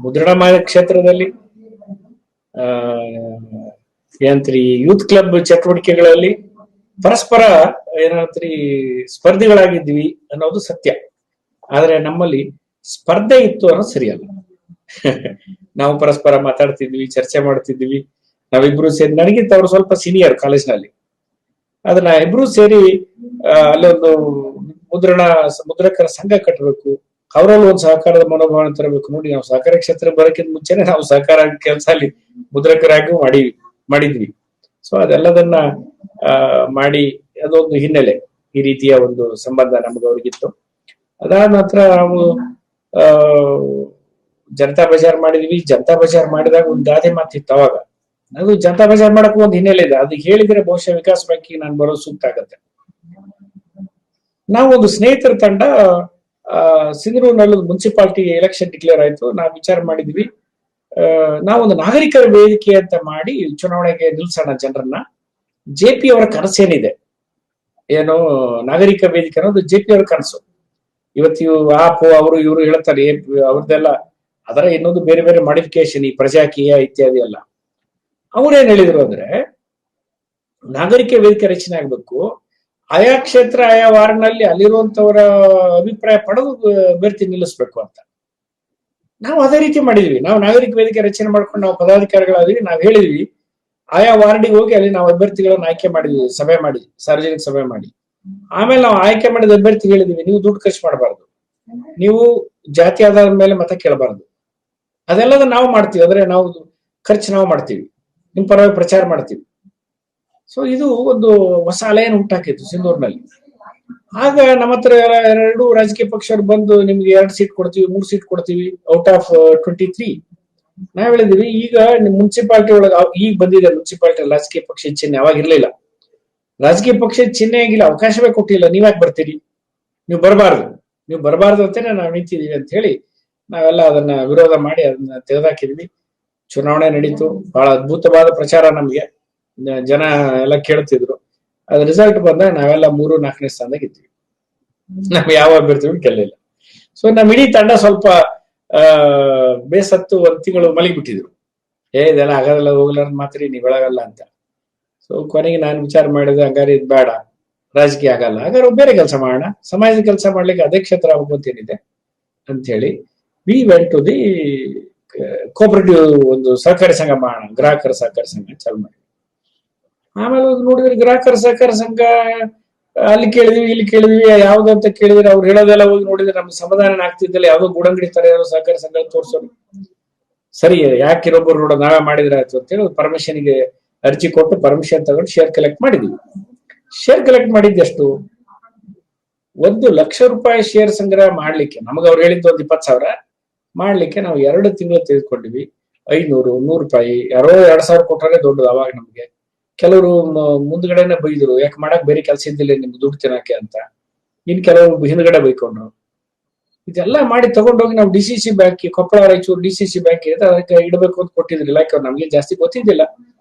ಮುದ್ರಣ ಕ್ಷೇತ್ರದಲ್ಲಿ ಏನಂತೀರಿ ಯೂತ್ ಕ್ಲಬ್ ಚಟುವಟಿಕೆಗಳಲ್ಲಿ ಪರಸ್ಪರ ಏನಂತೀರಿ ಸ್ಪರ್ಧಿಗಳಾಗಿದ್ವಿ ಅನ್ನೋದು ಸತ್ಯ. ಆದ್ರೆ ನಮ್ಮಲ್ಲಿ ಸ್ಪರ್ಧೆ ಇತ್ತು ಅನ್ನೋದು ಸರಿಯಲ್ಲ. ನಾವು ಪರಸ್ಪರ ಮಾತಾಡ್ತಿದ್ವಿ, ಚರ್ಚೆ ಮಾಡ್ತಿದ್ವಿ. ನಾವಿಬ್ರು ಸೇರಿ, ನನಗಿಂತ ಅವ್ರು ಸ್ವಲ್ಪ ಸೀನಿಯರ್ ಕಾಲೇಜ್ನಲ್ಲಿ, ಅದನ್ನ ಇಬ್ರು ಸೇರಿ ಅಲ್ಲೊಂದು ಮುದ್ರಕರ ಸಂಘ ಕಟ್ಟಬೇಕು, ಅವರಲ್ಲಿ ಒಂದು ಸಹಕಾರದ ಮನೋಭಾವನೆ ತರಬೇಕು. ನೋಡಿ, ನಾವು ಸಹಕಾರ ಕ್ಷೇತ್ರ ಬರೋಕ್ಕಿಂತ ಮುಂಚೆನೆ ನಾವು ಸಹಕಾರ ಕೆಲಸ ಅಲ್ಲಿ ಮುದ್ರಕರಾಗಿ ಮಾಡಿದ್ವಿ. ಸೊ ಅದೆಲ್ಲದನ್ನ ಮಾಡಿ ಅದೊಂದು ಹಿನ್ನೆಲೆ, ಈ ರೀತಿಯ ಒಂದು ಸಂಬಂಧ ನಮ್ಗೆ ಅವ್ರಿಗಿತ್ತು. ಅದಾದ ನಂತರ ನಾವು ಜನತಾ ಬಜಾರ್ ಮಾಡಿದ್ವಿ. ಜನತಾ ಬಜಾರ್ ಮಾಡಿದಾಗ ಒಂದು ಗಾದೆ ಮಾತಿತ್ತು ಅವಾಗ. ಅದು ಜನತಾ ಬಜಾರ್ ಮಾಡಕ್ಕೂ ಒಂದು ಹಿನ್ನೆಲೆ ಇದೆ, ಅದು ಹೇಳಿದ್ರೆ ಬಹುಶಃ ವಿಕಾಸ್ ಬ್ಯಾಂಕಿಗೆ ನಾನು ಬರೋದು ಸೂಕ್ತ ಆಗತ್ತೆ. ನಾವು ಒಂದು ಸ್ನೇಹಿತರ ತಂಡ ಸಿಂಧನೂರಿನಲ್ಲಿ ಮುನ್ಸಿಪಾಲಿಟಿ ಎಲೆಕ್ಷನ್ ಡಿಕ್ಲೇರ್ ಆಯ್ತು. ನಾವು ವಿಚಾರ ಮಾಡಿದ್ವಿ, ನಾವೊಂದು ನಾಗರಿಕರ ವೇದಿಕೆ ಅಂತ ಮಾಡಿ ಚುನಾವಣೆಗೆ ನಿಲ್ಸೋಣ ಜನರನ್ನ. JP ಅವರ ಕನಸೇನಿದೆ, ಏನು ನಾಗರಿಕ ವೇದಿಕೆ ಅನ್ನೋದು JP ಅವರ ಕನಸು. ಇವತ್ತು ಆಪು ಅವರು ಇವರು ಹೇಳ್ತಾರೆ ಅವ್ರದ್ದೆಲ್ಲ, ಅದರ ಇನ್ನೊಂದು ಬೇರೆ ಬೇರೆ ಮಾಡಿಫಿಕೇಶನ್, ಈ ಪ್ರಜಾಕೀಯ ಇತ್ಯಾದಿ ಎಲ್ಲ. ಅವ್ರೇನ್ ಹೇಳಿದ್ರು ಅಂದ್ರೆ, ನಾಗರಿಕ ವೇದಿಕೆ ರಚನೆ ಆಗ್ಬೇಕು, ಆಯಾ ಕ್ಷೇತ್ರ ಆಯಾ ವಾರ್ಡ್ನಲ್ಲಿ ಅಲ್ಲಿರುವಂತವರ ಅಭಿಪ್ರಾಯ ಪಡೆದು ಬೆರ್ತಿ ನಿಲ್ಲಿಸ್ಬೇಕು ಅಂತ. ನಾವು ಅದೇ ರೀತಿ ಮಾಡಿದ್ವಿ. ನಾವು ನಾಗರಿಕ ವೇದಿಕೆ ರಚನೆ ಮಾಡ್ಕೊಂಡು ನಾವು ಪದಾಧಿಕಾರಿಗಳಾದ್ವಿ. ನಾವು ಹೇಳಿದ್ವಿ, ಆಯಾ ವಾರ್ಡಿಗೆ ಹೋಗಿ ಅಲ್ಲಿ ನಾವು ಅಭ್ಯರ್ಥಿಗಳನ್ನ ಆಯ್ಕೆ ಮಾಡಿದ್ವಿ, ಸಭೆ ಮಾಡಿ, ಸಾರ್ವಜನಿಕ ಸಭೆ ಮಾಡಿ. ಆಮೇಲೆ ನಾವು ಆಯ್ಕೆ ಮಾಡಿದ ಅಭ್ಯರ್ಥಿ ಹೇಳಿದ್ವಿ, ನೀವು ದುಡ್ಡು ಖರ್ಚು ಮಾಡಬಾರ್ದು, ನೀವು ಜಾತಿ ಆಧಾರದ ಮೇಲೆ ಮತ ಕೇಳಬಾರ್ದು, ಅದೆಲ್ಲದ ನಾವು ಮಾಡ್ತೀವಿ, ಅಂದ್ರೆ ನಾವು ಖರ್ಚು ನಾವು ಮಾಡ್ತೀವಿ, ನಿಮ್ ಪರವಾಗಿ ಪ್ರಚಾರ ಮಾಡ್ತೀವಿ. ಸೊ ಇದು ಒಂದು ಹೊಸ ಅಲೆಯನ್ನು ಉಂಟಾಕಿತ್ತು ಸಿಂಧೂರಿನಲ್ಲಿ. ಆಗ ನಮ್ಮ ಹತ್ರ 2 ರಾಜಕೀಯ ಪಕ್ಷರು ಬಂದು, ನಿಮ್ಗೆ 2 ಸೀಟ್ ಕೊಡ್ತೀವಿ, 3 ಸೀಟ್ ಕೊಡ್ತೀವಿ ಔಟ್ ಆಫ್ 23. ನಾವ್ ಹೇಳಿದ್ವಿ, ಈಗ ನಿಮ್ ಮುನ್ಸಿಪಾಲಿಟಿ ಒಳಗ ಈಗ ಬಂದಿದೆ ಮುನ್ಸಿಪಾಲಿಟಿ ರಾಜಕೀಯ ಪಕ್ಷ ಚಿಹ್ನೆ, ಅವಾಗ ಇರ್ಲಿಲ್ಲ. ರಾಜಕೀಯ ಪಕ್ಷದ ಚಿಹ್ನೆ ಆಗಿಲ್ಲ, ಅವಕಾಶವೇ ಕೊಟ್ಟಿಲ್ಲ, ನೀವ್ಯಾಕೆ ಬರ್ತೀರಿ, ನೀವು ಬರಬಾರ್ದು ಅಂತಾನೆ ನಾವು ನಿಂತಿದೀವಿ ಅಂತ ಹೇಳಿ ನಾವೆಲ್ಲ ಅದನ್ನ ವಿರೋಧ ಮಾಡಿ ಅದನ್ನ ತೆಗೆದಾಕಿದ್ವಿ. ಚುನಾವಣೆ ನಡೀತು, ಬಹಳ ಅದ್ಭುತವಾದ ಪ್ರಚಾರ, ನಮ್ಗೆ ಜನ ಎಲ್ಲ ಕೇಳ್ತಿದ್ರು. ಅದ್ ರಿಸಲ್ಟ್ ಬಂದಾಗ ನಾವೆಲ್ಲ 3-4ನೇ ಸ್ಥಾನದಾಗ ಇದ್ವಿ, ನಾವ್ ಯಾವ ಅಭ್ಯರ್ಥಿಗಳು ಗೆಲ್ಲಿಲ್ಲ. ಸೊ ನಮ್ ಇಡೀ ತಂಡ ಸ್ವಲ್ಪ ಬೇಸತ್ತು 1 ತಿಂಗಳು ಮಲಗಿಬಿಟ್ಟಿದ್ರು. ಇದೆಲ್ಲ ಆಗೋದಲ್ಲ, ಹೋಗ್ಲಾರ್ದು ಮಾತ್ರಿ, ನೀವ್ ಬೆಳಗಲ್ಲ ಅಂತ. ಸೊ ಕೊನೆಗೆ ನಾನು ವಿಚಾರ ಮಾಡಿದೆ, ಹಂಗಾರೆ ಇದು ಬೇಡ, ರಾಜಕೀಯ ಆಗಲ್ಲ, ಹಾಗಾದ್ರೆ ಬೇರೆ ಕೆಲಸ ಮಾಡೋಣ, ಸಮಾಜದ ಕೆಲಸ ಮಾಡ್ಲಿಕ್ಕೆ ಅದೇ ಕ್ಷೇತ್ರ ಆಗ್ಬೇಕು ಅಂತೇನಿದೆ ಅಂತ ಹೇಳಿ we went to the cooperative, ಒಂದು ಸಹಕಾರಿ ಸಂಘ ಮಾಡೋಣ, ಗ್ರಾಹಕರ ಸಹಕಾರಿ ಸಂಘ ಚಾಲು ಮಾಡಿ. ಆಮೇಲೆ ನೋಡಿದ್ರೆ ಗ್ರಾಹಕರ ಸಹಕಾರ ಸಂಘ ಅಲ್ಲಿ ಕೇಳಿದ್ವಿ, ಇಲ್ಲಿ ಕೇಳಿದ್ವಿ, ಯಾವ್ದು ಅಂತ ಕೇಳಿದ್ರೆ ಅವ್ರು ಹೇಳೋದೆಲ್ಲ ಹೋಗಿ ನೋಡಿದ್ರೆ ನಮ್ಗೆ ಸಮಾಧಾನ ಆಗ್ತಿದ್ದಲ್ಲ. ಯಾವ್ದೋ ಗೂಡಂಗಡಿ ತರ ಯಾರೋ ಸಹಕಾರಿ ಸಂಘ ತೋರ್ಸೋದು. ಸರಿ, ಯಾಕೆ ಇರೊಬ್ಬರು ನೋಡೋ, ನಾವೇ ಮಾಡಿದ್ರೆ ಆಯ್ತು ಅಂತೇಳಿ ಪರ್ಮಿಷನ್ಗೆ ಅರ್ಜಿ ಕೊಟ್ಟು ಪರ್ಮಿಷನ್ ತಗೊಂಡು ಶೇರ್ ಕಲೆಕ್ಟ್ ಮಾಡಿದ್ವಿ. ಶೇರ್ ಕಲೆಕ್ಟ್ ಮಾಡಿದ್ದೆಷ್ಟು, 1 ಲಕ್ಷ ರೂಪಾಯಿ ಶೇರ್ ಸಂಗ್ರಹ ಮಾಡ್ಲಿಕ್ಕೆ, ನಮಗ ಅವ್ರು ಹೇಳಿದ್ದು ಒಂದು 20,000 ಮಾಡ್ಲಿಕ್ಕೆ ನಾವು 2 ತಿಂಗಳು ತೆಗೆದುಕೊಂಡಿವಿ. 500, 100 ರೂಪಾಯಿ, ಯಾರೋ 2,000 ಕೊಟ್ಟರೆ ದೊಡ್ಡದು ಅವಾಗ ನಮ್ಗೆ. ಕೆಲವರು ಮುಂದ್ಗಡೆನೆ ಬೈದ್ರು, ಯಾಕೆ ಮಾಡಕ್ ಬೇರೆ ಕೆಲಸ ಇದ್ದಿಲ್ಲ ನಿಮ್ಗೆ ದುಡ್ಡು ತಿನ್ನಕ್ಕೆ ಅಂತ. ಇನ್ ಕೆಲವರು ಹಿಂದ್ಗಡೆ ಬೈಕೊಂಡ್ರು. ಇದೆಲ್ಲ ಮಾಡಿ ತಗೊಂಡೋಗಿ ನಾವು DCC bank, Koppal Raichur DCC bank ಇದೆ, ಅದಕ್ಕೆ ಇಡಬೇಕು ಅಂತ ಕೊಟ್ಟಿದ್ರು. ಇಲಾಖೆ ನಮ್ಗೆ ಜಾಸ್ತಿ ಗೊತ್ತಿದ್ದಿಲ್ಲ,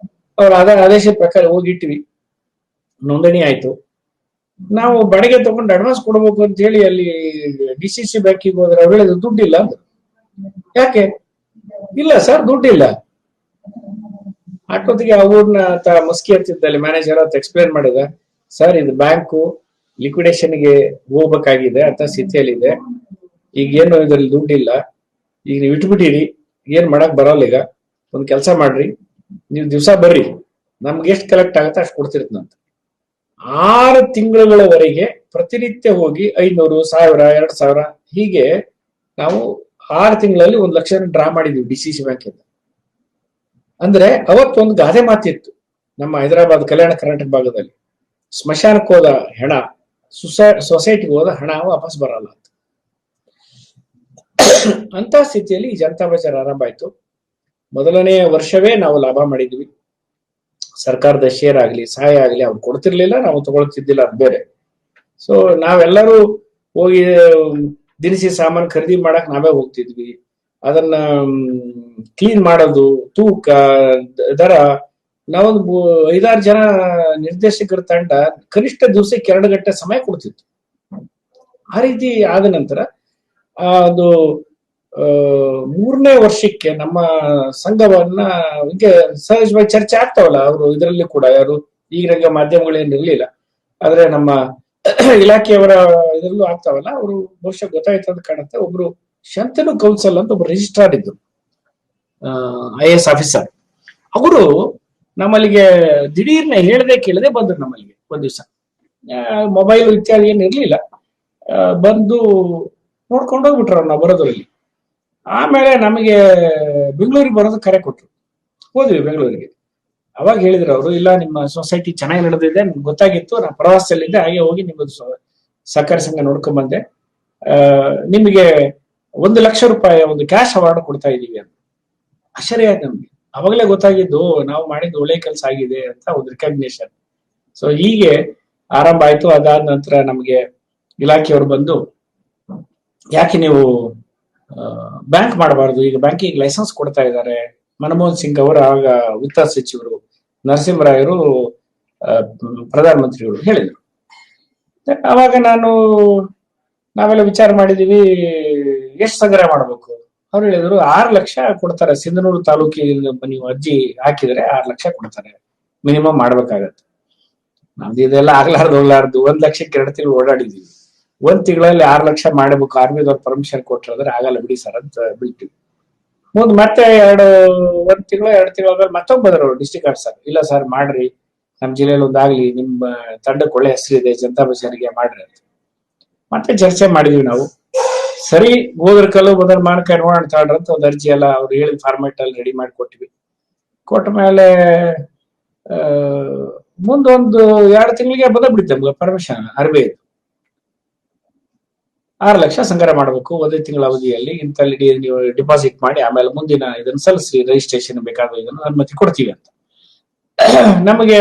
ಅವ್ರ ಆದೇಶದ ಪ್ರಕಾರ ಹೋಗಿ ಇಟ್ವಿ. ನೋಂದಣಿ ಆಯ್ತು. ನಾವು ಬಾಡಿಗೆ ತಗೊಂಡು ಅಡ್ವಾನ್ಸ್ ಕೊಡ್ಬೇಕು ಅಂತ ಹೇಳಿ ಅಲ್ಲಿ DCC ಬ್ಯಾಂಕಿಗೆ ಹೋದ್ರೆ ಅವ್ರು ಹೇಳಿದ್ರು ದುಡ್ಡಿಲ್ಲ ಅಂತ. ಯಾಕೆ? ಇಲ್ಲ ಸರ್, ದುಡ್ಡಿಲ್ಲ. ಅಷ್ಟೊತ್ತಿಗೆ ಅವ್ರನ್ನ ಮುಸ್ಕಿ ಹತ್ತಿದ್ದಲ್ಲಿ ಮ್ಯಾನೇಜರ್ ಅಂತ ಎಕ್ಸ್ಪ್ಲೇನ್ ಮಾಡಿದ, ಸರ್ ಇದು ಬ್ಯಾಂಕು ಲಿಕ್ವಿಡೇಷನ್ಗೆ ಹೋಗ್ಬೇಕಾಗಿದೆ ಅಂತ ಸ್ಥಿತಿಯಲ್ಲಿದೆ, ಈಗ ಏನು ಇದ್ರಲ್ಲಿ ದುಡ್ಡಿಲ್ಲ, ಈಗ ನೀವು ಇಟ್ಬಿಟ್ಟಿರಿ, ಏನ್ ಮಾಡಕ್ ಬರಲ್ಲ. ಈಗ ಒಂದ್ ಕೆಲಸ ಮಾಡ್ರಿ, ನೀವು ದಿವಸ ಬರ್ರಿ, ನಮ್ಗೆ ಎಷ್ಟು ಕಲೆಕ್ಟ್ ಆಗುತ್ತೆ ಅಷ್ಟು ಕೊಡ್ತಿರ್ತಂತ. 6 ತಿಂಗಳುಗಳವರೆಗೆ ಪ್ರತಿನಿತ್ಯ ಹೋಗಿ 500, 1000, 2,000 ಹೀಗೆ ನಾವು 6 ತಿಂಗಳಲ್ಲಿ 1 ಲಕ್ಷ ಡ್ರಾ ಮಾಡಿದ್ವಿ DCC ಬ್ಯಾಂಕ್ ಇಂದ. ಅಂದ್ರೆ ಅವತ್ತೊಂದು ಗಾದೆ ಮಾತಿತ್ತು ನಮ್ಮ ಹೈದರಾಬಾದ್ ಕಲ್ಯಾಣ ಕರ್ನಾಟಕ ಭಾಗದಲ್ಲಿ, ಸ್ಮಶಾನಕ್ಕೆ ಹೋದ ಹೆಣ ಸೊಸೈಟಿಗೆ ಹೋದ ಹಣ ವಾಪಸ್ ಬರಲ್ಲ ಅಂತ. ಅಂತ ಸ್ಥಿತಿಯಲ್ಲಿ ಈ ಜನತಾ ಬಜಾರ್ ಆರಂಭ ಆಯ್ತು. ಮೊದಲನೇ ವರ್ಷವೇ ನಾವು ಲಾಭ ಮಾಡಿದ್ವಿ. ಸರ್ಕಾರದ ಶೇರ್ ಆಗ್ಲಿ ಸಹಾಯ ಆಗ್ಲಿ ಅವ್ರು ಕೊಡ್ತಿರ್ಲಿಲ್ಲ, ನಾವು ತಗೊಳ್ತಿದ್ದಿಲ್ಲ, ಅದು ಬೇರೆ. ಸೊ ನಾವೆಲ್ಲರೂ ಹೋಗಿ ದಿನಸಿ ಸಾಮಾನು ಖರೀದಿ ಮಾಡಕ್ ನಾವೇ ಹೋಗ್ತಿದ್ವಿ. ಅದನ್ನ ಕ್ಲೀನ್ ಮಾಡೋದು, ತೂಕ, ದರ, ನಾವೊಂದು 5-6 ಜನ ನಿರ್ದೇಶಕರ ತಂಡ ಕನಿಷ್ಠ ದಿವಸಕ್ಕೆ 2 ಗಂಟೆ ಸಮಯ ಕೊಡ್ತಿತ್ತು. ಆ ರೀತಿ ಆದ ನಂತರ ಅದು 3ನೇ ವರ್ಷಕ್ಕೆ ನಮ್ಮ ಸಂಘವನ್ನ ಹೀಗೆ ಸಹಜವಾಗಿ ಚರ್ಚೆ ಆಗ್ತಾವಲ್ಲ, ಅವರು ಇದರಲ್ಲಿ ಕೂಡ ಯಾರು ಈಗಿನ ಮಾಧ್ಯಮಗಳೇನು ಇರ್ಲಿಲ್ಲ, ಆದ್ರೆ ನಮ್ಮ ಇಲಾಖೆಯವರ ಇದರಲ್ಲೂ ಆಗ್ತಾವಲ್ಲ, ಅವರು ಬಹುಶಃ ಗೊತ್ತಾಯ್ತು ಅಂತ ಕಾಣುತ್ತೆ. ಒಬ್ರು ಶಂತನು ಕೌನ್ಸಲ್ ಅಂತ ಒಬ್ರು ರಿಜಿಸ್ಟ್ರಾರ್ ಇದ್ರು, IAS ಆಫೀಸರ್. ಅವರು ನಮ್ಮಲ್ಲಿಗೆ ದಿಢೀರ್ನೆ ಹೇಳದೆ ಕೇಳದೆ ಬಂದ್ರು ನಮ್ಮಲ್ಲಿಗೆ ಒಂದ್ ದಿವಸ. ಮೊಬೈಲ್ ಇತ್ಯಾದಿ ಏನು ಇರ್ಲಿಲ್ಲ, ಬಂದು ನೋಡ್ಕೊಂಡು ಹೋಗ್ಬಿಟ್ರು ನಾವು ಬರೋದ್ರಲ್ಲಿ. ಆಮೇಲೆ ನಮಗೆ ಬೆಂಗಳೂರಿಗೆ ಬರೋದು ಕರೆ ಕೊಟ್ರು. ಹೋದ್ವಿ ಬೆಂಗಳೂರಿಗೆ. ಅವಾಗ ಹೇಳಿದ್ರು ಅವರು, ಇಲ್ಲ ನಿಮ್ಮ ಸೊಸೈಟಿ ಚೆನ್ನಾಗಿ ನಡೆದಿದೆ, ನಮ್ಗೆ ಗೊತ್ತಾಗಿತ್ತು, ನಾನು ಪ್ರವಾಸದಲ್ಲಿದ್ದೆ, ಹಾಗೆ ಹೋಗಿ ನಿಮ್ಮದು ಸಹಕಾರ ಸಂಘ ನೋಡ್ಕೊಂಡ್ ಬಂದೆ, ನಿಮಗೆ 1 ಲಕ್ಷ ರೂಪಾಯಿ ಒಂದು ಕ್ಯಾಶ್ ಅವಾರ್ಡ್ ಕೊಡ್ತಾ ಇದೀವಿ ಅಂತ. ಆಶ್ಚರ್ಯ ಆಯ್ತು ನಮ್ಗೆ. ಅವಾಗಲೇ ಗೊತ್ತಾಗಿದ್ದು ನಾವು ಮಾಡಿದ್ದು ಒಳ್ಳೆ ಕೆಲಸ ಆಗಿದೆ ಅಂತ ಒಂದು ರಿಕಗ್ನಿಷನ್. ಸೊ ಹೀಗೆ ಆರಂಭ ಆಯ್ತು. ಅದಾದ ನಂತರ ನಮಗೆ ಇಲಾಖೆಯವರು ಬಂದು, ಯಾಕೆ ನೀವು ಬ್ಯಾಂಕ್ ಮಾಡಬಾರ್ದು, ಈಗ ಬ್ಯಾಂಕಿಂಗ್ ಲೈಸೆನ್ಸ್ ಕೊಡ್ತಾ ಇದ್ದಾರೆ. ಮನಮೋಹನ್ ಸಿಂಗ್ ಅವರು ಆಗ ವಿತ್ತ ಸಚಿವರು, ನರಸಿಂಹರಾಯರು ಪ್ರಧಾನಮಂತ್ರಿಗಳು ಹೇಳಿದ್ರು. ಅವಾಗ ನಾವೆಲ್ಲ ವಿಚಾರ ಮಾಡಿದೀವಿ, ಎಷ್ಟು ಸಂಗ್ರಹ ಮಾಡ್ಬೇಕು. ಅವ್ರು ಹೇಳಿದ್ರು 6 ಲಕ್ಷ ಕೊಡ್ತಾರೆ, ಸಿಂಧನೂರು ತಾಲೂಕಿಗೆ ನೀವು ಅರ್ಜಿ ಹಾಕಿದ್ರೆ 6 ಲಕ್ಷ ಕೊಡ್ತಾರೆ, ಮಿನಿಮಮ್ ಮಾಡ್ಬೇಕಾಗತ್ತೆ. ನಮ್ದು ಇದೆಲ್ಲ ಹೋಗ್ಲಾರ್ದು 1 ಲಕ್ಷಕ್ಕೆ 2 ತಿಂಗಳು ಓಡಾಡಿದೀವಿ. 1 ತಿಂಗಳಲ್ಲಿ 6 ಲಕ್ಷ ಮಾಡಬೇಕು, ಆರ್ಮಿದವ್ರು ಪರ್ಮಿಷನ್ ಕೊಟ್ಟರೆ ಆಗಲ್ಲ ಬಿಡಿ ಸರ್ ಅಂತ ಬಿಡ್ತೀವಿ. ಮುಂದ್ ಮತ್ತೆ 1 ತಿಂಗಳು 2 ತಿಂಗಳ ಮತ್ತೊಬ್ಬ ಬಂದ್ರು ಡಿಸ್ಟ್ರಿಕ್ಟ್ ಆಫೀಸರ್, ಇಲ್ಲ ಸರ್ ಮಾಡ್ರಿ, ನಮ್ ಜಿಲ್ಲೆಯಲ್ಲಿ ಒಂದಾಗ್ಲಿ, ನಿಮ್ಮ ತಂಡಕ್ಕೆ ಒಳ್ಳೆ ಹೆಸರಿದೆ, ಜನತಾ ಬಜಾರಿಗೆ ಮಾಡ್ರಿ ಅಂತ ಮತ್ತೆ ಚರ್ಚೆ ಮಾಡಿದ್ವಿ ನಾವು. ಸರಿ, ಹೋದ್ರ ಕಲ್ಲು ಮೊದಲ ಮಾನಕ ನೋಡೋಣ ತಾಳ್ರ ಅಂತ ಒಂದು ಅರ್ಜಿ ಎಲ್ಲ ಅವ್ರು ಹೇಳಿದ ಫಾರ್ಮೆಟ್ ಅಲ್ಲಿ ರೆಡಿ ಮಾಡಿ ಕೊಟ್ವಿ. ಕೊಟ್ಟ ಮೇಲೆ ಮುಂದೊಂದು 2 ತಿಂಗಳಿಗೆ ಬಂದ್ಬಿಡುತ್ತೆ ನಮ್ಗೆ ಪರ್ಮಿಷನ್. ಅರ್ಬಿ 6 ಲಕ್ಷ ಸಂಗ್ರಹ ಮಾಡಬೇಕು 1 ತಿಂಗಳ ಅವಧಿಯಲ್ಲಿ, ಇಂತಲ್ಲಿ ನೀವು ಡಿಪಾಸಿಟ್ ಮಾಡಿ ಆಮೇಲೆ ಮುಂದಿನ ಇದನ್ನ ಸಲ್ಲಿಸಿ, ರಿಜಿಸ್ಟ್ರೇಷನ್ ಬೇಕಾದ ಇದನ್ನು ಅನುಮತಿ ಕೊಡ್ತೀವಿ ಅಂತ. ನಮಗೆ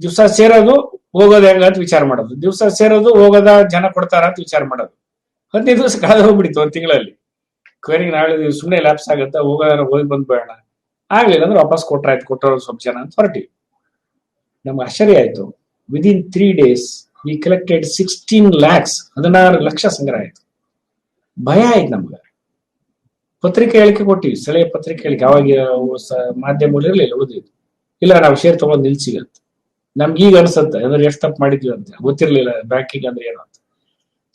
ದಿವಸ ಸೇರೋದು ಹೋಗೋದು ಹೆಂಗ ಅಂತ ವಿಚಾರ ಮಾಡೋದು, ದಿವಸ ಸೇರೋದು ಹೋಗೋದ ಜನ ಕೊಡ್ತಾರ ಅಂತ ವಿಚಾರ ಮಾಡೋದು. 15 ದಿವಸ ಕಳೆದ ಹೋಗ್ಬಿಡಿತ್ತು 1 ತಿಂಗಳಲ್ಲಿ. ಕ್ವೇರಿಂಗ್ ನಾಳೆ ಸುಮ್ಮನೆ ಲ್ಯಾಪ್ಸ್ ಆಗತ್ತ, ಹೋಗಿ ಬಂದ್ಬೇಡ, ಆಗ್ಲಿಲ್ಲ ಅಂದ್ರೆ ವಾಪಸ್ ಕೊಟ್ಟರು ಸ್ವಲ್ಪ ಜನ ಅಂತ ಹೊರಟಿವಿ. ನಮ್ಗೆ ಆಶ್ಚರ್ಯ ಆಯ್ತು. Within 3 days we collected 16 lakhs, 16 lakh ಸಂಗ್ರಹ ಆಯ್ತು. ಭಯ ಆಯ್ತು ನಮ್ಗೆ. ಪತ್ರಿಕೆ ಹೇಳಿಕೆ ಕೊಟ್ಟಿವಿ, ಸ್ಥಳೀಯ ಪತ್ರಿಕೆ ಹೇಳಿಕೆ. ಅವಾಗ ಮಾಧ್ಯಮಗಳು ಇರ್ಲಿಲ್ಲ, ಓದಿದ್ದು ಇಲ್ಲ, ನಾವು ಶೇರ್ ತಗೊಂಡ್ ನಿಲ್ಸಿವಿ ಅಂತ. ನಮ್ಗೆ ಈಗ ಅನ್ಸುತ್ತೆ ಅಂದ್ರೆ ಎಷ್ಟು ತಪ್ಪು ಮಾಡಿದ್ವಿ ಅಂತ, ಗೊತ್ತಿರ್ಲಿಲ್ಲ ಬ್ಯಾಂಕಿಂಗ್ ಅಂದ್ರೆ ಏನು ಅಂತ.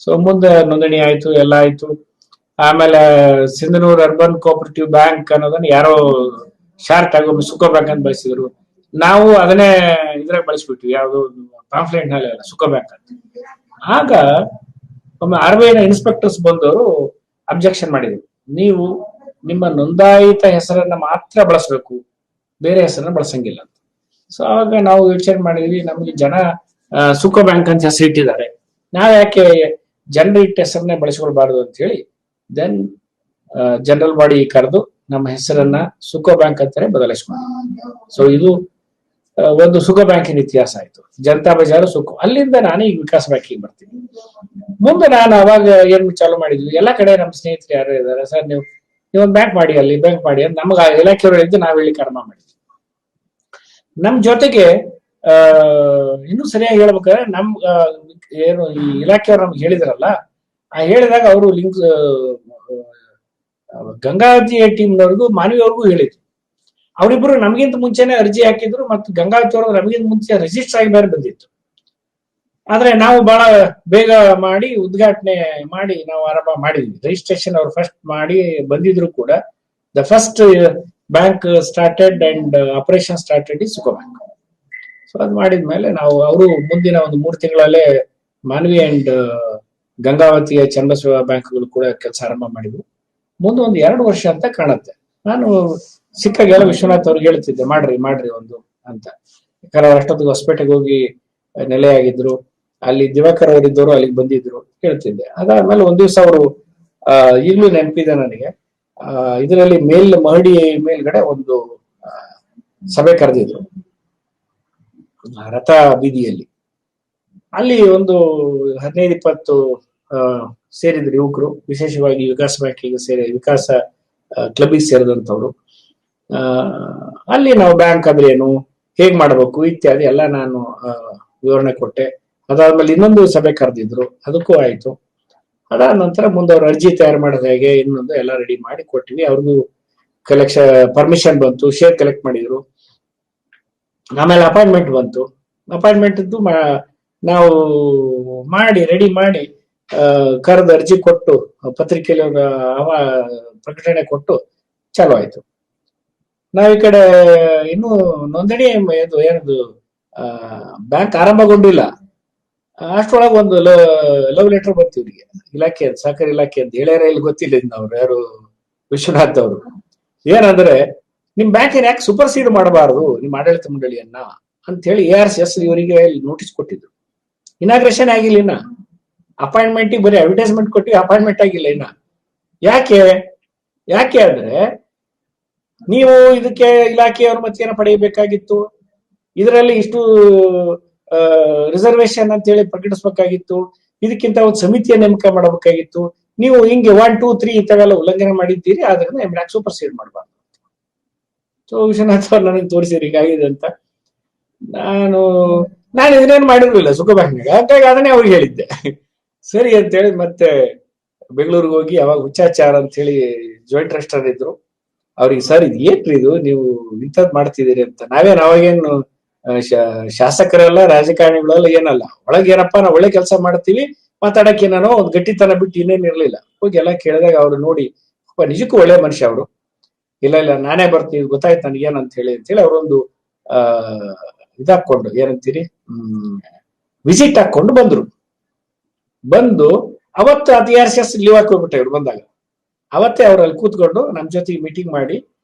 ಸೊ ಮುಂದೆ ನೋಂದಣಿ ಆಯ್ತು, ಎಲ್ಲ ಆಯ್ತು. ಆಮೇಲೆ ಸಿಂಧನೂರು ಅರ್ಬನ್ ಕೋಆಪರೇಟಿವ್ ಬ್ಯಾಂಕ್ ಅನ್ನೋದನ್ನ ಯಾರೋ ಶಾರ್ಟ್ ಆಗಿ ಸುಕೋ ಬ್ಯಾಂಕ್ ಅಂತ ಬಳಸಿದ್ರು. ನಾವು ಅದನ್ನೇ ಇದ್ರಾಗ ಬಳಸ್ಬಿಟ್ವಿ, ಯಾವ್ದು ಪಾಂಫ್ಲೆಟ್ ನಲ್ಲಿ ಅಲ್ಲ, ಸುಕೋ ಬ್ಯಾಂಕ್ ಅಂತ. ಆಗ ಒಮ್ಮೆ RBI ಇನ್ಸ್ಪೆಕ್ಟರ್ಸ್ ಬಂದವರು ಅಬ್ಜೆಕ್ಷನ್ ಮಾಡಿದ್ರು, ನೀವು ನಿಮ್ಮ ನೋಂದಾಯಿತ ಹೆಸರನ್ನ ಮಾತ್ರ ಬಳಸಬೇಕು, ಬೇರೆ ಹೆಸರನ್ನ ಬಳಸಂಗಿಲ್ಲ ಅಂತ. ಸೊ ಆವಾಗ ನಾವು ಯೋಚನೆ ಮಾಡಿದ್ವಿ, ನಮ್ಗೆ ಜನ ಸುಕೋ ಬ್ಯಾಂಕ್ ಅಂತ ಹೆಸರು ಇಟ್ಟಿದ್ದಾರೆ, ನಾವ್ ಯಾಕೆ ಜನರ ಇಟ್ಟ ಹೆಸರನ್ನೇ ಬಳಸ್ಕೊಳ್ಬಾರ್ದು ಅಂತ ಹೇಳಿ ದೆನ್ ಜನರಲ್ ಬಾಡಿ ಕರೆದು ನಮ್ಮ ಹೆಸರನ್ನ ಸುಕೋ ಬ್ಯಾಂಕ್ ಅಂತಾನೆ ಬದಲಾಯಿಸ್ಕೊಂಡು. ಸೊ ಇದು ಒಂದು ಸುಕೋ ಬ್ಯಾಂಕಿನ ಇತಿಹಾಸ ಆಯ್ತು. ಜನತಾ ಬಜಾರ್ ಸುಕೋ, ಅಲ್ಲಿಂದ ನಾನು ಈಗ ವಿಕಾಸ್ ಬ್ಯಾಂಕಿಗೆ ಬರ್ತೀನಿ. ಮುಂದೆ ನಾನು ಅವಾಗ ಏನ್ ಚಾಲೂ ಮಾಡಿದ್ವಿ, ಎಲ್ಲಾ ಕಡೆ ನಮ್ಮ ಸ್ನೇಹಿತರು ಯಾರು ಇದಾರೆ, ಸರ್ ನೀವೊಂದು ಬ್ಯಾಂಕ್ ಮಾಡಿ, ಅಲ್ಲಿ ಬ್ಯಾಂಕ್ ಮಾಡಿ ಅಂತ ನಮ್ಗೆ ಇಲಾಖೆಯವರು ಇದ್ದು ನಾವ್ ಹೇಳಿ ಕರ್ಮ ಮಾಡಿದ್ವಿ. ನಮ್ ಜೊತೆಗೆ ಇನ್ನೂ ಸರಿಯಾಗಿ ಹೇಳ್ಬೇಕಾದ್ರೆ ಏನು ಈ ಇಲಾಖೆಯವ್ರು ನಮ್ಗೆ ಹೇಳಿದ್ರಲ್ಲ, ಹೇಳಿದಾಗ ಅವರು ಲಿಂಕ್ ಗಂಗಾವತಿ ಟೀಮ್ನವ್ರಿಗೂ ಮಾನವಿಯವ್ರಿಗೂ ಹೇಳಿದ್ರು. ಅವರಿಬ್ರು ನಮಗಿಂತ ಮುಂಚೆನೆ ಅರ್ಜಿ ಹಾಕಿದ್ರು, ಮತ್ತು ಗಂಗಾವತಿ ಅವರು ನಮಗಿಂತ ಮುಂಚೆ ರಿಜಿಸ್ಟರ್ ಆಗಿ ಬೇರೆ ಬಂದಿತ್ತು. ಆದ್ರೆ ನಾವು ಬಹಳ ಬೇಗ ಮಾಡಿ ಉದ್ಘಾಟನೆ ಮಾಡಿ ನಾವು ಆರಂಭ ಮಾಡಿದ್ವಿ. ರಿಜಿಸ್ಟ್ರೇಷನ್ ಅವ್ರು ಫಸ್ಟ್ ಮಾಡಿ ಬಂದಿದ್ರು ಕೂಡ. The first bank started and operation started is Suko bank. So ಅದ್ ಮಾಡಿದ್ಮೇಲೆ ನಾವು ಅವರು ಮುಂದಿನ ಒಂದು 3 ತಿಂಗಳಲ್ಲೇ ಮಾನ್ವಿ ಅಂಡ್ ಗಂಗಾವತಿಯ ಚನ್ನಬಸವ ಬ್ಯಾಂಕ್ಗಳು ಕೂಡ ಕೆಲಸ ಆರಂಭ ಮಾಡಿದ್ವು. ಮುಂದೆ ಒಂದು 2 ವರ್ಷ ಅಂತ ಕಾಣುತ್ತೆ. ನಾನು ಸಿಕ್ಕಾಗೆಲ್ಲ ವಿಶ್ವನಾಥ್ ಅವ್ರಿಗೆ ಹೇಳ್ತಿದ್ದೆ, ಮಾಡ್ರಿ ಒಂದು ಅಂತ. ಯಾಕಂದ್ರೆ ಅಷ್ಟೊತ್ತಿಗೆ ಹೊಸಪೇಟೆಗೆ ಹೋಗಿ ನೆಲೆಯಾಗಿದ್ರು, ಅಲ್ಲಿ ದಿವಾಕರ್ ಅವರಿದ್ದವರು ಅಲ್ಲಿಗೆ ಬಂದಿದ್ರು, ಹೇಳ್ತಿದ್ದೆ. ಅದಾದ್ಮೇಲೆ ಒಂದ್ ದಿವಸ ಅವರು ಈಗಲೂ ನೆನಪಿದೆ ನನಗೆ, ಇದರಲ್ಲಿ ಮಹಡಿ ಮೇಲ್ಗಡೆ ಒಂದು ಸಭೆ ಕರೆದಿದ್ರು ರಥ ಬೀದಿಯಲ್ಲಿ. ಅಲ್ಲಿ ಒಂದು 15-20 ಸೇರಿದ್ರು ಯುವಕರು, ವಿಶೇಷವಾಗಿ ವಿಕಾಸ ಬ್ಯಾಂಕಿಗೆ ವಿಕಾಸ ಕ್ಲಬ್ಗೆ ಸೇರಿದಂತವ್ರು. ಅಲ್ಲಿ ನಾವು ಬ್ಯಾಂಕ್ ಅಂದ್ರೆ ಏನು, ಹೇಗ್ ಮಾಡಬೇಕು ಇತ್ಯಾದಿ ಎಲ್ಲ ನಾನು ವಿವರಣೆ ಕೊಟ್ಟೆ. ಅದಾದ್ಮೇಲೆ ಇನ್ನೊಂದು ಸಭೆ ಕರೆದಿದ್ರು, ಅದಕ್ಕೂ ಆಯ್ತು. ಅದಾದ ನಂತರ ಮುಂದೆ ಅವ್ರ ಅರ್ಜಿ ತಯಾರು ಮಾಡೋದು ಹೇಗೆ ಇನ್ನೊಂದು ಎಲ್ಲ ರೆಡಿ ಮಾಡಿ ಕೊಟ್ಟಿವಿ. ಅವ್ರಿಗೂ ಪರ್ಮಿಷನ್ ಬಂತು, ಶೇರ್ ಕಲೆಕ್ಟ್ ಮಾಡಿದ್ರು. ಆಮೇಲೆ ಅಪಾಯಿಂಟ್ಮೆಂಟ್ ಬಂತು. ಅಪಾಯಿಂಟ್ಮೆಂಟ್ ನಾವು ರೆಡಿ ಮಾಡಿ ಕರೆದು ಅರ್ಜಿ ಕೊಟ್ಟು ಪತ್ರಿಕೆಯಲ್ಲಿ ಪ್ರಕಟಣೆ ಕೊಟ್ಟು ಚಾಲು ಆಯ್ತು. ನಾವ್ ಈ ಕಡೆ ಇನ್ನೂ ನೋಂದಣಿ ಏನದು ಬ್ಯಾಂಕ್ ಆರಂಭಗೊಂಡಿಲ್ಲ, ಅಷ್ಟರೊಳಗೆ ಒಂದು ಲವ್ ಲೆಟರ್ ಬಂತು ಇವ್ರಿಗೆ, ಇಲಾಖೆ ಸಹಕಾರಿ ಇಲಾಖೆ ಅಂತ ಹೇಳ್ಯಾರ, ಇಲ್ಲಿ ಗೊತ್ತಿಲ್ಲ ಅವ್ರು ಯಾರು, ವಿಶ್ವನಾಥ್ ಅವರು. ಏನಂದ್ರೆ ನಿಮ್ ಬ್ಯಾಂಕ್ ಯಾಕೆ ಸೂಪರ್ಸೀಡ್ ಮಾಡಬಾರದು ನಿಮ್ ಆಡಳಿತ ಮಂಡಳಿಯನ್ನ ಅಂತ ಹೇಳಿ ARCS ಇವರಿಗೆ ನೋಟಿಸ್ ಕೊಟ್ಟಿದ್ರು. ಇನಾಗ್ರೇಷನ್ ಆಗಿಲ್ಲ ಇನ್ನ, ಅಪಾಯಿಂಟ್ಮೆಂಟ್ ಬರೀ ಅಡ್ವರ್ಟೈಸ್ಮೆಂಟ್ ಕೊಟ್ಟು ಅಪಾಯಿಂಟ್ಮೆಂಟ್ ಆಗಿಲ್ಲ ಇನ್ನ. ಯಾಕೆ ಅಂದ್ರೆ ನೀವು ಇದಕ್ಕೆ ಇಲಾಖೆಯವ್ರ ಮತ್ತೇನ ಪಡೆಯಬೇಕಾಗಿತ್ತು, ಇದರಲ್ಲಿ ಇಷ್ಟು ರಿಸರ್ವೇಶನ್ ಅಂತ ಹೇಳಿ ಪ್ರಕಟಿಸಬೇಕಾಗಿತ್ತು, ಇದಕ್ಕಿಂತ ಒಂದು ಸಮಿತಿಯ ನೇಮಕ ಮಾಡಬೇಕಾಗಿತ್ತು. ನೀವು ಹಿಂಗೆ 1, 2, 3 ಇಂಥವೆಲ್ಲ ಉಲ್ಲಂಘನೆ ಮಾಡಿದ್ದೀರಿ, ಆದ್ರಿಂದ ಬ್ಯಾಂಕ್ ಸೂಪರ್ ಸೀಡ್ ಮಾಡಬಾರ್ದು. ಸೊ ವಿಶ್ವನಾಥ್ ಅವ್ರು ನನಗೆ ತೋರಿಸಿರಿ ಹೀಗಾಗಿದೆ ಅಂತ. ನಾನು ಇದನ್ನೇನು ಮಾಡಿರ್ಲಿಲ್ಲ ಸುಖ ಬ್ಯಾಂಕ್ನಾಗ, ಹಾಗಾಗಿ ಅದನ್ನೇ ಅವ್ರಿಗೆ ಹೇಳಿದ್ದೆ. ಸರಿ ಅಂತೇಳಿ ಮತ್ತೆ ಬೆಂಗಳೂರಿಗೆ ಹೋಗಿ ಅವಾಗ ಹುಚ್ಚಾಚಾರ ಅಂತ ಹೇಳಿ ಜಾಯಿಂಟ್ ಟ್ರಸ್ಟರ್ ಇದ್ರು. ಅವ್ರಿಗೆ ಸರ್ ಇದು ಏನ್ರಿ ಇದು ನೀವು ಇಂಥದ್ ಮಾಡ್ತಿದ್ದೀರಿ ಅಂತ. ಅವಾಗೇನು ಶಾಸಕರೆಲ್ಲ ರಾಜಕಾರಣಿಗಳೆಲ್ಲ ಏನಲ್ಲ, ಒಳಗೆ ಏನಪ್ಪಾ ನಾವು ಒಳ್ಳೆ ಕೆಲಸ ಮಾಡ್ತೀವಿ, ಮಾತಾಡಕ್ಕೆ ಏನೋ ಒಂದು ಗಟ್ಟಿತನ ಬಿಟ್ಟು ಇನ್ನೇನ್ ಇರ್ಲಿಲ್ಲ. ಹೋಗಿ ಎಲ್ಲ ಕೇಳಿದಾಗ ಅವ್ರು ನೋಡಿ ನಿಜಕ್ಕೂ ಒಳ್ಳೆ ಮನುಷ್ಯ ಅವರು. ಇಲ್ಲ ನಾನೇ ಬರ್ತೀನಿ, ಗೊತ್ತಾಯ್ತು ನನಗೇನಂತ ಹೇಳಿ ಅವರೊಂದು ಇದಾಕೊಂಡು ಏನಂತೀರಿ ವಿಸಿಟ್ ಹಾಕೊಂಡು ಬಂದು ಅವತ್ತು ARCS ಲೀವ್ ಹಾಕಿ ಹೋಗ್ಬಿಟ್ಟೆ ಇವ್ರು ಬಂದಾಗ. ಅವತ್ತೇ ಅವ್ರು ಅಲ್ಲಿ ಕೂತ್ಕೊಂಡು ನಮ್ ಜೊತೆಗೆ ಮೀಟಿಂಗ್ ಮಾಡಿ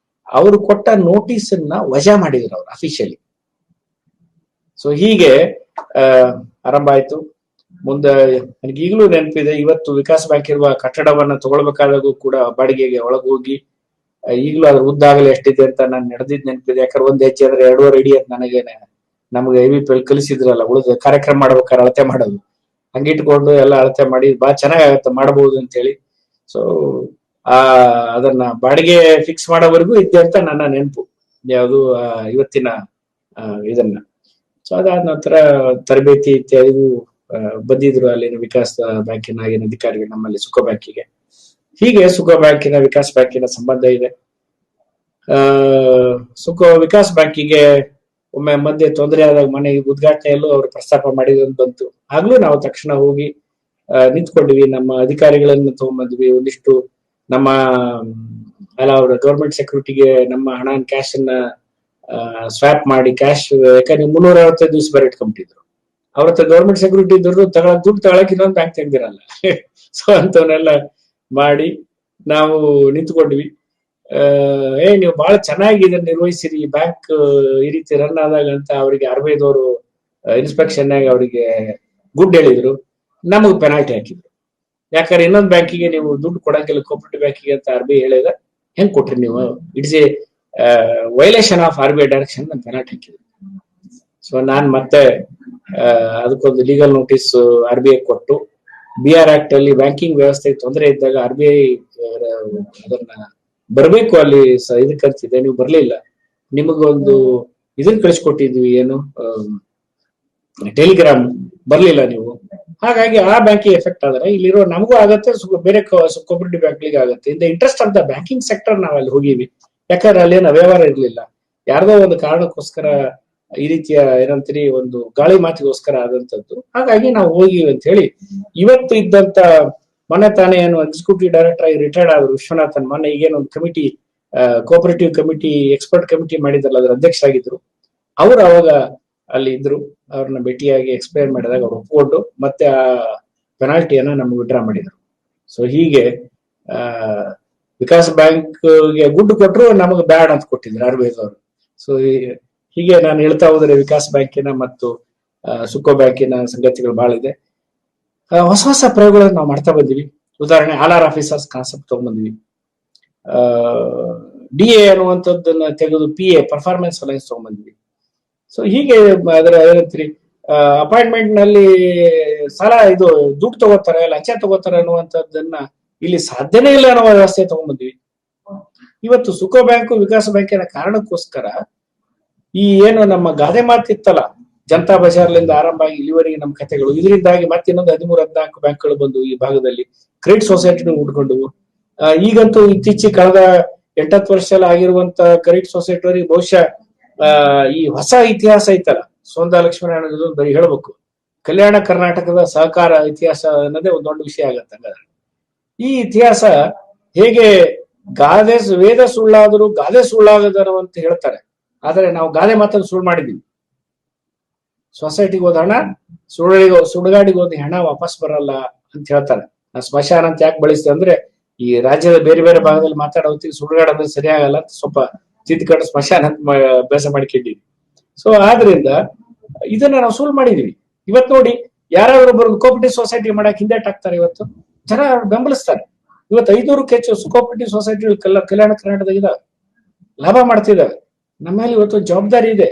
ಅವರು ಕೊಟ್ಟ ನೋಟಿಸ್ ಅನ್ನ ವಜಾ ಮಾಡಿದ್ರು ಅವ್ರು ಅಫಿಷಿಯಲಿ. ಸೊ ಹೀಗೆ ಆರಂಭ ಆಯ್ತು. ಮುಂದೆ ನನಗೆ ಈಗಲೂ ನೆನಪಿದೆ, ಇವತ್ತು ವಿಕಾಸ ಬ್ಯಾಂಕ್ ಇರುವ ಕಟ್ಟಡವನ್ನ ತಗೊಳ್ಬೇಕಾದಾಗೂ ಕೂಡ ಬಾಡಿಗೆಗೆ ಒಳಗೆ ಹೋಗಿ ಈಗಲೂ ಅದ್ರ ಉದ್ದಾಗಲೇ ಎಷ್ಟಿದೆ ಅಂತ ನಾನು ನಡೆದಿದ್ ನೆನಪಿದೆ. ಯಾಕಂದ್ರೆ ಒಂದ್ ಹೆಜ್ಜೆ ಅಂದ್ರೆ 2.5 ಅಡಿ ಅಂತ ನಮ್ಗೆ IVPL ಕಲಿಸಿದ್ರಲ್ಲ, ಉಳಿದ ಕಾರ್ಯಕ್ರಮ ಮಾಡ್ಬೇಕಾದ್ರೆ ಅಳತೆ ಮಾಡೋದು, ಹಂಗಿಟ್ಕೊಂಡು ಎಲ್ಲ ಅಳತೆ ಮಾಡಿ ಬಹಳ ಚೆನ್ನಾಗತ್ತೆ ಮಾಡಬಹುದು ಅಂತ ಹೇಳಿ. ಸೊ ಅದನ್ನ ಬಾಡಿಗೆ ಫಿಕ್ಸ್ ಮಾಡೋವರೆಗೂ ಇದ್ದೆ ಅಂತ ನನ್ನ ನೆನಪು, ಯಾವುದು ಇವತ್ತಿನ ಇದನ್ನ. ಸೊ ಅದಾದ ನಂತರ ತರಬೇತಿ ಇತ್ಯಾದಿಗೂ ಬಂದಿದ್ರು ಅಲ್ಲಿನ ವಿಕಾಸ ಬ್ಯಾಂಕಿನ ಆಗಿನ ಅಧಿಕಾರಿಗಳು ನಮ್ಮಲ್ಲಿ ಸುಖ ಬ್ಯಾಂಕಿಗೆ. ಹೀಗೆ ಸುಖ ಬ್ಯಾಂಕಿನ ವಿಕಾಸ ಬ್ಯಾಂಕಿನ ಸಂಬಂಧ ಇದೆ. ವಿಕಾಸ ಬ್ಯಾಂಕಿಗೆ ಒಮ್ಮೆ ಮಧ್ಯೆ ತೊಂದರೆ ಆದಾಗ ಮನೆಗೆ ಉದ್ಘಾಟನೆಯಲ್ಲೂ ಅವರು ಪ್ರಸ್ತಾಪ ಮಾಡಿದಂತ ಬಂತು. ಆಗ್ಲೂ ನಾವು ತಕ್ಷಣ ಹೋಗಿ ನಿಂತ್ಕೊಂಡಿವಿ, ನಮ್ಮ ಅಧಿಕಾರಿಗಳನ್ನ ತಗೊಂಡ್ಬಂದ್ವಿ. ಒಂದಿಷ್ಟು ನಮ್ಮ ಅವರ ಗವರ್ಮೆಂಟ್ ಸೆಕ್ಯೂರಿಟಿಗೆ ನಮ್ಮ ಹಣ ಕ್ಯಾಶ್ ಅನ್ನ ಸ್ವ್ಯಾಪ್ ಮಾಡಿ ಕ್ಯಾಶ್, ಯಾಕಂದ್ರೆ 365 ದಿವಸ ಬೇರೆ ಇಟ್ಕೊಂಡ್ಬಿಟ್ಟಿದ್ರು. ಅವ್ರ ಹತ್ರ ಗವರ್ಮೆಂಟ್ ಸೆಕ್ಯೂರಿಟಿ ಇದ್ರು ದುಡ್ಡು ತಗೊಳಕ್ ಇನ್ನೊಂದು ಬ್ಯಾಂಕ್ ತೆಗ್ದಿರಲ್ಲ. ಸೊ ಅಂತವನ್ನೆಲ್ಲ ಮಾಡಿ ನಾವು ನಿಂತ್ಕೊಂಡ್ವಿ. ನೀವು ಬಹಳ ಚೆನ್ನಾಗಿ ಇದನ್ನ ನಿರ್ವಹಿಸಿರಿ, ಬ್ಯಾಂಕ್ ಈ ರೀತಿ ರನ್ ಆದಾಗ ಅಂತ ಅವರಿಗೆ RBIದವರು ಇನ್ಸ್ಪೆಕ್ಷನ್ ಆಗಿ ಅವರಿಗೆ ಗುಡ್ ಹೇಳಿದ್ರು. ನಮಗ್ ಪೆನಾಲ್ಟಿ ಹಾಕಿದ್ರು. ಯಾಕಂದ್ರೆ ಇನ್ನೊಂದು ಬ್ಯಾಂಕಿಗೆ ನೀವು ದುಡ್ಡು ಕೊಡಂಗಿಲ್ಲ ಕೋಪರೇಟಿವ್ ಬ್ಯಾಂಕಿಗೆ ಅಂತ RBI ಹೇಳಿದ, ಹೆಂಗ್ ಕೊಟ್ರಿ ನೀವು, it's A violation of RBI direction ಅಂತ ಪೆನಾಲ್ಟಿ ಹಾಕಿದ್ರು. ಸೊ ನಾನ್ ಮತ್ತೆ ಅದಕ್ಕೊಂದು ಲೀಗಲ್ ನೋಟಿಸ್ RBI ಕೊಟ್ಟು, BR ಆಕ್ಟ್ ಅಲ್ಲಿ ಬ್ಯಾಂಕಿಂಗ್ ವ್ಯವಸ್ಥೆಗೆ ತೊಂದರೆ ಇದ್ದಾಗ RBI ಅದನ್ನ ಬರ್ಬೇಕು ಅಲ್ಲಿ ಇದಕ್ಕಂತಿದೆ, ನೀವು ಬರ್ಲಿಲ್ಲ, ನಿಮಗೊಂದು ಇದನ್ನ ಕಳಿಸ್ಕೊಟ್ಟಿದ್ವಿ, ಏನು ಟೆಲಿಗ್ರಾಮ್, ಬರ್ಲಿಲ್ಲ ನೀವು, ಹಾಗಾಗಿ ಆ ಬ್ಯಾಂಕಿಗೆ ಎಫೆಕ್ಟ್ ಆದ್ರೆ ಇಲ್ಲಿರೋ ನಮಗೂ ಆಗತ್ತೆ, ಬೇರೆ ಕೋಪರೇಟಿವ್ ಬ್ಯಾಂಕ್ಗಳಿಗೆ ಆಗತ್ತೆ. In the interest of the banking sector ನಾವ್ ಅಲ್ಲಿ ಹೋಗಿವಿ. ಯಾಕಂದ್ರೆ ಅಲ್ಲೇನು ಅವ್ಯವಹಾರ ಇರ್ಲಿಲ್ಲ, ಯಾರ್ದೋ ಒಂದು ಕಾರಣಕ್ಕೋಸ್ಕರ ಈ ರೀತಿಯ ಏನಂತೀರಿ ಒಂದು ಗಾಳಿ ಮಾತಿಗೋಸ್ಕರ ಆದಂತದ್ದು. ಹಾಗಾಗಿ ನಾವು ಹೋಗಿವಿ ಅಂತ ಹೇಳಿ ಇವತ್ತು ಇದ್ದಂತ ಮೊನ್ನೆ ತಾನೇ ಏನು ಎಕ್ಸಿಕ್ಯೂಟಿವ್ ಡೈರೆಕ್ಟರ್ ಆಗಿ ರಿಟೈರ್ಡ್ ಆದ್ರು ವಿಶ್ವನಾಥನ್, ಮೊನ್ನೆ ಈಗೇನೊಂದು committee cooperative committee expert committee ಮಾಡಿದ್ರಲ್ಲ ಅದ್ರ ಅಧ್ಯಕ್ಷರಾಗಿದ್ರು ಅವ್ರು. ಅವಾಗ ಅಲ್ಲಿ ಇದ್ರು, ಅವ್ರನ್ನ ಭೇಟಿಯಾಗಿ ಎಕ್ಸ್ಪ್ಲೈನ್ ಮಾಡಿದಾಗ ಅವ್ರು ಒಪ್ಕೊಂಡು ಮತ್ತೆ ಆ ಪೆನಾಲ್ಟಿಯನ್ನ ನಮ್ಗೆ ವಿಡ್ರಾ ಮಾಡಿದ್ರು. ಸೊ ಹೀಗೆ ವಿಕಾಸ ಬ್ಯಾಂಕ್ಗೆ ಗುಡ್ ಕೊಟ್ಟರು, ನಮಗೆ ಬ್ಯಾಡ್ ಅಂತ ಕೊಟ್ಟಿದ್ರು RBIದವರು. ಸೊ ಹೀಗೆ ನಾನು ಹೇಳ್ತಾ ಹೋದ್ರೆ ವಿಕಾಸ ಬ್ಯಾಂಕಿನ ಮತ್ತು ಸುಕೋ ಬ್ಯಾಂಕಿನ ಸಂಗತಿಗಳು ಬಹಳ ಇದೆ. ಹೊಸ ಪ್ರಯೋಗಗಳನ್ನು ನಾವು ಮಾಡ್ತಾ ಬಂದಿವಿ. ಉದಾಹರಣೆ RR ಆಫೀಸರ್ಸ್ ಕಾನ್ಸೆಪ್ಟ್ ತಗೊಂಡ್ಬಂದ್ವಿ. DA ಅನ್ನುವಂಥದ್ದನ್ನ ತೆಗೆದು PA ಪರ್ಫಾರ್ಮೆನ್ಸ್ ಅಲೈನ್ಸ್ ತಗೊಂಡ್ಬಂದ್ವಿ. ಸೊ ಹೀಗೆ ಅದರ ಏನಂತೀರಿ ಅಪಾಯಿಂಟ್ಮೆಂಟ್ ನಲ್ಲಿ ಸಾಲ ಇದು ದುಡ್ಡು ತಗೋತಾರೆ, ಲಂಚ ತಗೋತಾರೆ ಅನ್ನುವಂಥದ್ದನ್ನ ಇಲ್ಲಿ ಸಾಧ್ಯನೇ ಇಲ್ಲ ಅನ್ನೋ ವ್ಯವಸ್ಥೆ ತಗೊಂಡ್ಬಂದ್ವಿ. ಇವತ್ತು ಸುಕೋ ಬ್ಯಾಂಕು ವಿಕಾಸ ಬ್ಯಾಂಕಿನ ಕಾರಣಕ್ಕೋಸ್ಕರ ಈ ಏನು ನಮ್ಮ ಗಾದೆ ಮಾತಿತ್ತಲ್ಲ, ಜನತಾ ಬಜಾರ್ಲಿಂದ ಆರಂಭ ಆಗಿ ಇಲ್ಲಿವರೆಗೆ ನಮ್ಮ ಕಥೆಗಳು, ಇದರಿಂದಾಗಿ ಮತ್ತೆ ಇನ್ನೊಂದು 13-14 ಬ್ಯಾಂಕ್ಗಳು ಬಂದು ಈ ಭಾಗದಲ್ಲಿ ಕ್ರೆಡಿಟ್ ಸೊಸೈಟಿ ಉಟ್ಕೊಂಡವು. ಈಗಂತೂ ಇತ್ತೀಚೆಗೆ ಕಳೆದ 8-10 ವರ್ಷ ಆಗಿರುವಂತ ಕ್ರೆಡಿಟ್ ಸೊಸೈಟಿ ಬಹುಶಃ ಈ ಹೊಸ ಇತಿಹಾಸ ಐತಲ್ಲ, ಸೋಂದಾ ಲಕ್ಷ್ಮೀನಾರಾಯಣ ಬರೀ ಹೇಳ್ಬೇಕು, ಕಲ್ಯಾಣ ಕರ್ನಾಟಕದ ಸಹಕಾರ ಇತಿಹಾಸ ಅನ್ನೋದೇ ಒಂದು ದೊಡ್ಡ ವಿಷಯ ಆಗತ್ತೆ. ಈ ಇತಿಹಾಸ ಹೇಗೆ ವೇದ ಸುಳ್ಳಾದರೂ ಗಾದೆ ಸುಳ್ಳಾಗದರು ಅಂತ ಹೇಳ್ತಾರೆ, ಆದ್ರೆ ನಾವು ಗಾದೆ ಮಾತನ್ನು ಸುಳ್ಳು ಮಾಡಿದ್ವಿ. ಸೊಸೈಟಿಗೆ ಹೋದ ಹಣ ಸುಡುಗಾಡಿಗೆ ಹೋದ ಹಣ ವಾಪಸ್ ಬರಲ್ಲ ಅಂತ ಹೇಳ್ತಾರೆ. ಸ್ಮಶಾನ ಅಂತ ಯಾಕೆ ಬಳಸ್ತೀವಿ ಅಂದ್ರೆ, ಈ ರಾಜ್ಯದ ಬೇರೆ ಬೇರೆ ಭಾಗದಲ್ಲಿ ಮಾತಾಡೋ ಹೊತ್ತಿಗೆ ಸುಡುಗಾಡು ಅಂದ್ರೆ ಸರಿಯಾಗಲ್ಲ ಅಂತ ಸ್ವಲ್ಪ ತಿದ್ದುಕೊಂಡು ಸ್ಮಶಾನ ಅಂತ ಅಭ್ಯಾಸ ಮಾಡಿಕೊಂಡಿದ್ವಿ. ಸೊ ಆದ್ರಿಂದ ಇದನ್ನ ನಾವು ಸುಳ್ಳು ಮಾಡಿದೀವಿ. ಇವತ್ತು ನೋಡಿ, ಯಾರಾದ್ರೂ ಒಬ್ಬರು ಕೋಪರೇಟಿವ್ ಸೊಸೈಟಿ ಮಾಡಕ್ ಹಿಂದೇಟಾಕ್ತಾರೆ, ಇವತ್ತು ಜನ ಬೆಂಬಲಿಸ್ತಾರೆ. ಇವತ್ತು 500ಕ್ಕೂ ಹೆಚ್ಚು ಕೋಪರೇಟಿವ್ ಸೊಸೈಟಿಗಳು ಕಲ್ಯಾಣ ಕರ್ನಾಟಕದಾಗ ಇದಾವೆ, ಲಾಭ ಮಾಡ್ತಿದ್ದಾವೆ. ನಮ್ಮಲ್ಲಿ ಇವತ್ತು ಜವಾಬ್ದಾರಿ ಇದೆ.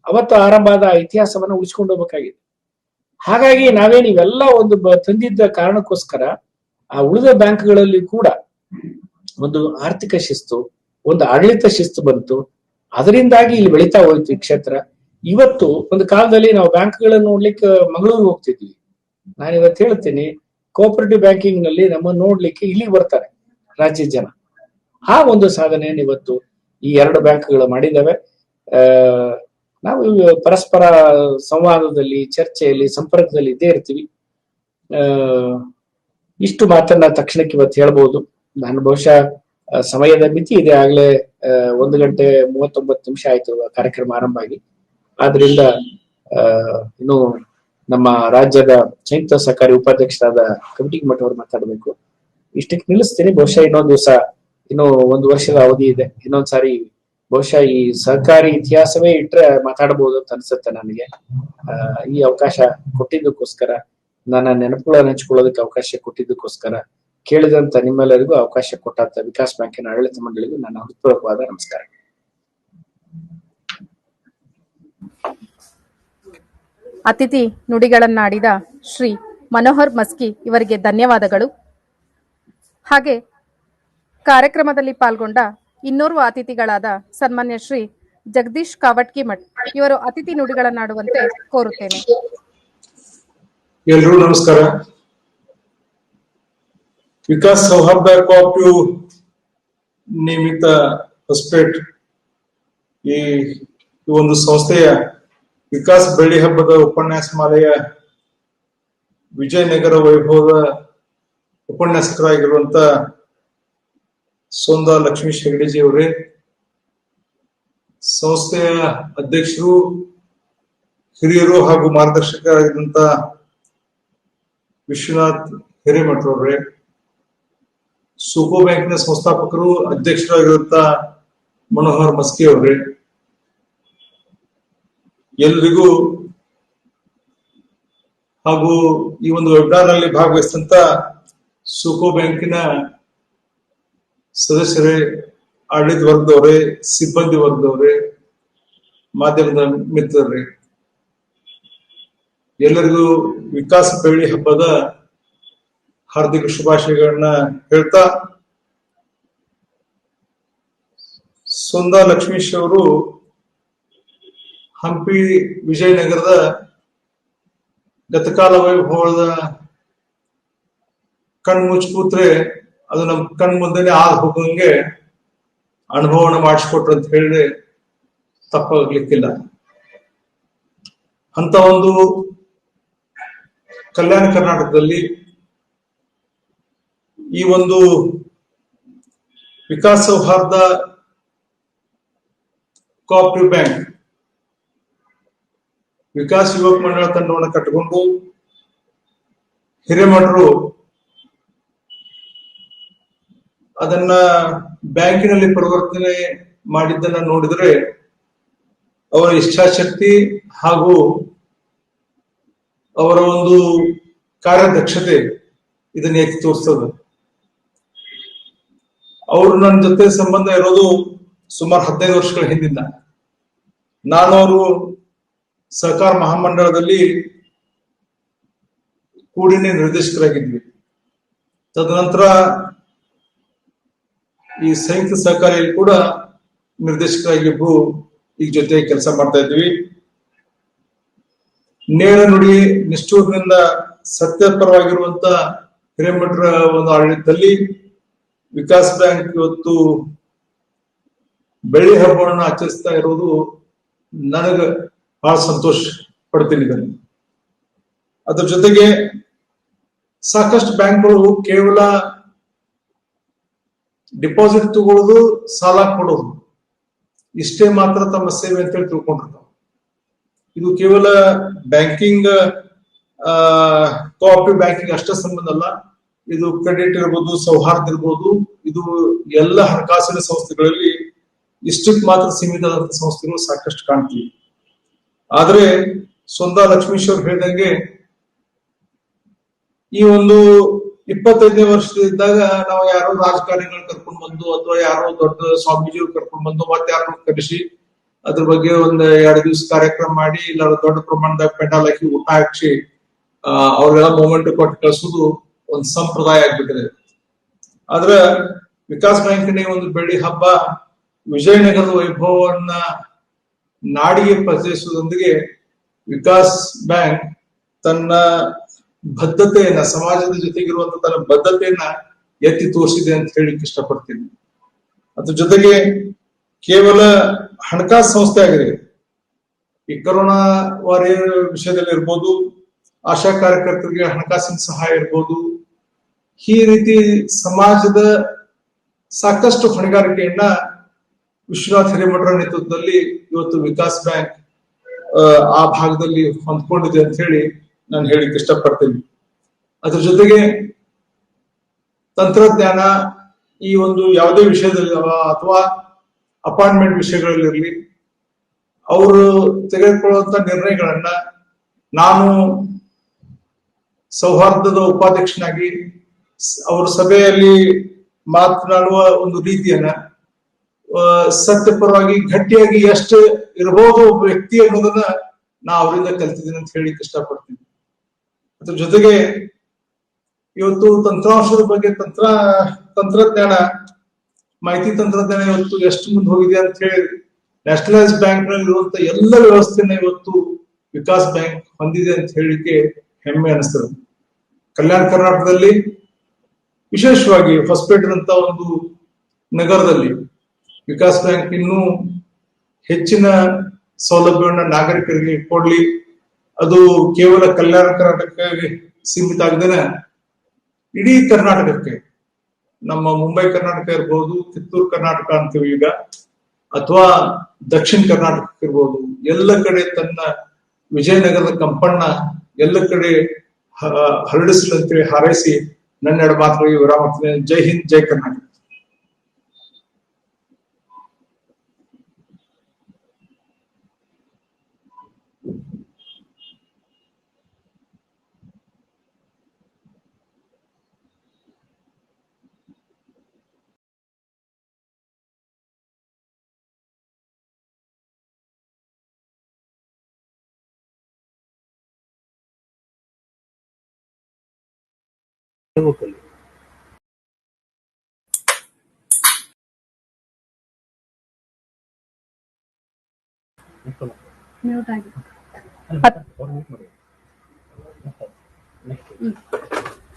ಅವತ್ತು ಆರಂಭ ಆದ ಇತಿಹಾಸವನ್ನ ಉಳಿಸ್ಕೊಂಡು ಹೋಗ್ಬೇಕಾಗಿದೆ. ಹಾಗಾಗಿ ನಾವೇನು ಇವೆಲ್ಲ ಒಂದು ತಂದಿದ್ದ ಕಾರಣಕ್ಕೋಸ್ಕರ ಆ ಉಳಿದ ಬ್ಯಾಂಕ್ಗಳಲ್ಲಿ ಕೂಡ ಒಂದು ಆರ್ಥಿಕ ಶಿಸ್ತು, ಒಂದು ಆಡಳಿತ ಶಿಸ್ತು ಬಂತು. ಅದರಿಂದಾಗಿ ಇಲ್ಲಿ ಬೆಳೀತಾ ಹೋಯ್ತು ಈ ಕ್ಷೇತ್ರ. ಇವತ್ತು ಒಂದು ಕಾಲದಲ್ಲಿ ನಾವು ಬ್ಯಾಂಕ್ಗಳನ್ನು ನೋಡ್ಲಿಕ್ಕೆ ಮಂಗಳೂರಿಗೆ ಹೋಗ್ತಿದ್ವಿ. ನಾನು ಇವತ್ತು ಹೇಳ್ತೀನಿ, ಕೋಆಪರೇಟಿವ್ ಬ್ಯಾಂಕಿಂಗ್ ನಲ್ಲಿ ನಮ್ಮನ್ನು ನೋಡ್ಲಿಕ್ಕೆ ಇಲ್ಲಿಗೆ ಬರ್ತಾರೆ ರಾಜ್ಯದ ಜನ. ಆ ಒಂದು ಸಾಧನೆಯನ್ನು ಇವತ್ತು ಈ 2 ಬ್ಯಾಂಕ್ಗಳು ಮಾಡಿದ್ದಾವೆ. ನಾವು ಪರಸ್ಪರ ಸಂವಾದದಲ್ಲಿ, ಚರ್ಚೆಯಲ್ಲಿ, ಸಂಪರ್ಕದಲ್ಲಿ ಇದ್ದೇ ಇರ್ತೀವಿ. ಇಷ್ಟು ಮಾತನ್ನ ತಕ್ಷಣಕ್ಕೆ ಇವತ್ತು ಹೇಳ್ಬಹುದು. ನಾನು ಬಹುಶಃ ಸಮಯದ ಮಿತಿ ಇದೆ, ಆಗ್ಲೇ 1:39 ಆಯ್ತು ಕಾರ್ಯಕ್ರಮ ಆರಂಭ ಆಗಿ. ಆದ್ರಿಂದ ಇನ್ನು ನಮ್ಮ ರಾಜ್ಯದ ಸಂಯುಕ್ತ ಸಹಕಾರಿ ಉಪಾಧ್ಯಕ್ಷರಾದ ಕಮಿಟಿ ಮಠ ಅವರು ಮಾತಾಡಬೇಕು. ಇಷ್ಟಕ್ಕೆ ನಿಲ್ಲಿಸ್ತೀನಿ. ಬಹುಶಃ ಇನ್ನೊಂದು ದಿವಸ, ಇನ್ನು 1 ವರ್ಷದ ಅವಧಿ ಇದೆ. ಇನ್ನೊಂದ್ಸಾರಿ ಬಹುಶಃ ಈ ಸಹಕಾರಿ ಇತಿಹಾಸವೇ ಇಟ್ರೆ ಮಾತಾಡಬಹುದು ಅಂತ ಅನ್ಸುತ್ತೆ ನನಗೆ. ಈ ಅವಕಾಶ ಕೊಟ್ಟಿದ್ದಕ್ಕೋಸ್ಕರ, ನನ್ನ ನೆನಪುಗಳನ್ನು ಹಂಚಿಕೊಳ್ಳೋದಕ್ಕೆ ಅವಕಾಶ ಕೊಟ್ಟಿದ್ದಕ್ಕೋಸ್ಕರ, ಕೇಳಿದಂತ ನಿಮ್ಮೆಲ್ಲರಿಗೂ ಅವಕಾಶ ಕೊಟ್ಟಂತ ವಿಕಾಸ್ ಬ್ಯಾಂಕಿನ ಆಡಳಿತ ಮಂಡಳಿಗೂ ನನ್ನ ಹೃತ್ಪೂರ್ವಕವಾದ ನಮಸ್ಕಾರ. ಅತಿಥಿ ನುಡಿಗಳನ್ನಾಡಿದ ಶ್ರೀ ಮನೋಹರ್ ಮಸ್ಕಿ ಇವರಿಗೆ ಧನ್ಯವಾದಗಳು. ಹಾಗೆ ಕಾರ್ಯಕ್ರಮದಲ್ಲಿ ಪಾಲ್ಗೊಂಡ ಇನ್ನೋರ್ವ ಅತಿಥಿಗಳಾದ ಸನ್ಮಾನ್ಯ ಶ್ರೀ ಜಗದೀಶ್ ಕಾವಟ್ಕಿ ಮಠ್ ಇವರು ಅತಿಥಿ ನುಡಿಗಳನ್ನಾಡುವಂತೆ ಕೋರುತ್ತೇನೆ. ಎಲ್ರಿಗೂ ನಮಸ್ಕಾರ. ವಿಕಾಸ್ ಸೌಹಾರ್ದ ಕೋಆಪರೇಟಿವ್ ನಿಮಿತ್ತ ಹೊಸಪೇಟ್ ಈ ಒಂದು ಸಂಸ್ಥೆಯ ವಿಕಾಸ್ ಬೆಳ್ಳಿ ಹಬ್ಬದ ಉಪನ್ಯಾಸ ಮಾಲೆಯ ವಿಜಯನಗರ ವೈಭವದ ಉಪನ್ಯಾಸಕರಾಗಿರುವಂತ ಸೋಂದಾ ಲಕ್ಷ್ಮೀ ಹೆಗಡೆಜಿ ಅವರೇ, ಸಂಸ್ಥೆಯ ಅಧ್ಯಕ್ಷರು, ಹಿರಿಯರು ಹಾಗೂ ಮಾರ್ಗದರ್ಶಕರಾಗಿದ್ದಂತ ವಿಶ್ವನಾಥ್ ಹಿರೇಮಠರವರೇ, ಸುಕೋ ಬ್ಯಾಂಕಿನ ಸಂಸ್ಥಾಪಕರು, ಅಧ್ಯಕ್ಷರಾಗಿರುವಂತ ಮನೋಹರ್ ಮಸ್ಕಿ ಅವರೇ, ಎಲ್ರಿಗೂ ಹಾಗೂ ಈ ಒಂದು ವೆಬಿನಾರ್ ನಲ್ಲಿ ಭಾಗವಹಿಸಿದಂತ ಸುಕೋ ಬ್ಯಾಂಕಿನ ಸದಸ್ಯರೇ, ಆಡಳಿತ ವರ್ಗದವರೇ, ಸಿಬ್ಬಂದಿ ವರ್ಗದವರೇ, ಮಾಧ್ಯಮದ ಮಿತ್ರರೇ, ಎಲ್ಲರಿಗೂ ವಿಕಾಸ್ ಬೆಳ್ಳಿ ಹಬ್ಬದ ಹಾರ್ದಿಕ ಶುಭಾಶಯಗಳನ್ನ ಹೇಳ್ತಾ, ಸೋಂದಾ ಲಕ್ಷ್ಮೀಶ್ ಅವರು ಹಂಪಿ ವಿಜಯನಗರದ ಗತಕಾಲ ವೈಭವದ ಕಣ್ಮುಚ್ಚ ಕೂತ್ರೆ ಅದು ನಮ್ ಕಣ್ ಮುಂದೆನೆ ಹೋಗಂಗೆ ಅನುಭವನ ಮಾಡಿಸ್ಕೊಟ್ರು ಅಂತ ಹೇಳಿದ್ರೆ ತಪ್ಪಾಗ್ಲಿಕ್ಕಿಲ್ಲ. ಅಂತ ಒಂದು ಕಲ್ಯಾಣ ಕರ್ನಾಟಕದಲ್ಲಿ ಈ ಒಂದು ವಿಕಾಸ್ ಸೌಹಾರ್ದ ಕೋಆಪರೇಟಿವ್ ಬ್ಯಾಂಕ್ ವಿಕಾಸ್ ಯುವಕ ಮಂಡಳ ತಂಡವನ್ನು ಕಟ್ಟಿಕೊಂಡು ಹಿರೇಮಠರು ಅದನ್ನ ಬ್ಯಾಂಕಿನಲ್ಲಿ ಪರಿವರ್ತನೆ ಮಾಡಿದ್ದನ್ನ ನೋಡಿದ್ರೆ ಅವರ ಇಚ್ಛಾಶಕ್ತಿ ಹಾಗೂ ಅವರ ಒಂದು ಕಾರ್ಯದಕ್ಷತೆ ಇದನ್ನ ಎತ್ತಿ ತೋರಿಸ್ತದೆ. ಅವರು ನನ್ನ ಜೊತೆ ಸಂಬಂಧ ಇರೋದು ಸುಮಾರು 15 ವರ್ಷಗಳ ಹಿಂದಿನ ನಾನು ಅವರು ಸಹಕಾರ ಮಹಾಮಂಡಳದಲ್ಲಿ ಕೂಡಿನ ನಿರ್ದೇಶಕರಾಗಿದ್ವಿ. ತದನಂತರ ಈ ಸಂಯುಕ್ತ ಸಹಕಾರಿಯಲ್ಲಿ ಕೂಡ ನಿರ್ದೇಶಕರಾಗಿ ಈಗ ಜೊತೆ ಕೆಲಸ ಮಾಡ್ತಾ ಇದ್ವಿ. ನೇರ ನುಡಿ ನಿಷ್ಠೂರದಿಂದ ಸತ್ಯಪರವಾಗಿರುವಂತ ಹಿರೇಮಠರ ಒಂದು ಆಡಳಿತದಲ್ಲಿ ವಿಕಾಸ್ ಬ್ಯಾಂಕ್ ಇವತ್ತು ಬೆಳ್ಳಿ ಹಬ್ಬವನ್ನು ಆಚರಿಸ್ತಾ ಇರೋದು ನನಗ ಬಹಳ ಸಂತೋಷ ಪಡ್ತೀನಿ ಇದನ್ನು. ಅದ್ರ ಜೊತೆಗೆ ಸಾಕಷ್ಟು ಬ್ಯಾಂಕ್ಗಳು ಕೇವಲ ಡಿಪಾಸಿಟ್ ತಗೊಳ್ಳೋದು, ಸಾಲ ಕೊಡೋದು ಇಷ್ಟೇ ಮಾತ್ರ ತಮ್ಮ ಸೇವೆ ಅಂತೇಳಿ ತಿಳ್ಕೊಂಡಿರ್ತಾವ. ಇದು ಕೇವಲ ಬ್ಯಾಂಕಿಂಗ್ ಕೋಆಪರೇಟಿವ್ ಬ್ಯಾಂಕಿಂಗ್ ಅಷ್ಟೇ ಸಂಬಂಧ ಅಲ್ಲ. ಇದು ಕ್ರೆಡಿಟ್ ಇರ್ಬೋದು, ಸೌಹಾರ್ದ ಇರ್ಬೋದು, ಇದು ಎಲ್ಲ ಹಣಕಾಸಿನ ಸಂಸ್ಥೆಗಳಲ್ಲಿ ಇಷ್ಟಕ್ಕೆ ಮಾತ್ರ ಸೀಮಿತವಾದಂತ ಸಂಸ್ಥೆಗಳು ಸಾಕಷ್ಟು ಕಾಣ್ತೀವಿ. ಆದ್ರೆ ಸೊಂದಾ ಲಕ್ಷ್ಮೀಶ್ವರ್ ಹೇಳಿದಂಗೆ ಈ ಒಂದು 25ನೇ ವರ್ಷದಿದ್ದಾಗ ನಾವು ಯಾರೋ ರಾಜಕಾರಣಿಗಳು ಕರ್ಕೊಂಡು ಬಂದು ಅಥವಾ ಯಾರೋ ದೊಡ್ಡ ಸ್ವಾಮೀಜಿಯವ್ರು ಕರ್ಕೊಂಡು ಬಂದು ಮತ್ತೆ ಯಾರೋ ಕರೆಸಿ ಅದ್ರ ಬಗ್ಗೆ ಒಂದ್ 2 ದಿವಸ ಕಾರ್ಯಕ್ರಮ ಮಾಡಿ ಇಲ್ಲ ದೊಡ್ಡ ಪ್ರಮಾಣದ ಪೆಂಡಾಲ್ ಹಾಕಿ ಊಟ ಹಾಕಿ ಅವ್ರಿಗೆಲ್ಲ ಮೂಮೆಂಟ್ ಕೊಟ್ಟು ಕಳಿಸೋದು ಒಂದು ಸಂಪ್ರದಾಯ ಆಗ್ಬಿಟ್ಟಿದೆ. ಆದ್ರ ವಿಕಾಸ್ ಬ್ಯಾಂಕಿನ ಒಂದು ಬೆಳ್ಳಿ ಹಬ್ಬ ವಿಜಯನಗರದ ವೈಭವವನ್ನ ನಾಡಿಗೆ ಪರಿಚಯಿಸುವುದರೊಂದಿಗೆ ವಿಕಾಸ್ ಬ್ಯಾಂಕ್ ತನ್ನ ಬದ್ಧತೆಯನ್ನ, ಸಮಾಜದ ಜೊತೆಗಿರುವಂತ ತನ್ನ ಬದ್ಧತೆಯನ್ನ ಎತ್ತಿ ತೋರಿಸಿದೆ ಅಂತ ಹೇಳಿಕ್ಕೆ ಇಷ್ಟಪಡ್ತೀನಿ. ಅದ್ರ ಜೊತೆಗೆ ಕೇವಲ ಹಣಕಾಸು ಸಂಸ್ಥೆ ಆಗಿದೆ. ಈ ಕೊರೋನಾ ವಾರಿಯರ್ ವಿಷಯದಲ್ಲಿ ಇರ್ಬೋದು, ಆಶಾ ಕಾರ್ಯಕರ್ತರಿಗೆ ಹಣಕಾಸಿನ ಸಹಾಯ ಇರ್ಬೋದು, ಈ ರೀತಿ ಸಮಾಜದ ಸಾಕಷ್ಟು ಹೊಣೆಗಾರಿಕೆಯನ್ನ ವಿಶ್ವನಾಥ್ ಹಿರೇಮಠರ ನೇತೃತ್ವದಲ್ಲಿ ಇವತ್ತು ವಿಕಾಸ್ ಬ್ಯಾಂಕ್ ಆ ಭಾಗದಲ್ಲಿ ಹೊಂದ್ಕೊಂಡಿದೆ ಅಂತ ಹೇಳಿ ನಾನು ಹೇಳಿಕ್ಕೆ ಇಷ್ಟಪಡ್ತೀನಿ. ಅದ್ರ ಜೊತೆಗೆ ತಂತ್ರಜ್ಞಾನ ಈ ಒಂದು ಯಾವುದೇ ವಿಷಯದಲ್ಲಿ ಅಥವಾ ಅಪಾಯಿಂಟ್ಮೆಂಟ್ ವಿಷಯಗಳಲ್ಲಿರಲಿ ಅವರು ತೆಗೆದುಕೊಳ್ಳುವಂತ ನಿರ್ಣಯಗಳನ್ನ ನಾನು ಸೌಹಾರ್ದದ ಉಪಾಧ್ಯಕ್ಷನಾಗಿ ಅವ್ರ ಸಭೆಯಲ್ಲಿ ಮಾತನಾಡುವ ಒಂದು ರೀತಿಯನ್ನ ಸತ್ಯಪರವಾಗಿ ಗಟ್ಟಿಯಾಗಿ ಎಷ್ಟು ಇರಬಹುದು ಒಬ್ಬ ವ್ಯಕ್ತಿ ಅನ್ನೋದನ್ನ ನಾ ಅವರಿಂದ ಕಲ್ತಿದ್ದೀನಿ ಅಂತ ಹೇಳಿಕ್ಕೆ ಇಷ್ಟಪಡ್ತೀನಿ. ಅದ್ರ ಜೊತೆಗೆ ಇವತ್ತು ತಂತ್ರಾಂಶದ ಬಗ್ಗೆ ತಂತ್ರಜ್ಞಾನ, ಮಾಹಿತಿ ತಂತ್ರಜ್ಞಾನ ಇವತ್ತು ಎಷ್ಟು ಮುಂದೆ ಹೋಗಿದೆ ಅಂತ ಹೇಳಿ ನ್ಯಾಷನಲೈಸ್ ಬ್ಯಾಂಕ್ ನಲ್ಲಿ ಇರುವಂತ ಎಲ್ಲ ವ್ಯವಸ್ಥೆನ ಇವತ್ತು ವಿಕಾಸ್ ಬ್ಯಾಂಕ್ ಹೊಂದಿದೆ ಅಂತ ಹೇಳಿಕ್ಕೆ ಹೆಮ್ಮೆ ಅನಿಸ್ತದೆ. ಕಲ್ಯಾಣ ಕರ್ನಾಟಕದಲ್ಲಿ ವಿಶೇಷವಾಗಿ ಹೊಸಪೇಟೆದಂತ ಒಂದು ನಗರದಲ್ಲಿ ವಿಕಾಸ್ ಬ್ಯಾಂಕ್ ಇನ್ನೂ ಹೆಚ್ಚಿನ ಸೌಲಭ್ಯವನ್ನ ನಾಗರಿಕರಿಗೆ ಕೊಡ್ಲಿ, ಅದು ಕೇವಲ ಕಲ್ಯಾಣ ಕರ್ನಾಟಕಕ್ಕೆ ಸೀಮಿತ ಆಗದೇನೆ ಇಡೀ ಕರ್ನಾಟಕಕ್ಕೆ, ನಮ್ಮ ಮುಂಬೈ ಕರ್ನಾಟಕ ಇರ್ಬೋದು, ಕಿತ್ತೂರು ಕರ್ನಾಟಕ ಅಂತೀವಿ ಈಗ, ಅಥವಾ ದಕ್ಷಿಣ ಕರ್ನಾಟಕ ಇರ್ಬೋದು, ಎಲ್ಲ ಕಡೆ ತನ್ನ ವಿಜಯನಗರದ ಕಂಪಣ್ಣ ಎಲ್ಲ ಕಡೆ ಹರಡಿಸಲಿ ಅಂತೇಳಿ ಹಾರೈಸಿ ನನ್ನೆರಡು ಮಾತುಗಳಿಗೆ ವಿರಾಮ ಮಾಡ್ತೀನಿ. ಜೈ ಹಿಂದ್, ಜೈ ಕರ್ನಾಟಕ.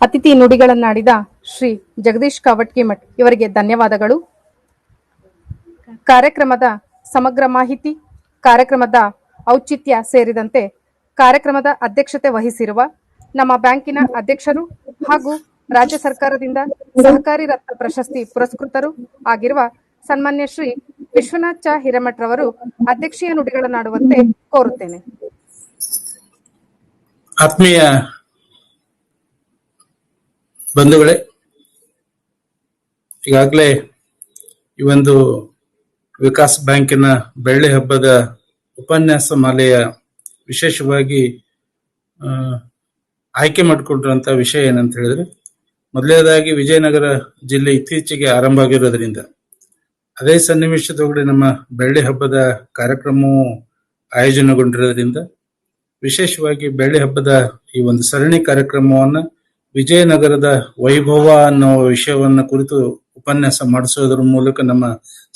ಅತಿಥಿ ನುಡಿಗಳನ್ನಾಡಿದ ಶ್ರೀ ಜಗದೀಶ್ ಕಾವಟ್ಕಿಮಠ್ ಇವರಿಗೆ ಧನ್ಯವಾದಗಳು. ಕಾರ್ಯಕ್ರಮದ ಸಮಗ್ರ ಮಾಹಿತಿ, ಕಾರ್ಯಕ್ರಮದ ಔಚಿತ್ಯ ಸೇರಿದಂತೆ ಕಾರ್ಯಕ್ರಮದ ಅಧ್ಯಕ್ಷತೆ ವಹಿಸಿರುವ ನಮ್ಮ ಬ್ಯಾಂಕಿನ ಅಧ್ಯಕ್ಷರು ಹಾಗೂ ರಾಜ್ಯ ಸರ್ಕಾರದಿಂದ ಸಹಕಾರಿ ರತ್ನ ಪ್ರಶಸ್ತಿ ಪುರಸ್ಕೃತರು ಆಗಿರುವ ಸನ್ಮಾನ್ಯ ಶ್ರೀ ವಿಶ್ವನಾಥ್ ಚ ಹಿರೇಮಠ್ ರವರು ಅಧ್ಯಕ್ಷೀಯ ನುಡಿಗಳನ್ನಾಡುವಂತೆ ಕೋರುತ್ತೇನೆ. ಆತ್ಮೀಯ ಬಂಧುಗಳೇ, ಈಗಾಗಲೇ ಈ ಒಂದು ವಿಕಾಸ್ ಬ್ಯಾಂಕಿನ ಬೆಳ್ಳಿ ಹಬ್ಬದ ಉಪನ್ಯಾಸ ಮಾಲೆಯ ವಿಶೇಷವಾಗಿ ಆಯ್ಕೆ ಮಾಡಿಕೊಂಡಿರುವಂತ ವಿಷಯ ಏನಂತ ಹೇಳಿದ್ರೆ, ಮೊದಲನೇದಾಗಿ ವಿಜಯನಗರ ಜಿಲ್ಲೆ ಇತ್ತೀಚೆಗೆ ಆರಂಭ ಆಗಿರೋದ್ರಿಂದ ಅದೇ ಸನ್ನಿವೇಶದೊಳಗಡೆ ನಮ್ಮ ಬೆಳ್ಳಿ ಹಬ್ಬದ ಕಾರ್ಯಕ್ರಮವು ಆಯೋಜನೆಗೊಂಡಿರೋದ್ರಿಂದ ವಿಶೇಷವಾಗಿ ಬೆಳ್ಳಿ ಹಬ್ಬದ ಈ ಒಂದು ಸರಣಿ ಕಾರ್ಯಕ್ರಮವನ್ನ ವಿಜಯನಗರದ ವೈಭವ ಅನ್ನೋ ವಿಷಯವನ್ನ ಕುರಿತು ಉಪನ್ಯಾಸ ಮಾಡಿಸೋದ್ರ ಮೂಲಕ ನಮ್ಮ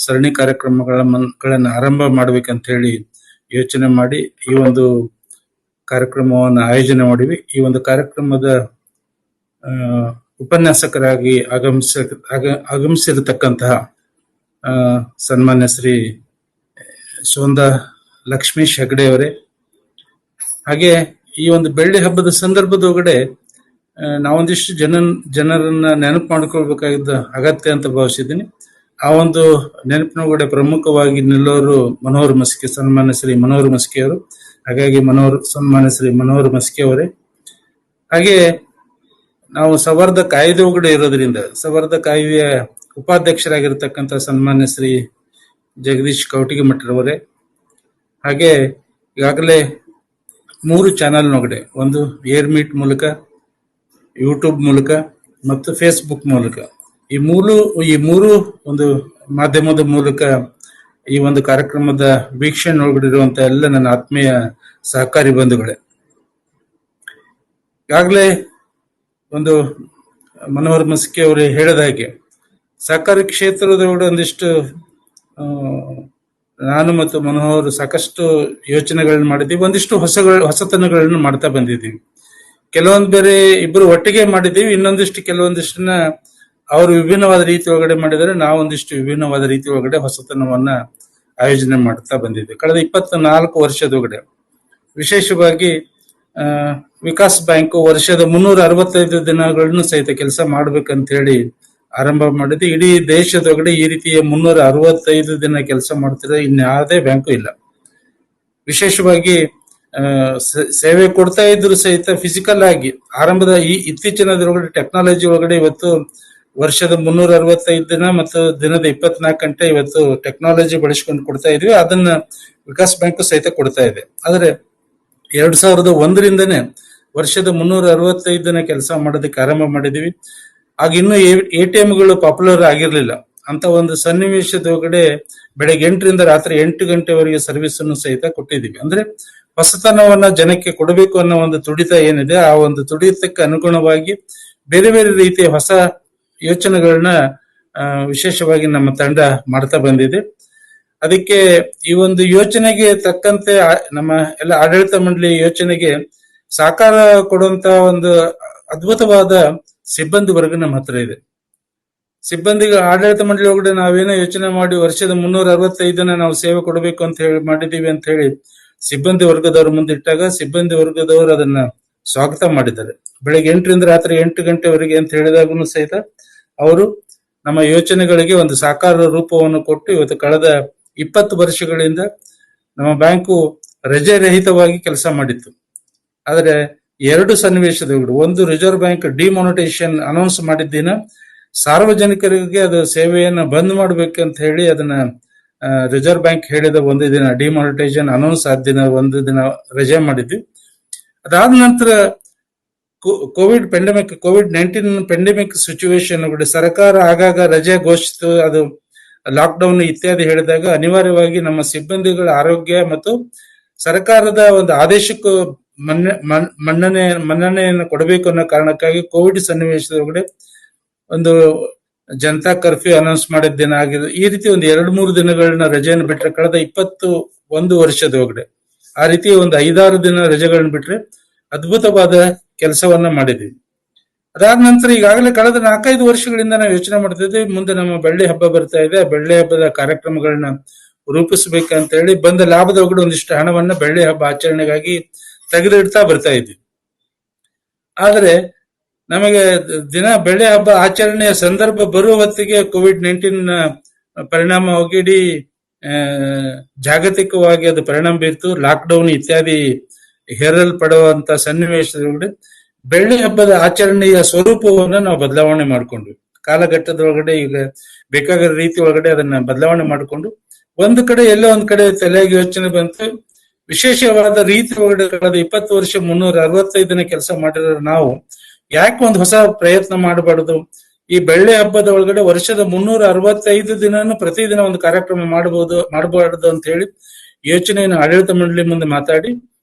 ಸರಣಿ ಕಾರ್ಯಕ್ರಮಗಳನ್ನ ಆರಂಭ ಮಾಡ್ಬೇಕಂತ ಹೇಳಿ ಯೋಚನೆ ಮಾಡಿ ಈ ಒಂದು ಕಾರ್ಯಕ್ರಮವನ್ನು ಆಯೋಜನೆ ಮಾಡಿವಿ. ಈ ಒಂದು ಕಾರ್ಯಕ್ರಮದ ಉಪನ್ಯಾಸಕರಾಗಿ ಆಗಮಿಸಿರತಕ್ಕಂತಹ ಸನ್ಮಾನ್ಯ ಶ್ರೀ ಸೋಂದಾ ಲಕ್ಷ್ಮೀಶ್ ಹೆಗಡೆ ಅವರೇ, ಹಾಗೆ ಈ ಒಂದು ಬೆಳ್ಳಿ ಹಬ್ಬದ ಸಂದರ್ಭದೊಳಗಡೆ ನಾವೊಂದಿಷ್ಟು ಜನರನ್ನ ನೆನಪು ಮಾಡ್ಕೊಳ್ಬೇಕಾಗಿದ್ದ ಅಗತ್ಯ ಅಂತ ಭಾವಿಸಿದ್ದೀನಿ. ಆ ಒಂದು ನೆನಪಿನೊಳಗಡೆ ಪ್ರಮುಖವಾಗಿ ನಿಲ್ಲೋರು ಮನೋಹರ್ ಮಸ್ಕಿ, ಸನ್ಮಾನ್ಯ ಶ್ರೀ ಮನೋಹರ್ ಮಸ್ಕಿ ಅವರು. ಹಾಗಾಗಿ ಸನ್ಮಾನ್ಯ ಶ್ರೀ ಮನೋಹರ್ ಮಸ್ಕಿ ಅವರೇ, ಹಾಗೆ ನಾವು ಸವರ್ದ ಕಾಯ್ದೆ ಒಳಗಡೆ ಇರೋದ್ರಿಂದ ಸವರ್ದ ಕಾಯ್ದೆಯ ಉಪಾಧ್ಯಕ್ಷರಾಗಿರ್ತಕ್ಕಂಥ ಸನ್ಮಾನ್ಯ ಶ್ರೀ ಜಗದೀಶ್ ಕವಟಿಗಿಮಠರವರೇ, ಹಾಗೆ ಈಗಾಗಲೇ 3 ಚಾನೆಲ್ನೊಳಗಡೆ, ಒಂದು ಏರ್ ಮೀಟ್ ಮೂಲಕ, ಯೂಟ್ಯೂಬ್ ಮೂಲಕ ಮತ್ತು ಫೇಸ್ಬುಕ್ ಮೂಲಕ, ಈ ಮೂರು ಒಂದು ಮಾಧ್ಯಮದ ಮೂಲಕ ಈ ಒಂದು ಕಾರ್ಯಕ್ರಮದ ವೀಕ್ಷಣೆ ಒಳಗಡೆ ಇರುವಂತಹ ಎಲ್ಲ ನನ್ನ ಆತ್ಮೀಯ ಸಹಕಾರಿ ಬಂಧುಗಳೇ, ಈಗಾಗಲೇ ಒಂದು ಮನೋಹರ್ ಮಸ್ಕಿ ಅವರು ಹೇಳಿದ ಹಾಗೆ ಸಹಕಾರಿ ಕ್ಷೇತ್ರದೊಳಗಡೆ ಒಂದಿಷ್ಟು ನಾನು ಮತ್ತು ಮನೋಹರ್ ಸಾಕಷ್ಟು ಯೋಚನೆಗಳನ್ನ ಮಾಡಿದ್ದೀವಿ. ಒಂದಿಷ್ಟು ಹೊಸತನಗಳನ್ನು ಮಾಡ್ತಾ ಬಂದಿದ್ದೀವಿ. ಕೆಲವೊಂದು ಬೇರೆ ಇಬ್ಬರು ಒಟ್ಟಿಗೆ ಮಾಡಿದ್ದೀವಿ, ಕೆಲವೊಂದಿಷ್ಟನ್ನ ಅವರು ವಿಭಿನ್ನವಾದ ರೀತಿ ಒಳಗಡೆ ಮಾಡಿದರೆ ನಾವೊಂದಿಷ್ಟು ವಿಭಿನ್ನವಾದ ರೀತಿ ಒಳಗಡೆ ಹೊಸತನವನ್ನ ಆಯೋಜನೆ ಮಾಡ್ತಾ ಬಂದಿದ್ದೀವಿ. ಕಳೆದ 24 ವರ್ಷದೊಳಗಡೆ ವಿಶೇಷವಾಗಿ ವಿಕಾಸ್ ಬ್ಯಾಂಕ್ ವರ್ಷದ 365 ದಿನಗಳನ್ನು ಸಹಿತ ಕೆಲಸ ಮಾಡ್ಬೇಕಂತ ಹೇಳಿ ಆರಂಭ ಮಾಡಿದ್ವಿ. ಇಡೀ ದೇಶದೊಳಗಡೆ ಈ ರೀತಿಯ 365 ದಿನ ಕೆಲಸ ಮಾಡ್ತಿರೋ ಇನ್ಯಾವುದೇ ಬ್ಯಾಂಕು ಇಲ್ಲ. ವಿಶೇಷವಾಗಿ ಸೇವೆ ಕೊಡ್ತಾ ಇದ್ರು ಸಹಿತ ಫಿಸಿಕಲ್ ಆಗಿ ಆರಂಭದ ಇತ್ತೀಚಿನದರೊಳಗಡೆ ಟೆಕ್ನಾಲಜಿ ಒಳಗಡೆ ಇವತ್ತು ವರ್ಷದ 365 ದಿನ ಮತ್ತು ದಿನದ 24 ಗಂಟೆ ಇವತ್ತು ಟೆಕ್ನಾಲಜಿ ಬಳಸ್ಕೊಂಡು ಕೊಡ್ತಾ ಇದ್ವಿ. ಅದನ್ನ ವಿಕಾಸ್ ಬ್ಯಾಂಕ್ ಸಹಿತ ಕೊಡ್ತಾ ಇದೆ. ಆದ್ರೆ 2001ರಿಂದನೇ ವರ್ಷದ 365 ದಿನ ಕೆಲಸ ಮಾಡೋದಕ್ಕೆ ಆರಂಭ ಮಾಡಿದೀವಿ. ಆಗ ಇನ್ನೂ ATMಗಳು ಪಾಪ್ಯುಲರ್ ಆಗಿರ್ಲಿಲ್ಲ. ಅಂತ ಒಂದು ಸನ್ನಿವೇಶದೊಳಗಡೆ ಬೆಳಗ್ಗೆ 8ರಿಂದ ರಾತ್ರಿ 8 ಗಂಟೆವರೆಗೆ ಸರ್ವಿಸ್ ಅನ್ನು ಸಹಿತ ಕೊಟ್ಟಿದ್ದೀವಿ. ಅಂದ್ರೆ ಹೊಸತನವನ್ನ ಜನಕ್ಕೆ ಕೊಡಬೇಕು ಅನ್ನೋ ಒಂದು ತುಡಿತ ಏನಿದೆ, ಆ ಒಂದು ತುಡಿತಕ್ಕೆ ಅನುಗುಣವಾಗಿ ಬೇರೆ ಬೇರೆ ರೀತಿಯ ಹೊಸ ಯೋಚನೆಗಳನ್ನ ವಿಶೇಷವಾಗಿ ನಮ್ಮ ತಂಡ ಮಾಡ್ತಾ ಬಂದಿದೆ. ಅದಕ್ಕೆ ಈ ಒಂದು ಯೋಚನೆಗೆ ತಕ್ಕಂತೆ ನಮ್ಮ ಎಲ್ಲ ಆಡಳಿತ ಮಂಡಳಿ ಯೋಚನೆಗೆ ಸಹಕಾರ ಕೊಡುವಂತ ಒಂದು ಅದ್ಭುತವಾದ ಸಿಬ್ಬಂದಿ ವರ್ಗ ನಮ್ಮ ಹತ್ರ ಇದೆ. ಸಿಬ್ಬಂದಿಗೆ ಆಡಳಿತ ಮಂಡಳಿ ಒಳಗಡೆ ನಾವೇನೋ ಯೋಚನೆ ಮಾಡಿ ವರ್ಷದ 365 ದಿನ ನಾವು ಸೇವೆ ಕೊಡಬೇಕು ಅಂತ ಹೇಳಿ ಮಾಡಿದೀವಿ ಅಂತ ಹೇಳಿ ಸಿಬ್ಬಂದಿ ವರ್ಗದವ್ರ ಮುಂದಿಟ್ಟಾಗ ಸಿಬ್ಬಂದಿ ವರ್ಗದವರು ಅದನ್ನ ಸ್ವಾಗತ ಮಾಡಿದ್ದಾರೆ. ಬೆಳಗ್ಗೆ 8ರಿಂದ ರಾತ್ರಿ 8 ಗಂಟೆವರೆಗೆ ಅಂತ ಹೇಳಿದಾಗೂ ಸಹಿತ ಅವರು ನಮ್ಮ ಯೋಚನೆಗಳಿಗೆ ಒಂದು ಸಾಕಾರ ರೂಪವನ್ನು ಕೊಟ್ಟು ಇವತ್ತು ಕಳೆದ 20 ವರ್ಷಗಳಿಂದ ನಮ್ಮ ಬ್ಯಾಂಕು ರಜೆ ರಹಿತವಾಗಿ ಕೆಲಸ ಮಾಡಿತ್ತು. ಆದ್ರೆ 2 ಸನ್ನಿವೇಶಗಳು, ಒಂದು ರಿಸರ್ವ್ ಬ್ಯಾಂಕ್ ಡಿಮಾನಿಟೈಸೇಷನ್ ಅನೌನ್ಸ್ ಮಾಡಿದ್ದಿನ ಸಾರ್ವಜನಿಕರಿಗೆ ಅದು ಸೇವೆಯನ್ನ ಬಂದ್ ಮಾಡ್ಬೇಕಂತ ಹೇಳಿ ಅದನ್ನ ರಿಸರ್ವ್ ಬ್ಯಾಂಕ್ ಹೇಳಿದ ಒಂದು ದಿನ ಡಿಮಾನಿಟೈಸೇಷನ್ ಅನೌನ್ಸ್ ಆದ ದಿನ ಒಂದು ದಿನ ರಜೆ ಮಾಡಿದ್ವಿ. ಅದಾದ ನಂತರ ಕೋವಿಡ್-19 ಪೆಂಡೆಮಿಕ್ ಸಿಚುವೇಶನ್ ಸರ್ಕಾರ ಆಗಾಗ ರಜೆ ಘೋಷಿಸಿತು, ಅದು ಲಾಕ್ಡೌನ್ ಇತ್ಯಾದಿ ಹೇಳಿದಾಗ ಅನಿವಾರ್ಯವಾಗಿ ನಮ್ಮ ಸಿಬ್ಬಂದಿಗಳ ಆರೋಗ್ಯ ಮತ್ತು ಸರ್ಕಾರದ ಒಂದು ಆದೇಶಕ್ಕೂ ಮನ್ನಣೆಯನ್ನು ಕೊಡಬೇಕು ಅನ್ನೋ ಕಾರಣಕ್ಕಾಗಿ ಕೋವಿಡ್ ಸನ್ನಿವೇಶದೊಳಗಡೆ ಒಂದು ಜನತಾ ಕರ್ಫ್ಯೂ ಅನೌನ್ಸ್ ಮಾಡಿದ ದಿನ ಆಗಿದೆ. ಈ ರೀತಿ ಒಂದು 2-3 ದಿನಗಳನ್ನ ರಜೆಯನ್ನು ಬಿಟ್ರೆ ಕಳೆದ 21 ವರ್ಷದೊಳಗಡೆ ಆ ರೀತಿ ಒಂದು 5-6 ದಿನ ರಜೆಗಳನ್ನ ಬಿಟ್ರೆ ಅದ್ಭುತವಾದ ಕೆಲಸವನ್ನ ಮಾಡಿದ್ವಿ. ಅದಾದ ನಂತರ ಈಗಾಗಲೇ ಕಳೆದ 4-5 ವರ್ಷಗಳಿಂದ ನಾವು ಯೋಚನೆ ಮಾಡ್ತಿದ್ವಿ, ಮುಂದೆ ನಮ್ಮ ಬೆಳ್ಳಿ ಹಬ್ಬ ಬರ್ತಾ ಇದೆ, ಬೆಳ್ಳಿ ಹಬ್ಬದ ಕಾರ್ಯಕ್ರಮಗಳನ್ನ ರೂಪಿಸಬೇಕಂತ ಹೇಳಿ ಬಂದ ಲಾಭದ ಒಳಗಡೆ ಒಂದಿಷ್ಟು ಹಣವನ್ನ ಬೆಳ್ಳಿ ಹಬ್ಬ ಆಚರಣೆಗಾಗಿ ತೆಗೆದಿಡ್ತಾ ಬರ್ತಾ ಇದ್ವಿ. ಆದ್ರೆ ನಮಗೆ ದಿನ ಬೆಳ್ಳಿ ಹಬ್ಬ ಆಚರಣೆಯ ಸಂದರ್ಭ ಬರುವ ಹೊತ್ತಿಗೆ ಕೋವಿಡ್-19 ಪರಿಣಾಮವಾಗಿ ಇಡೀ ಜಾಗತಿಕವಾಗಿ ಅದು ಪರಿಣಾಮ ಬೀರ್ತು. ಲಾಕ್ಡೌನ್ ಇತ್ಯಾದಿ ಹೇರಲ್ಪಡುವಂತ ಸನ್ನಿವೇಶದೊಳಗಡೆ ಬೆಳ್ಳಿ ಹಬ್ಬದ ಆಚರಣೆಯ ಸ್ವರೂಪವನ್ನ ನಾವು ಬದಲಾವಣೆ ಮಾಡ್ಕೊಂಡ್ವಿ. ಕಾಲಘಟ್ಟದೊಳಗಡೆ ಈಗ ಬೇಕಾದ ರೀತಿ ಒಳಗಡೆ ಅದನ್ನ ಬದಲಾವಣೆ ಮಾಡಿಕೊಂಡು ಒಂದು ಕಡೆ ಎಲ್ಲೋ ಒಂದ್ ಕಡೆ ತಲೆಗೆ ಯೋಚನೆ ಬಂತು, ವಿಶೇಷವಾದ ರೀತಿ ಒಳಗಡೆ ಕಳೆದ 20 ವರ್ಷ 365 ದಿನ ಕೆಲಸ ಮಾಡಿರೋ ನಾವು ಯಾಕೆ ಒಂದು ಹೊಸ ಪ್ರಯತ್ನ ಮಾಡಬಾರ್ದು, ಈ ಬೆಳ್ಳಿ ಹಬ್ಬದ ಒಳಗಡೆ ವರ್ಷದ 365 ದಿನನೂ ಪ್ರತಿದಿನ ಒಂದು ಕಾರ್ಯಕ್ರಮ ಮಾಡಬಾರದು ಅಂತ ಹೇಳಿ ಯೋಚನೆಯನ್ನು ಆಡಳಿತ ಮಂಡಳಿ ಮುಂದೆ ಮಾತಾಡಿ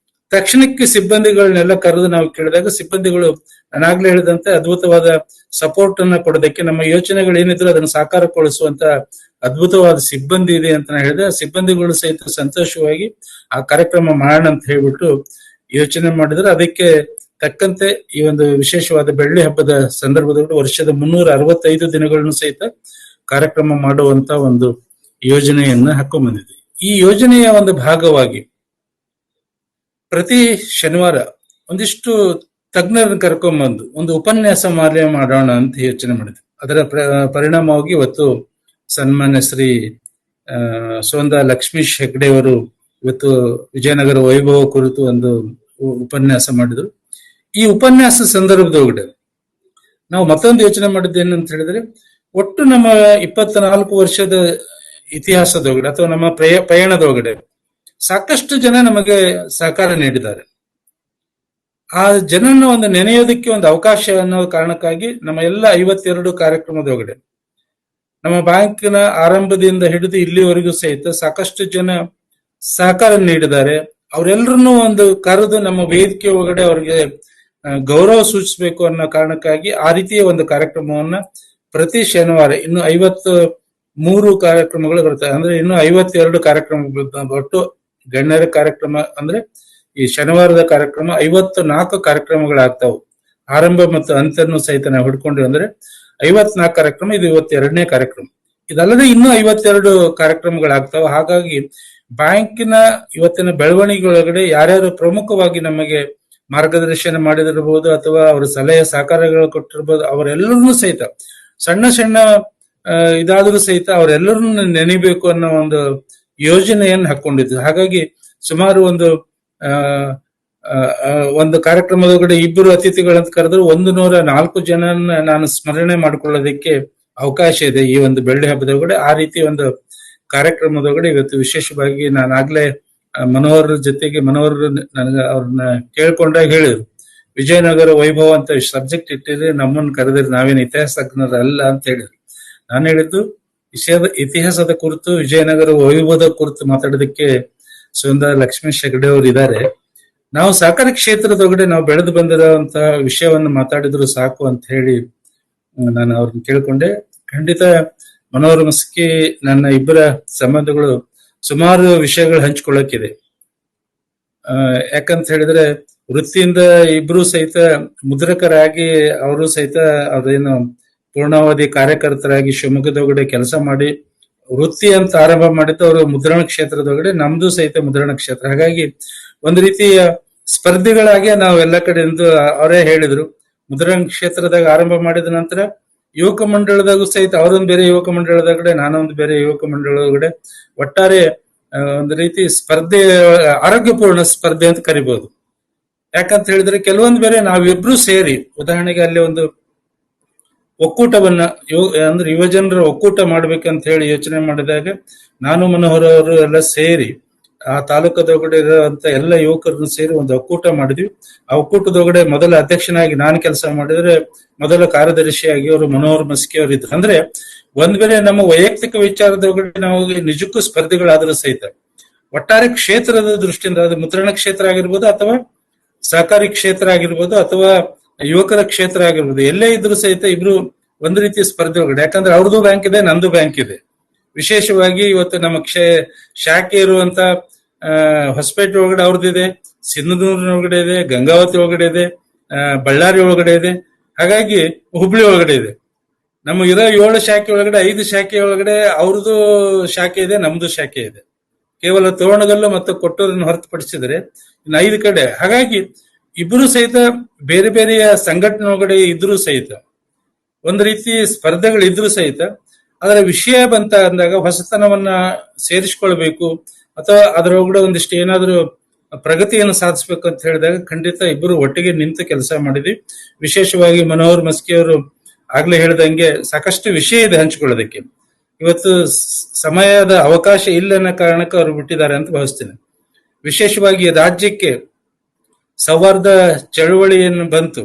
ತಕ್ಷಣಕ್ಕೆ ಸಿಬ್ಬಂದಿಗಳನ್ನೆಲ್ಲ ಕರೆದು ನಾವು ಕೇಳಿದಾಗ ಸಿಬ್ಬಂದಿಗಳು ನಾನಾಗ್ಲೇ ಹೇಳಿದಂತೆ ಅದ್ಭುತವಾದ ಸಪೋರ್ಟ್ ಅನ್ನ ಕೊಡೋದಕ್ಕೆ ನಮ್ಮ ಯೋಚನೆಗಳು ಏನಿದ್ರು ಅದನ್ನು ಸಾಕಾರಗೊಳಿಸುವಂತ ಅದ್ಭುತವಾದ ಸಿಬ್ಬಂದಿ ಇದೆ ಅಂತ ಹೇಳಿದೆ. ಸಿಬ್ಬಂದಿಗಳು ಸಹಿತ ಸಂತೋಷವಾಗಿ ಆ ಕಾರ್ಯಕ್ರಮ ಮಾಡೋಣ ಅಂತ ಹೇಳ್ಬಿಟ್ಟು ಯೋಚನೆ ಮಾಡಿದ್ರೆ ಅದಕ್ಕೆ ತಕ್ಕಂತೆ ಈ ಒಂದು ವಿಶೇಷವಾದ ಬೆಳ್ಳಿ ಹಬ್ಬದ ಸಂದರ್ಭದಲ್ಲಿ ವರ್ಷದ 365 ದಿನಗಳನ್ನು ಸಹಿತ ಕಾರ್ಯಕ್ರಮ ಮಾಡುವಂತ ಒಂದು ಯೋಜನೆಯನ್ನ ಹಾಕೊಂಡ್ಬಂದಿದೆ. ಈ ಯೋಜನೆಯ ಒಂದು ಭಾಗವಾಗಿ ಪ್ರತಿ ಶನಿವಾರ ಒಂದಿಷ್ಟು ತಜ್ಞರನ್ನು ಕರ್ಕೊಂಡ್ಬಂದು ಒಂದು ಉಪನ್ಯಾಸ ಮಾಲೆ ಮಾಡೋಣ ಅಂತ ಯೋಚನೆ ಮಾಡಿದ್ವಿ. ಅದರ ಪರಿಣಾಮವಾಗಿ ಇವತ್ತು ಸನ್ಮಾನ್ಯ ಶ್ರೀ ಸೋಂದಾ ಲಕ್ಷ್ಮೀಶ್ ಹೆಗ್ಡೆ ಅವರು ಇವತ್ತು ವಿಜಯನಗರ ವೈಭವ ಕುರಿತು ಒಂದು ಉಪನ್ಯಾಸ ಮಾಡಿದ್ರು. ಈ ಉಪನ್ಯಾಸ ಸಂದರ್ಭದೊಳಗಡೆ ನಾವು ಮತ್ತೊಂದು ಯೋಚನೆ ಮಾಡಿದ್ದೇನಂತ ಹೇಳಿದ್ರೆ, ಒಟ್ಟು ನಮ್ಮ 24 ವರ್ಷದ ಇತಿಹಾಸದೊಳಗಡೆ ಅಥವಾ ನಮ್ಮ ಪಯಣದೊಳಗಡೆ ಸಾಕಷ್ಟು ಜನ ನಮಗೆ ಸಹಕಾರ ನೀಡಿದ್ದಾರೆ. ಆ ಜನನ ಒಂದು ನೆನೆಯೋದಕ್ಕೆ ಒಂದು ಅವಕಾಶ ಅನ್ನೋ ಕಾರಣಕ್ಕಾಗಿ ನಮ್ಮ ಎಲ್ಲ 52 ಕಾರ್ಯಕ್ರಮದೊಳಗಡೆ ನಮ್ಮ ಬ್ಯಾಂಕಿನ ಆರಂಭದಿಂದ ಹಿಡಿದು ಇಲ್ಲಿವರೆಗೂ ಸಹಿತ ಸಾಕಷ್ಟು ಜನ ಸಹಕಾರ ನೀಡಿದ್ದಾರೆ. ಅವರೆಲ್ಲರನ್ನೂ ಒಂದು ಕರೆದು ನಮ್ಮ ವೇದಿಕೆ ಒಳಗಡೆ ಅವ್ರಿಗೆ ಗೌರವ ಸೂಚಿಸಬೇಕು ಅನ್ನೋ ಕಾರಣಕ್ಕಾಗಿ ಆ ರೀತಿಯ ಒಂದು ಕಾರ್ಯಕ್ರಮವನ್ನ ಪ್ರತಿ ಶನಿವಾರ ಇನ್ನು 53 ಕಾರ್ಯಕ್ರಮಗಳು ಬರ್ತವೆ. ಅಂದ್ರೆ ಇನ್ನು 52 ಕಾರ್ಯಕ್ರಮ ಒಟ್ಟು ಗಣ್ಯರ ಕಾರ್ಯಕ್ರಮ ಅಂದ್ರೆ ಈ ಶನಿವಾರದ ಕಾರ್ಯಕ್ರಮ 54 ಕಾರ್ಯಕ್ರಮಗಳಾಗ್ತಾವು. ಆರಂಭ ಮತ್ತು ಅಂತನ್ನು ಸಹಿತ ನಾವು ಹಿಡ್ಕೊಂಡ್ವಿ ಅಂದ್ರೆ 54 ಕಾರ್ಯಕ್ರಮ. ಇದು 52ನೇ ಕಾರ್ಯಕ್ರಮ. ಇದಲ್ಲದೆ ಇನ್ನೂ 52 ಕಾರ್ಯಕ್ರಮಗಳಾಗ್ತಾವ. ಹಾಗಾಗಿ ಬ್ಯಾಂಕಿನ ಇವತ್ತಿನ ಬೆಳವಣಿಗೆಯೊಳಗಡೆ ಯಾರ್ಯಾರು ಪ್ರಮುಖವಾಗಿ ನಮಗೆ ಮಾರ್ಗದರ್ಶನ ಮಾಡಿದಿರಬಹುದು ಅಥವಾ ಅವರ ಸಲಹೆ ಸಹಕಾರಗಳು ಕೊಟ್ಟಿರ್ಬೋದು, ಅವರೆಲ್ಲರನ್ನೂ ಸಹಿತ ಸಣ್ಣ ಸಣ್ಣ ಇದಾದರೂ ಸಹಿತ ಅವರೆಲ್ಲರನ್ನು ನೆನೆಬೇಕು ಅನ್ನೋ ಒಂದು ಯೋಜನೆಯನ್ನು ಹಾಕೊಂಡಿದ್ರು. ಹಾಗಾಗಿ ಸುಮಾರು ಒಂದು ಕಾರ್ಯಕ್ರಮದೊಳಗಡೆ 2 ಅತಿಥಿಗಳಂತ ಕರೆದ್ರು 104 ಜನನ್ನ ನಾನು ಸ್ಮರಣೆ ಮಾಡ್ಕೊಳ್ಳೋದಕ್ಕೆ ಅವಕಾಶ ಇದೆ ಈ ಒಂದು ಬೆಳ್ಳಿ ಹಬ್ಬದೊಳಗಡೆ. ಆ ರೀತಿ ಒಂದು ಕಾರ್ಯಕ್ರಮದೊಳಗಡೆ ಇವತ್ತು ವಿಶೇಷವಾಗಿ ನಾನಾಗ್ಲೇ ಮನೋಹರ್ ಜೊತೆಗೆ ಮನೋಹರ್ ನನಗೆ ಅವ್ರನ್ನ ಕೇಳ್ಕೊಂಡಾಗ ಹೇಳಿದ್ರು, ವಿಜಯನಗರ ವೈಭವ ಅಂತ ಸಬ್ಜೆಕ್ಟ್ ಇಟ್ಟಿದ್ರೆ ನಮ್ಮನ್ನು ಕರೆದ್ರೆ ನಾವೇನು ಇತಿಹಾಸಜ್ಞರ ಅಲ್ಲ ಅಂತ ಹೇಳಿದ್ರು. ನಾನು ಹೇಳಿದ್ದು ಇತಿಹಾಸದ ಕುರಿತು ವಿಜಯನಗರ ವೈಭವದ ಕುರಿತು ಮಾತಾಡೋದಕ್ಕೆ ಸೋಂದಾ ಲಕ್ಷ್ಮೀಶ್ ಹೆಗ್ಡೆ ಅವರು ಇದ್ದಾರೆ. ನಾವು ಸಹಕಾರಿ ಕ್ಷೇತ್ರದೊಳಗಡೆ ನಾವು ಬೆಳೆದು ಬಂದಿರುವಂತಹ ವಿಷಯವನ್ನು ಮಾತಾಡಿದ್ರು ಸಾಕು ಅಂತ ಹೇಳಿ ನಾನು ಅವ್ರನ್ನ ಕೇಳ್ಕೊಂಡೆ. ಖಂಡಿತ ಮನೋಹರ್ ಮಸ್ಕಿ ನನ್ನ ಇಬ್ಬರ ಸಂಬಂಧಗಳು ಸುಮಾರು ವಿಷಯಗಳು ಹಂಚ್ಕೊಳ್ಳಕ್ಕಿದೆ. ಯಾಕಂತ ಹೇಳಿದ್ರೆ ವೃತ್ತಿಯಿಂದ ಇಬ್ರು ಸಹಿತ ಮುದ್ರಕರಾಗಿ ಅವರು ಸಹಿತ ಅವ್ರೇನು ಪೂರ್ಣಾವಧಿ ಕಾರ್ಯಕರ್ತರಾಗಿ ಶಿವಮೊಗ್ಗದೊಳಗಡೆ ಕೆಲಸ ಮಾಡಿ ವೃತ್ತಿ ಅಂತ ಆರಂಭ ಮಾಡಿದ್ದು ಅವರು ಮುದ್ರಣ ಕ್ಷೇತ್ರದೊಳಗಡೆ, ನಮ್ದು ಸಹಿತ ಮುದ್ರಣ ಕ್ಷೇತ್ರ. ಹಾಗಾಗಿ ಒಂದು ರೀತಿಯ ಸ್ಪರ್ಧಿಗಳಾಗಿ ನಾವು ಎಲ್ಲ ಕಡೆಯಿಂದ ಅವರೇ ಹೇಳಿದ್ರು. ಮುದ್ರಣ ಕ್ಷೇತ್ರದಾಗ ಆರಂಭ ಮಾಡಿದ ನಂತರ ಯುವಕ ಮಂಡಳದಾಗೂ ಸಹಿತ ಅವರೊಂದು ಬೇರೆ ಯುವಕ ಮಂಡಳದೊಳಗಡೆ, ನಾನೊಂದು ಬೇರೆ ಯುವಕ ಮಂಡಳದೊಳಗಡೆ, ಒಟ್ಟಾರೆ ಒಂದು ರೀತಿ ಸ್ಪರ್ಧೆ, ಆರೋಗ್ಯಪೂರ್ಣ ಸ್ಪರ್ಧೆ ಅಂತ ಕರಿಬಹುದು. ಯಾಕಂತ ಹೇಳಿದ್ರೆ ಕೆಲವೊಂದು ಬೇರೆ ನಾವಿಬ್ರು ಸೇರಿ, ಉದಾಹರಣೆಗೆ ಅಲ್ಲಿ ಒಂದು ಒಕ್ಕೂಟವನ್ನ ಅಂದ್ರೆ ಯುವಜನರ ಒಕ್ಕೂಟ ಮಾಡ್ಬೇಕಂತ ಹೇಳಿ ಯೋಚನೆ ಮಾಡಿದಾಗ ನಾನು ಮನೋಹರ್ ಅವರು ಎಲ್ಲ ಸೇರಿ ಆ ತಾಲೂಕದೊಳಗಡೆ ಇರುವಂತ ಎಲ್ಲ ಯುವಕರನ್ನು ಸೇರಿ ಒಂದು ಒಕ್ಕೂಟ ಮಾಡಿದ್ವಿ. ಆ ಒಕ್ಕೂಟದೊಳಗಡೆ ಮೊದಲ ಅಧ್ಯಕ್ಷನಾಗಿ ನಾನು ಕೆಲಸ ಮಾಡಿದ್ರೆ ಮೊದಲ ಕಾರ್ಯದರ್ಶಿಯಾಗಿ ಅವರು ಮನೋಹರ್ ಮಸ್ಕಿ ಅವರು ಇದ್ರು. ಅಂದ್ರೆ ಒಂದ್ ವೇಳೆ ನಮ್ಮ ವೈಯಕ್ತಿಕ ವಿಚಾರದೊಳಗಡೆ ನಾವು ನಿಜಕ್ಕೂ ಸ್ಪರ್ಧಿಗಳಾದ್ರೂ ಸಹಿತ ಒಟ್ಟಾರೆ ಕ್ಷೇತ್ರದ ದೃಷ್ಟಿಯಿಂದ ಅದು ಮುದ್ರಣ ಕ್ಷೇತ್ರ ಆಗಿರ್ಬೋದು ಅಥವಾ ಸಹಕಾರಿ ಕ್ಷೇತ್ರ ಆಗಿರ್ಬೋದು ಅಥವಾ ಯುವಕರ ಕ್ಷೇತ್ರ ಆಗಿರ್ಬೋದು, ಎಲ್ಲೇ ಇದ್ರು ಸಹಿತ ಇಬ್ರು ಒಂದು ರೀತಿಯ ಸ್ಪರ್ಧೆ ಒಳಗಡೆ. ಯಾಕಂದ್ರೆ ಅವ್ರದ್ದು ಬ್ಯಾಂಕ್ ಇದೆ, ನಂದು ಬ್ಯಾಂಕ್ ಇದೆ. ವಿಶೇಷವಾಗಿ ಇವತ್ತು ನಮ್ಮ ಶಾಖೆ ಇರುವಂತ ಹೊಸಪೇಟೆ ಒಳಗಡೆ ಅವ್ರದ್ದಿದೆ, ಸಿಂಧನೂರಿನ ಒಳಗಡೆ ಇದೆ, ಗಂಗಾವತಿ ಒಳಗಡೆ ಇದೆ, ಬಳ್ಳಾರಿ ಒಳಗಡೆ ಇದೆ, ಹಾಗಾಗಿ ಹುಬ್ಳಿ ಒಳಗಡೆ ಇದೆ. ನಮ್ಮ ಇರೋ 7 ಶಾಖೆ ಒಳಗಡೆ 5 ಶಾಖೆ ಒಳಗಡೆ ಅವ್ರದ್ದು ಶಾಖೆ ಇದೆ, ನಮ್ದು ಶಾಖೆ ಇದೆ. ಕೇವಲ ತೋರಣಗಲ್ಲು ಮತ್ತು ಕೊಟ್ಟೂರನ್ನು ಹೊರತುಪಡಿಸಿದರೆ ಇನ್ನು 5 ಕಡೆ. ಹಾಗಾಗಿ ಇಬ್ರು ಸಹಿತ ಬೇರೆ ಬೇರೆಯ ಸಂಘಟನೆ ಒಳಗಡೆ ಇದ್ರೂ ಸಹಿತ ಒಂದು ರೀತಿ ಸ್ಪರ್ಧೆಗಳು ಇದ್ರೂ ಸಹಿತ ಅದರ ವಿಷಯ ಬಂತ ಅಂದಾಗ ಹೊಸತನವನ್ನ ಸೇರಿಸ್ಕೊಳ್ಬೇಕು ಅಥವಾ ಅದರೊಳಗಡೆ ಒಂದಿಷ್ಟು ಏನಾದ್ರೂ ಪ್ರಗತಿಯನ್ನು ಸಾಧಿಸ್ಬೇಕು ಅಂತ ಹೇಳಿದಾಗ ಖಂಡಿತ ಇಬ್ಬರು ಒಟ್ಟಿಗೆ ನಿಂತು ಕೆಲಸ ಮಾಡಿದ್ವಿ. ವಿಶೇಷವಾಗಿ ಮನೋಹರ್ ಮಸ್ಕಿ ಅವರು ಆಗ್ಲೇ ಹೇಳ್ದಂಗೆ ಸಾಕಷ್ಟು ವಿಷಯ ಇದೆ ಹಂಚಿಕೊಳ್ಳೋದಕ್ಕೆ. ಇವತ್ತು ಸಮಯದ ಅವಕಾಶ ಇಲ್ಲ ಅನ್ನೋ ಕಾರಣಕ್ಕೆ ಅವರು ಬಿಟ್ಟಿದ್ದಾರೆ ಅಂತ ಭಾವಿಸ್ತೇನೆ. ವಿಶೇಷವಾಗಿ ರಾಜ್ಯಕ್ಕೆ ಸೌಹಾರ್ದ ಚಳುವಳಿಯನ್ನು ಬಂತು.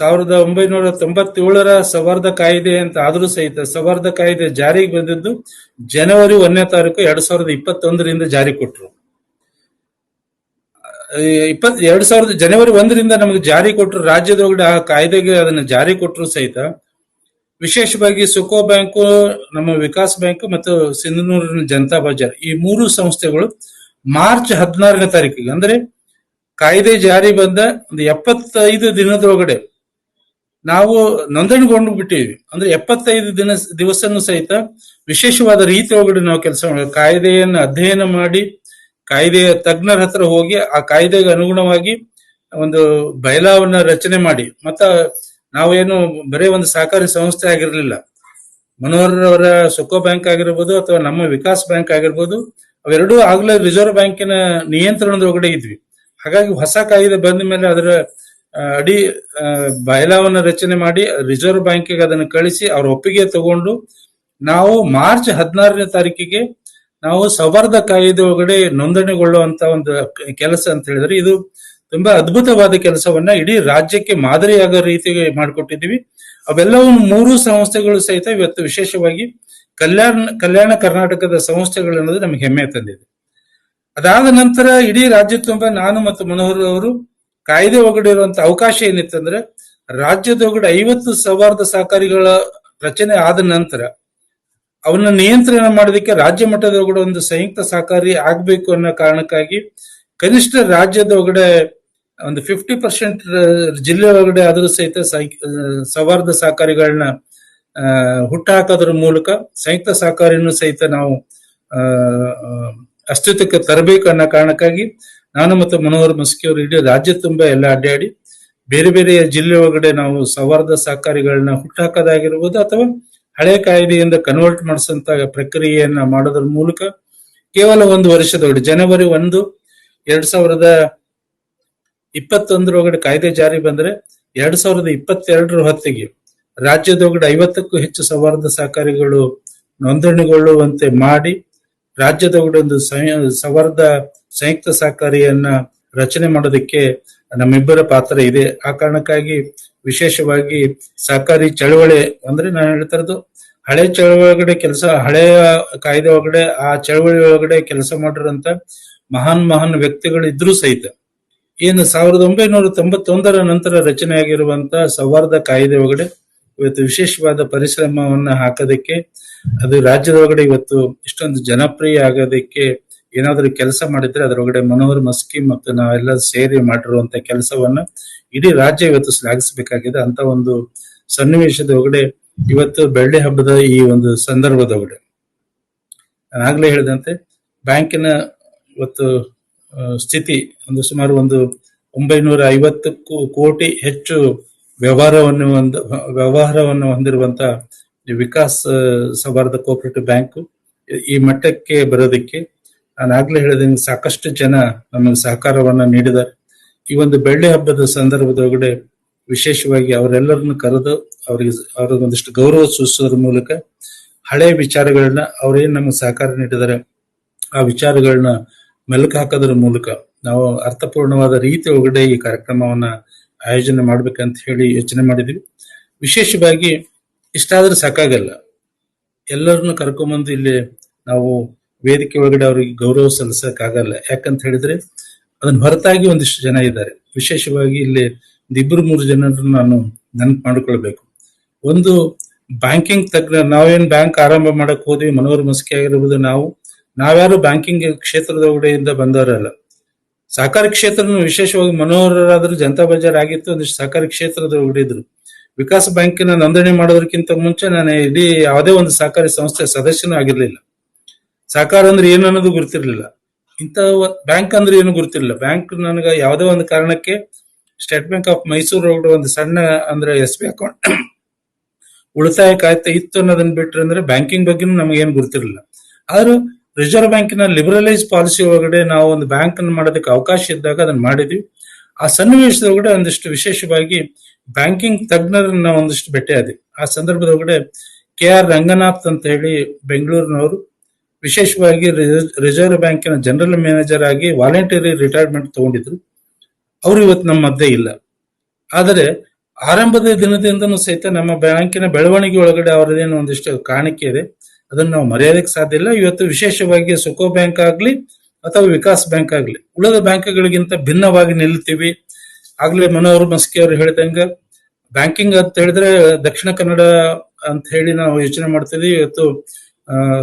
1997 ಸವರ್ದ ಕಾಯ್ದೆ ಅಂತ ಆದ್ರೂ ಸಹಿತ ಸವರ್ದ ಕಾಯ್ದೆ ಜಾರಿಗೆ ಬಂದಿದ್ದು ಜನವರಿ 1ನೇ ತಾರೀಕು 2021ರಿಂದ ಜಾರಿ ಕೊಟ್ಟರು. ಜನವರಿ 1ರಿಂದ ನಮಗೆ ಜಾರಿ ಕೊಟ್ಟರು. ರಾಜ್ಯದೊಳಗಡೆ ಆ ಕಾಯ್ದೆಗೆ ಅದನ್ನ ಜಾರಿ ಕೊಟ್ಟರು ಸಹಿತ ವಿಶೇಷವಾಗಿ ಸುಕೋ ಬ್ಯಾಂಕು, ನಮ್ಮ ವಿಕಾಸ್ ಬ್ಯಾಂಕ್ ಮತ್ತು ಸಿಂಧನೂರಿನ ಜನತಾ ಬಜಾರ್ ಈ 3 ಸಂಸ್ಥೆಗಳು ಮಾರ್ಚ್ 16ನೇ ತಾರೀಕಿಗೆ ಅಂದ್ರೆ ಕಾಯ್ದೆ ಜಾರಿ ಬಂದ ಒಂದು 75 ದಿನದೊಳಗಡೆ ನಾವು ನೋಂದಣಿಗೊಂಡು ಬಿಟ್ಟಿವಿ. ಅಂದ್ರೆ 75 ದಿವಸನೂ ಸಹಿತ ವಿಶೇಷವಾದ ರೀತಿಯೊಳಗಡೆ ನಾವು ಕೆಲಸ ಮಾಡಿ ಕಾಯ್ದೆಯನ್ನು ಅಧ್ಯಯನ ಮಾಡಿ ಕಾಯ್ದೆಯ ತಜ್ಞರ ಹತ್ರ ಹೋಗಿ ಆ ಕಾಯ್ದೆಗೆ ಅನುಗುಣವಾಗಿ ಒಂದು ಬಯಲಾವನ್ನ ರಚನೆ ಮಾಡಿ ಮತ್ತ ನಾವೇನು ಬರೀ ಒಂದು ಸಹಕಾರಿ ಸಂಸ್ಥೆ ಆಗಿರ್ಲಿಲ್ಲ. ಮನೋಹರ್ ಅವರ ಸುಕೋ ಬ್ಯಾಂಕ್ ಆಗಿರ್ಬೋದು ಅಥವಾ ನಮ್ಮ ವಿಕಾಸ್ ಬ್ಯಾಂಕ್ ಆಗಿರ್ಬೋದು ಅವೆರಡೂ ಆಗ್ಲೇ ರಿಸರ್ವ್ ಬ್ಯಾಂಕಿನ ನಿಯಂತ್ರಣದೊಳಗಡೆ ಇದ್ವಿ. ಹಾಗಾಗಿ ಹೊಸ ಕಾಯ್ದೆ ಬಂದ ಮೇಲೆ ಅದರ ಅಡಿ ಬಯಲಾವನ್ನ ರಚನೆ ಮಾಡಿ ರಿಸರ್ವ್ ಬ್ಯಾಂಕಿಗೆ ಅದನ್ನು ಕಳಿಸಿ ಅವ್ರ ಒಪ್ಪಿಗೆ ತಗೊಂಡು ನಾವು ಮಾರ್ಚ್ 16ನೇ ತಾರೀಕಿಗೆ ನಾವು ಸವರ್ದ ಕಾಯ್ದೆ ಒಳಗಡೆ ನೋಂದಣಿಗೊಳ್ಳುವಂತ ಒಂದು ಕೆಲಸ ಅಂತ ಹೇಳಿದ್ರೆ ಇದು ತುಂಬಾ ಅದ್ಭುತವಾದ ಕೆಲಸವನ್ನ ಇಡೀ ರಾಜ್ಯಕ್ಕೆ ಮಾದರಿಯಾಗೋ ರೀತಿಗೆ ಮಾಡಿಕೊಟ್ಟಿದ್ದೀವಿ. ಅವೆಲ್ಲವೂ 3 ಸಂಸ್ಥೆಗಳು ಸಹಿತ ಇವತ್ತು ವಿಶೇಷವಾಗಿ ಕಲ್ಯಾಣ ಕರ್ನಾಟಕದ ಸಂಸ್ಥೆಗಳು ಅನ್ನೋದು ನಮಗೆ ಹೆಮ್ಮೆ ತಂದಿದೆ. ಅದಾದ ನಂತರ ಇಡೀ ರಾಜ್ಯ ತುಂಬಾ ನಾನು ಮತ್ತು ಮನೋಹರ್ ಅವರು ಕಾಯ್ದೆ ಒಳಗಡೆ ಇರುವಂತ ಅವಕಾಶ ಏನಿತ್ತಂದ್ರೆ ರಾಜ್ಯದೊಳಗಡೆ 50 ಸವರ್ದ ಸಹಕಾರಿಗಳ ರಚನೆ ಆದ ನಂತರ ಅವನ್ನ ನಿಯಂತ್ರಣ ಮಾಡೋದಕ್ಕೆ ರಾಜ್ಯ ಮಟ್ಟದೊಳಗಡೆ ಒಂದು ಸಂಯುಕ್ತ ಸಹಕಾರಿ ಆಗ್ಬೇಕು ಅನ್ನೋ ಕಾರಣಕ್ಕಾಗಿ ಕನಿಷ್ಠ ರಾಜ್ಯದೊಳಗಡೆ ಒಂದು 50% ಜಿಲ್ಲೆ ಒಳಗಡೆ ಆದರೂ ಸಹಿತ ಸವರ್ದ ಸಹಕಾರಿಗಳನ್ನ ಹುಟ್ಟಾಕೋದ್ರ ಮೂಲಕ ಸಂಯುಕ್ತ ಸಹಕಾರಿನೂ ಸಹಿತ ನಾವು ಅಸ್ತಿತ್ವಕ್ಕೆ ತರಬೇಕು ಅನ್ನೋ ಕಾರಣಕ್ಕಾಗಿ ನಾನು ಮತ್ತು ಮನೋಹರ್ ಮಸ್ಕಿ ಅವರು ಇಡೀ ರಾಜ್ಯ ತುಂಬಾ ಎಲ್ಲ ಅಡ್ಡಾಡಿ ಬೇರೆ ಬೇರೆ ಜಿಲ್ಲೆ ಒಳಗಡೆ ನಾವು ಸವರ್ದ ಸಹಕಾರಿಗಳನ್ನ ಹುಟ್ಟಾಕೋದಾಗಿರ್ಬೋದು ಅಥವಾ ಹಳೆ ಕಾಯ್ದೆಯಿಂದ ಕನ್ವರ್ಟ್ ಮಾಡಿಸಂತ ಪ್ರಕ್ರಿಯೆಯನ್ನ ಮಾಡೋದ್ರ ಮೂಲಕ ಕೇವಲ 1 ವರ್ಷದೊಳಗೆ ಜನವರಿ 1, 2021 ಕಾಯ್ದೆ ಜಾರಿ ಬಂದ್ರೆ 2022 ಹೊತ್ತಿಗೆ ರಾಜ್ಯದೊಳಗಡೆ 50ಕ್ಕೂ ಹೆಚ್ಚು ಸವರ್ದ ಸಹಕಾರಿಗಳು ನೋಂದಣಿಗೊಳ್ಳುವಂತೆ ಮಾಡಿ ರಾಜ್ಯದೊಳಗಡೆ ಒಂದು ಸವರ್ದ ಸಂಯುಕ್ತ ಸಹಕಾರಿಯನ್ನ ರಚನೆ ಮಾಡೋದಕ್ಕೆ ನಮ್ಮಿಬ್ಬರ ಪಾತ್ರ ಇದೆ. ಆ ಕಾರಣಕ್ಕಾಗಿ ವಿಶೇಷವಾಗಿ ಸಹಕಾರಿ ಚಳವಳಿ ಅಂದ್ರೆ ನಾನು ಹೇಳ್ತಾ ಇರೋದು ಹಳೆ ಚಳವಳಿ ಕೆಲಸ, ಹಳೆಯ ಕಾಯ್ದೆ ಒಳಗಡೆ ಆ ಚಳವಳಿ ಒಳಗಡೆ ಕೆಲಸ ಮಾಡಿರೋಂತ ಮಹಾನ್ ವ್ಯಕ್ತಿಗಳು ಇದ್ರೂ ಸಹಿತ ಏನು 1991 ನಂತರ ರಚನೆ ಆಗಿರುವಂತ ಸವರ್ದ ಕಾಯ್ದೆ ಒಳಗಡೆ ಇವತ್ತು ವಿಶೇಷವಾದ ಪರಿಶ್ರಮವನ್ನ ಹಾಕೋದಕ್ಕೆ ಅದು ರಾಜ್ಯದೊಳಗಡೆ ಇವತ್ತು ಇಷ್ಟೊಂದು ಜನಪ್ರಿಯ ಆಗೋದಕ್ಕೆ ಏನಾದ್ರೂ ಕೆಲಸ ಮಾಡಿದ್ರೆ ಅದರೊಳಗಡೆ ಮನೋಹರ್ ಮಸ್ಕಿ ಮತ್ತು ನಾವೆಲ್ಲ ಸೇರಿ ಮಾಡಿರುವಂತ ಕೆಲಸವನ್ನ ಇಡೀ ರಾಜ್ಯ ಇವತ್ತು ಶ್ಲಾಘಿಸಬೇಕಾಗಿದೆ. ಅಂತ ಒಂದು ಸನ್ನಿವೇಶದ ಒಳಗಡೆ ಇವತ್ತು ಬೆಳ್ಳಿ ಹಬ್ಬದ ಈ ಒಂದು ಸಂದರ್ಭದೊಳಗಡೆ ನಾನಾಗ್ಲೇ ಹೇಳಿದಂತೆ ಬ್ಯಾಂಕಿನ ಇವತ್ತು ಸ್ಥಿತಿ ಒಂದು ಸುಮಾರು 950 ಕೋಟಿ ಹೆಚ್ಚು ವ್ಯವಹಾರವನ್ನು ಹೊಂದಿರುವಂತ ವಿಕಾಸ್ ಸವರ್ದ ಕೋಆಪರೇಟಿವ್ ಬ್ಯಾಂಕ್ ಈ ಮಟ್ಟಕ್ಕೆ ಬರೋದಕ್ಕೆ ನಾನಾಗ್ಲೇ ಹೇಳಿದಂಗೆ ಸಾಕಷ್ಟು ಜನ ನಮಗೆ ಸಹಕಾರವನ್ನ ನೀಡಿದ್ದಾರೆ. ಈ ಒಂದು ಬೆಳ್ಳಿ ಹಬ್ಬದ ಸಂದರ್ಭದೊಳಗಡೆ ವಿಶೇಷವಾಗಿ ಅವರೆಲ್ಲರನ್ನು ಕರೆದು ಅವ್ರಿಗೊಂದಿಷ್ಟು ಗೌರವ ಸೂಚಿಸೋದ್ರ ಮೂಲಕ ಹಳೆ ವಿಚಾರಗಳನ್ನ ಅವ್ರೇನ್ ನಮಗೆ ಸಹಕಾರ ನೀಡಿದ್ದಾರೆ ಆ ವಿಚಾರಗಳನ್ನ ಮೆಲುಕು ಹಾಕೋದ್ರ ಮೂಲಕ ನಾವು ಅರ್ಥಪೂರ್ಣವಾದ ರೀತಿ ಒಳಗಡೆ ಈ ಕಾರ್ಯಕ್ರಮವನ್ನ ಆಯೋಜನೆ ಮಾಡ್ಬೇಕಂತ ಹೇಳಿ ಯೋಚನೆ ಮಾಡಿದ್ವಿ. ವಿಶೇಷವಾಗಿ ಇಷ್ಟಾದ್ರೂ ಸಾಕಾಗಲ್ಲ, ಎಲ್ಲರನ್ನು ಕರ್ಕೊಂಬಂದು ಇಲ್ಲಿ ನಾವು ವೇದಿಕೆ ಒಳಗಡೆ ಅವ್ರಿಗೆ ಗೌರವ ಸಲ್ಲಿಸಕ್ಕಾಗಲ್ಲ. ಯಾಕಂತ ಹೇಳಿದ್ರೆ ಅದನ್ನ ಹೊರತಾಗಿ ಒಂದಿಷ್ಟು ಜನ ಇದ್ದಾರೆ. ವಿಶೇಷವಾಗಿ ಇಲ್ಲಿ 2-3 ಜನರನ್ನು ನಾನು ನೆನಪು ಮಾಡಿಕೊಳ್ಬೇಕು. ಒಂದು ಬ್ಯಾಂಕಿಂಗ್ ತಜ್ಞ, ನಾವೇನ್ ಬ್ಯಾಂಕ್ ಆರಂಭ ಮಾಡಕ್ ಹೋದ್ವಿ, ಮನೋಹರ್ ಮಸ್ಕಿ ಆಗಿರ್ಬೋದು, ನಾವ್ಯಾರು ಬ್ಯಾಂಕಿಂಗ್ ಕ್ಷೇತ್ರದ ಒಳಗಡೆಯಿಂದ ಬಂದವರಲ್ಲ. ಸಹಕಾರಿ ಕ್ಷೇತ್ರನು ವಿಶೇಷವಾಗಿ ಮನೋಹರರಾದ್ರೂ ಜನತಾ ಬಜಾರ್ ಆಗಿತ್ತು, ಒಂದಿಷ್ಟು ಸಹಕಾರಿ ಕ್ಷೇತ್ರದ ಒಳಗಡೆ ಇದ್ರು. ವಿಕಾಸ ಬ್ಯಾಂಕಿನ ನೋಂದಣಿ ಮಾಡೋದಕ್ಕಿಂತ ಮುಂಚೆ ನಾನು ಇಡೀ ಯಾವುದೇ ಒಂದು ಸಹಕಾರಿ ಸಂಸ್ಥೆ ಸದಸ್ಯನೂ ಆಗಿರ್ಲಿಲ್ಲ. ಸಹಕಾರ ಅಂದ್ರೆ ಏನು ಅನ್ನೋದು ಗೊತ್ತಿರ್ಲಿಲ್ಲ, ಇಂಥ ಬ್ಯಾಂಕ್ ಅಂದ್ರೆ ಏನು ಗೊತ್ತಿರಲಿಲ್ಲ. ಬ್ಯಾಂಕ್ ನನಗೆ ಯಾವುದೇ ಒಂದು ಕಾರಣಕ್ಕೆ ಸ್ಟೇಟ್ ಬ್ಯಾಂಕ್ ಆಫ್ ಮೈಸೂರು ಒಂದು ಸಣ್ಣ ಅಂದ್ರೆ SB ಅಕೌಂಟ್ ಉಳಿತಾಯ ಖಾತೆ ಇತ್ತು ಅನ್ನೋದನ್ನ ಬಿಟ್ರೆ ಅಂದ್ರೆ ಬ್ಯಾಂಕಿಂಗ್ ಬಗ್ಗೆನೂ ನಮಗೇನು ಗೊತ್ತಿರಲಿಲ್ಲ. ಆದ್ರೂ ರಿಸರ್ವ್ ಬ್ಯಾಂಕಿನ ಲಿಬರಲೈಸ್ ಪಾಲಿಸಿ ಒಳಗಡೆ ನಾವು ಒಂದು ಬ್ಯಾಂಕ್ ಅನ್ನು ಮಾಡೋದಕ್ಕೆ ಅವಕಾಶ ಇದ್ದಾಗ ಅದನ್ನ ಮಾಡಿದ್ವಿ. ಆ ಸನ್ನಿವೇಶದೊಳಗಡೆ ಒಂದಿಷ್ಟು ವಿಶೇಷವಾಗಿ ಬ್ಯಾಂಕಿಂಗ್ ತಜ್ಞರನ್ನ ಒಂದಿಷ್ಟು ಭೇಟಿಯಾದ್ವಿ. ಆ ಸಂದರ್ಭದೊಳಗಡೆ KR ರಂಗನಾಥ್ ಅಂತ ಹೇಳಿ ಬೆಂಗಳೂರಿನವರು, ವಿಶೇಷವಾಗಿ ರಿಸರ್ವ್ ಬ್ಯಾಂಕಿನ ಜನರಲ್ ಮ್ಯಾನೇಜರ್ ಆಗಿ ವಾಲಂಟರಿ ರಿಟೈರ್ಮೆಂಟ್ ತಗೊಂಡಿದ್ರು. ಅವರು ಇವತ್ತು ನಮ್ಮ ಮಧ್ಯೆ ಇಲ್ಲ. ಆದರೆ ಆರಂಭದ ದಿನದಿಂದನೂ ಸಹಿತ ನಮ್ಮ ಬ್ಯಾಂಕಿನ ಬೆಳವಣಿಗೆ ಒಳಗಡೆ ಅವರದೇನು ಒಂದಿಷ್ಟು ಕಾಣಿಕೆ ಇದೆ, ಅದನ್ನು ನಾವು ಮರೆಯೋದಕ್ಕೆ ಸಾಧ್ಯ ಇಲ್ಲ. ಇವತ್ತು ವಿಶೇಷವಾಗಿ ಸುಕೋ ಬ್ಯಾಂಕ್ ಆಗ್ಲಿ ಅಥವಾ ವಿಕಾಸ್ ಬ್ಯಾಂಕ್ ಆಗ್ಲಿ ಉಳಿದ ಬ್ಯಾಂಕ್ಗಳಿಗಿಂತ ಭಿನ್ನವಾಗಿ ನಿಲ್ತೀವಿ. ಆಗ್ಲೇ ಮನೋಹರ್ ಮಸ್ಕಿ ಅವರು ಹೇಳಿದಂಗ ಬ್ಯಾಂಕಿಂಗ್ ಅಂತ ಹೇಳಿದ್ರೆ ದಕ್ಷಿಣ ಕನ್ನಡ ಅಂತ ಹೇಳಿ ನಾವು ಯೋಚನೆ ಮಾಡ್ತಿದ್ವಿ. ಇವತ್ತು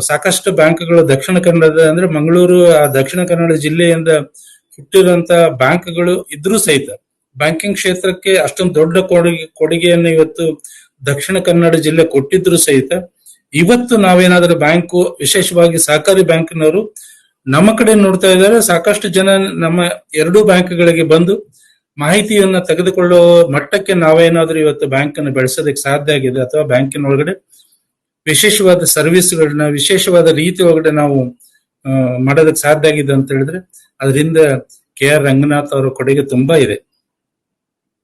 ಸಾಕಷ್ಟು ಬ್ಯಾಂಕ್ಗಳು ದಕ್ಷಿಣ ಕನ್ನಡದ ಅಂದ್ರೆ ಮಂಗಳೂರು, ಆ ದಕ್ಷಿಣ ಕನ್ನಡ ಜಿಲ್ಲೆಯಿಂದ ಹುಟ್ಟಿರುವಂತ ಬ್ಯಾಂಕ್ಗಳು ಇದ್ರೂ ಸಹಿತ ಬ್ಯಾಂಕಿಂಗ್ ಕ್ಷೇತ್ರಕ್ಕೆ ಅಷ್ಟೊಂದು ದೊಡ್ಡ ಕೊಡುಗೆಯನ್ನು ಇವತ್ತು ದಕ್ಷಿಣ ಕನ್ನಡ ಜಿಲ್ಲೆ ಕೊಟ್ಟಿದ್ರು ಸಹಿತ ಇವತ್ತು ನಾವೇನಾದ್ರೂ ಬ್ಯಾಂಕು, ವಿಶೇಷವಾಗಿ ಸಹಕಾರಿ ಬ್ಯಾಂಕಿನವರು ನಮ್ಮ ಕಡೆ ನೋಡ್ತಾ ಇದ್ದಾರೆ. ಸಾಕಷ್ಟು ಜನ ನಮ್ಮ ಎರಡೂ ಬ್ಯಾಂಕ್ಗಳಿಗೆ ಬಂದು ಮಾಹಿತಿಯನ್ನ ತೆಗೆದುಕೊಳ್ಳುವ ಮಟ್ಟಕ್ಕೆ ನಾವೇನಾದ್ರೂ ಇವತ್ತು ಬ್ಯಾಂಕ್ ಅನ್ನು ಬೆಳೆಸೋದಕ್ಕೆ ಸಾಧ್ಯ ಆಗಿದೆ, ಅಥವಾ ಬ್ಯಾಂಕಿನ ಒಳಗಡೆ ವಿಶೇಷವಾದ ಸರ್ವಿಸ್ಗಳನ್ನ ವಿಶೇಷವಾದ ರೀತಿ ಒಳಗಡೆ ನಾವು ಮಾಡೋದಕ್ಕೆ ಸಾಧ್ಯ ಆಗಿದೆ ಅಂತ ಹೇಳಿದ್ರೆ ಅದರಿಂದ KR ರಂಗನಾಥ್ ಅವರ ಕೊಡುಗೆ ತುಂಬಾ ಇದೆ.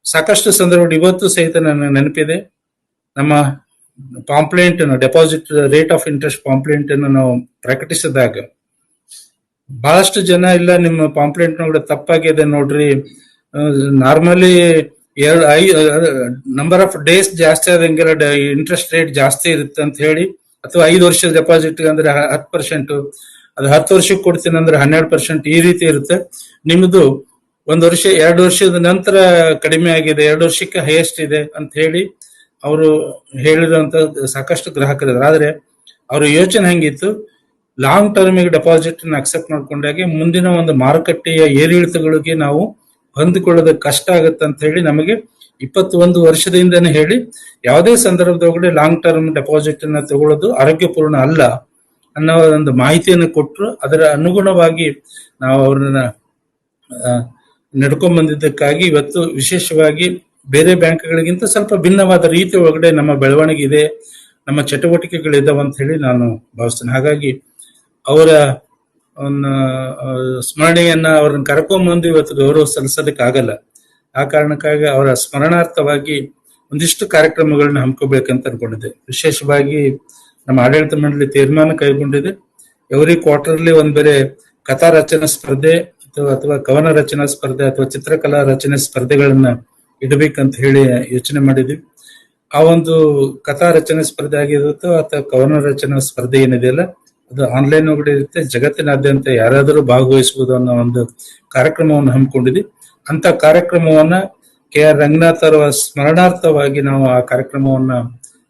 ಸಾಕಷ್ಟು ಸಂದರ್ಭಗಳು ಇವತ್ತು ಸಹಿತ ನನ್ನ ನೆನಪಿದೆ. ನಮ್ಮ ಪಾಂಪ್ಲೆಂಟ್ ಅನ್ನು, deposit rate of interest pamphlet ಅನ್ನು ನಾವು ಪ್ರಕಟಿಸಿದಾಗ ಬಹಳಷ್ಟು ಜನ ಇಲ್ಲ ನಿಮ್ಮ ಪಾಂಪ್ಲೆಂಟ್ ಒಳಗಡೆ ತಪ್ಪಾಗಿದೆ ನೋಡ್ರಿ, ನಾರ್ಮಲಿ ನಂಬರ್ ಆಫ್ ಡೇಸ್ ಜಾಸ್ತಿ ಆದಂಗೆಲ್ಲ ಇಂಟ್ರೆಸ್ಟ್ ರೇಟ್ ಜಾಸ್ತಿ ಇರುತ್ತೆ ಅಂತ ಹೇಳಿ, ಅಥವಾ 5 ವರ್ಷದ ಡೆಪಾಸಿಟ್ ಅಂದ್ರೆ 10%, ಅದು 10 ವರ್ಷಕ್ಕೆ ಕೊಡ್ತೀನಿ ಅಂದ್ರೆ 12% ಈ ರೀತಿ ಇರುತ್ತೆ. ನಿಮ್ದು 1 ವರ್ಷ 2 ವರ್ಷದ ನಂತರ ಕಡಿಮೆ ಆಗಿದೆ, 2 ವರ್ಷಕ್ಕೆ ಹೈಯೆಸ್ಟ್ ಇದೆ ಅಂತ ಹೇಳಿ ಅವರು ಹೇಳಿರುವಂತ ಸಾಕಷ್ಟು ಗ್ರಾಹಕರಿದ್ದಾರೆ. ಆದ್ರೆ ಅವ್ರ ಯೋಚನೆ ಹೆಂಗಿತ್ತು, ಲಾಂಗ್ ಟರ್ಮಿಗೆ ಡೆಪಾಸಿಟ್ ಅಕ್ಸೆಪ್ಟ್ ಮಾಡ್ಕೊಂಡಾಗೆ ಮುಂದಿನ ಒಂದು ಮಾರುಕಟ್ಟೆಯ ಏರಿಳಿತಗಳಿಗೆ ನಾವು ಹೊಂದಿಕೊಳ್ಳೋದಕ್ಕೆ ಕಷ್ಟ ಆಗುತ್ತೆ ಅಂತ ಹೇಳಿ ನಮಗೆ 21 ವರ್ಷದಿಂದನೇ ಹೇಳಿ ಯಾವುದೇ ಸಂದರ್ಭದೊಳಗಡೆ ಲಾಂಗ್ ಟರ್ಮ್ ಡೆಪಾಸಿಟ್ ಅನ್ನ ತಗೊಳ್ಳೋದು ಆರೋಗ್ಯಪೂರ್ಣ ಅಲ್ಲ ಅನ್ನೋ ಒಂದು ಮಾಹಿತಿಯನ್ನು ಕೊಟ್ಟರು. ಅದರ ಅನುಗುಣವಾಗಿ ನಾವು ಅವ್ರನ್ನ ನಡ್ಕೊಂಡ್ ಬಂದಿದ್ದಕ್ಕಾಗಿ ಇವತ್ತು ವಿಶೇಷವಾಗಿ ಬೇರೆ ಬ್ಯಾಂಕ್ಗಳಿಗಿಂತ ಸ್ವಲ್ಪ ಭಿನ್ನವಾದ ರೀತಿ ಒಳಗಡೆ ನಮ್ಮ ಬೆಳವಣಿಗೆ ಇದೆ, ನಮ್ಮ ಚಟುವಟಿಕೆಗಳಿದಾವೆ ಅಂತ ಹೇಳಿ ನಾನು ಭಾವಿಸ್ತೇನೆ. ಹಾಗಾಗಿ ಅವರ ಸ್ಮರಣೆಯನ್ನ ಅವ್ರನ್ನ ಕರ್ಕೊಂಡ್ಬಂದು ಇವತ್ತು ಗೌರವ ಸಲ್ಲಿಸೋದಕ್ಕೆ ಆಗಲ್ಲ. ಆ ಕಾರಣಕ್ಕಾಗಿ ಅವರ ಸ್ಮರಣಾರ್ಥವಾಗಿ ಒಂದಿಷ್ಟು ಕಾರ್ಯಕ್ರಮಗಳನ್ನ ಹಮ್ಮಿಕೋಬೇಕಂತ ಅನ್ಕೊಂಡಿದ್ದೆ. ವಿಶೇಷವಾಗಿ ನಮ್ಮ ಆಡಳಿತ ಮಂಡಳಿ ತೀರ್ಮಾನ ಕೈಗೊಂಡಿದೆ. ಎವ್ರಿ ಕ್ವಾರ್ಟರ್ಲಿ ಒಂದ್ ಬೇರೆ ಕಥಾ ರಚನಾ ಸ್ಪರ್ಧೆ ಅಥವಾ ಕವನ ರಚನಾ ಸ್ಪರ್ಧೆ ಅಥವಾ ಚಿತ್ರಕಲಾ ರಚನೆ ಸ್ಪರ್ಧೆಗಳನ್ನ ಇಡಬೇಕಂತ ಹೇಳಿ ಯೋಚನೆ ಮಾಡಿದ್ವಿ. ಆ ಒಂದು ಕಥಾ ರಚನೆ ಸ್ಪರ್ಧೆ ಆಗಿರುತ್ತೋ ಅಥವಾ ಕವನ ರಚನಾ ಸ್ಪರ್ಧೆ ಏನಿದೆಯಲ್ಲ ಅದು ಆನ್ಲೈನ್ ಒಳಗಡೆ ಇರುತ್ತೆ, ಜಗತ್ತಿನಾದ್ಯಂತ ಯಾರಾದರೂ ಭಾಗವಹಿಸಬಹುದು ಅನ್ನೋ ಒಂದು ಕಾರ್ಯಕ್ರಮವನ್ನು ಹಮ್ಮಿಕೊಂಡಿದ್ವಿ. ಅಂತ ಕಾರ್ಯಕ್ರಮವನ್ನ KR ರಂಗನಾಥ್ ಅವರ ಸ್ಮರಣಾರ್ಥವಾಗಿ ನಾವು ಆ ಕಾರ್ಯಕ್ರಮವನ್ನ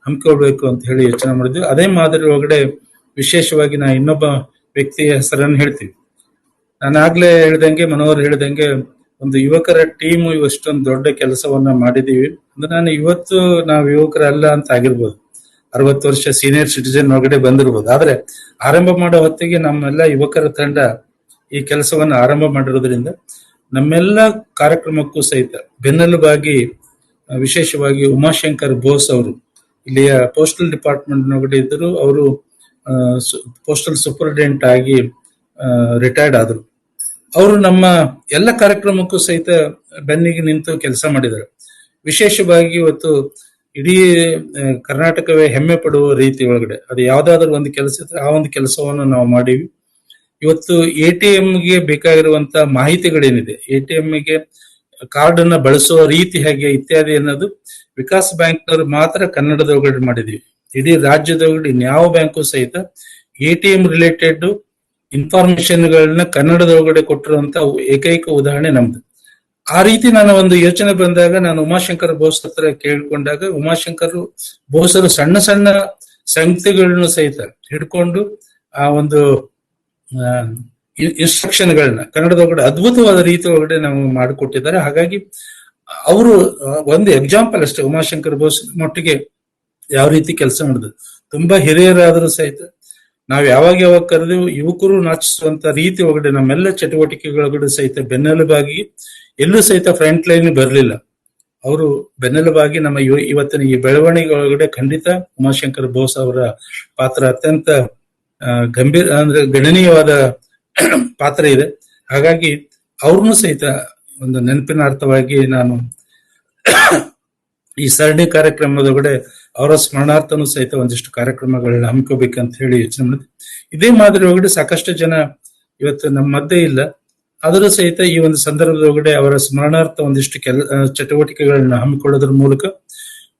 ಹಮ್ಮಿಕೊಳ್ಬೇಕು ಅಂತ ಹೇಳಿ ಯೋಚನೆ ಮಾಡಿದ್ವಿ. ಅದೇ ಮಾದರಿ ಒಳಗಡೆ ವಿಶೇಷವಾಗಿ ನಾ ಇನ್ನೊಬ್ಬ ವ್ಯಕ್ತಿಯ ಹೆಸರನ್ನು ಹೇಳ್ತೀವಿ. ನಾನು ಆಗ್ಲೇ ಹೇಳ್ದಂಗೆ, ಮನೋಹರ್ ಹೇಳ್ದಂಗೆ, ಒಂದು ಯುವಕರ ಟೀಮ್ ಇಷ್ಟೊಂದು ದೊಡ್ಡ ಕೆಲಸವನ್ನ ಮಾಡಿದೀವಿ ಅಂದ್ರೆ ನಾನು ಇವತ್ತು ನಾವು ಯುವಕರಲ್ಲ ಅಂತ ಆಗಿರ್ಬೋದು, 60 ವರ್ಷ ಸೀನಿಯರ್ ಸಿಟಿಜನ್ ಒಳಗಡೆ ಬಂದಿರ್ಬೋದು. ಆದ್ರೆ ಆರಂಭ ಮಾಡೋ ಹೊತ್ತಿಗೆ ನಮ್ಮೆಲ್ಲ ಯುವಕರ ತಂಡ ಈ ಕೆಲಸವನ್ನ ಆರಂಭ ಮಾಡಿರೋದ್ರಿಂದ ನಮ್ಮೆಲ್ಲ ಕಾರ್ಯಕ್ರಮಕ್ಕೂ ಸಹಿತ ಬೆನ್ನೆಲುಬಾಗಿ ವಿಶೇಷವಾಗಿ ಉಮಾಶಂಕರ್ ಬೋಸ್ ಅವರು ಇಲ್ಲಿಯ ಪೋಸ್ಟಲ್ ಡಿಪಾರ್ಟ್ಮೆಂಟ್ ಒಳಗಡೆ ಇದ್ದರು. ಅವರು ಪೋಸ್ಟಲ್ ಸೂಪರಿಂಟೆಂಡೆಂಟ್ ಆಗಿ ರಿಟೈರ್ಡ್ ಆದರು. ಅವರು ನಮ್ಮ ಎಲ್ಲ ಕಾರ್ಯಕ್ರಮಕ್ಕೂ ಸಹಿತ ಬೆನ್ನಿಗೆ ನಿಂತು ಕೆಲಸ ಮಾಡಿದ್ದಾರೆ. ವಿಶೇಷವಾಗಿ ಇವತ್ತು ಇಡೀ ಕರ್ನಾಟಕವೇ ಹೆಮ್ಮೆ ಪಡುವ ರೀತಿ ಒಳಗಡೆ ಅದು ಯಾವ್ದಾದ್ರು ಒಂದು ಕೆಲಸ ಇದ್ರೆ ಆ ಒಂದು ಕೆಲಸವನ್ನು ನಾವು ಮಾಡೀವಿ. ಇವತ್ತು ATMಗೆ ಬೇಕಾಗಿರುವಂತ ಮಾಹಿತಿಗಳೇನಿದೆ, ATMಗೆ ಕಾರ್ಡ್ ಅನ್ನ ಬಳಸುವ ರೀತಿ ಹೇಗೆ ಇತ್ಯಾದಿ ಅನ್ನೋದು ವಿಕಾಸ್ ಬ್ಯಾಂಕ್ನವರು ಮಾತ್ರ ಕನ್ನಡದೊಳಗಡೆ ಮಾಡಿದೀವಿ. ಇಡೀ ರಾಜ್ಯದೊಳಗಡೆ ಇನ್ಯಾವ ಬ್ಯಾಂಕು ಸಹಿತ ATM ರಿಲೇಟೆಡ್ ಇನ್ಫಾರ್ಮೇಶನ್ ಗಳನ್ನ ಕನ್ನಡದೊಳಗಡೆ ಕೊಟ್ಟಿರುವಂತ ಏಕೈಕ ಉದಾಹರಣೆ ನಮ್ದು. ಆ ರೀತಿ ನಾನು ಒಂದು ಯೋಚನೆ ಬಂದಾಗ ನಾನು ಉಮಾಶಂಕರ್ ಬೋಸ್ ಹತ್ರ ಕೇಳ್ಕೊಂಡಾಗ ಉಮಾಶಂಕರ್ ಬೋಸರು ಸಣ್ಣ ಸಣ್ಣ ಸಂಗತಿಗಳನ್ನು ಸಹಿತ ಹಿಡ್ಕೊಂಡು ಆ ಒಂದು ಇನ್ಸ್ಟ್ರಕ್ಷನ್ ಗಳನ್ನ ಕನ್ನಡದೊಳಗಡೆ ಅದ್ಭುತವಾದ ರೀತಿ ಒಳಗಡೆ ನಾವು ಮಾಡಿಕೊಟ್ಟಿದ್ದಾರೆ. ಹಾಗಾಗಿ ಅವರು ಒಂದು ಎಕ್ಸಾಂಪಲ್ ಅಷ್ಟೇ ಉಮಾಶಂಕರ್ ಬೋಸ್ ಮಟ್ಟಿಗೆ ಯಾವ ರೀತಿ ಕೆಲಸ ಮಾಡಿದ್ರು. ತುಂಬಾ ಹಿರಿಯರಾದರೂ ಸಹಿತ ನಾವು ಯಾವಾಗ ಕರೆದು ಯುವಕರು ನಾಚಿಸುವಂತ ರೀತಿ ಒಳಗಡೆ ನಮ್ಮೆಲ್ಲ ಚಟುವಟಿಕೆಗಳೊಳಗಡೆ ಸಹಿತ ಬೆನ್ನೆಲುಬಾಗಿ ಎಲ್ಲೂ ಸಹಿತ ಫ್ರಂಟ್ ಲೈನ್ ಬರಲಿಲ್ಲ. ಅವರು ಬೆನ್ನೆಲುಬಾಗಿ ನಮ್ಮ ಇವತ್ತಿನ ಈ ಬೆಳವಣಿಗೆ ಒಳಗಡೆ ಖಂಡಿತ ಉಮಾಶಂಕರ್ ಬೋಸ್ ಅವರ ಪಾತ್ರ ಅತ್ಯಂತ ಗಂಭೀರ ಅಂದ್ರೆ ಗಣನೀಯವಾದ ಪಾತ್ರ ಇದೆ. ಹಾಗಾಗಿ ಅವ್ರನ್ನೂ ಸಹಿತ ಒಂದು ನೆನಪಿನ ಅರ್ಥವಾಗಿ ನಾನು ಈ ಸರಣಿ ಕಾರ್ಯಕ್ರಮದೊಳಗಡೆ ಅವರ ಸ್ಮರಣಾರ್ಥನೂ ಸಹಿತ ಒಂದಿಷ್ಟು ಕಾರ್ಯಕ್ರಮಗಳನ್ನ ಹಮ್ಮಿಕೋಬೇಕಂತ ಹೇಳಿ ಯೋಚನೆ ಮಾಡಿದ್ವಿ. ಇದೇ ಮಾದರಿ ಒಳಗಡೆ ಸಾಕಷ್ಟು ಜನ ಇವತ್ತು ನಮ್ಮ ಮಧ್ಯೆ ಇಲ್ಲ, ಆದರೂ ಸಹಿತ ಈ ಒಂದು ಸಂದರ್ಭದೊಳಗಡೆ ಅವರ ಸ್ಮರಣಾರ್ಥ ಒಂದಿಷ್ಟು ಚಟುವಟಿಕೆಗಳನ್ನ ಹಮ್ಮಿಕೊಳ್ಳೋದ್ರ ಮೂಲಕ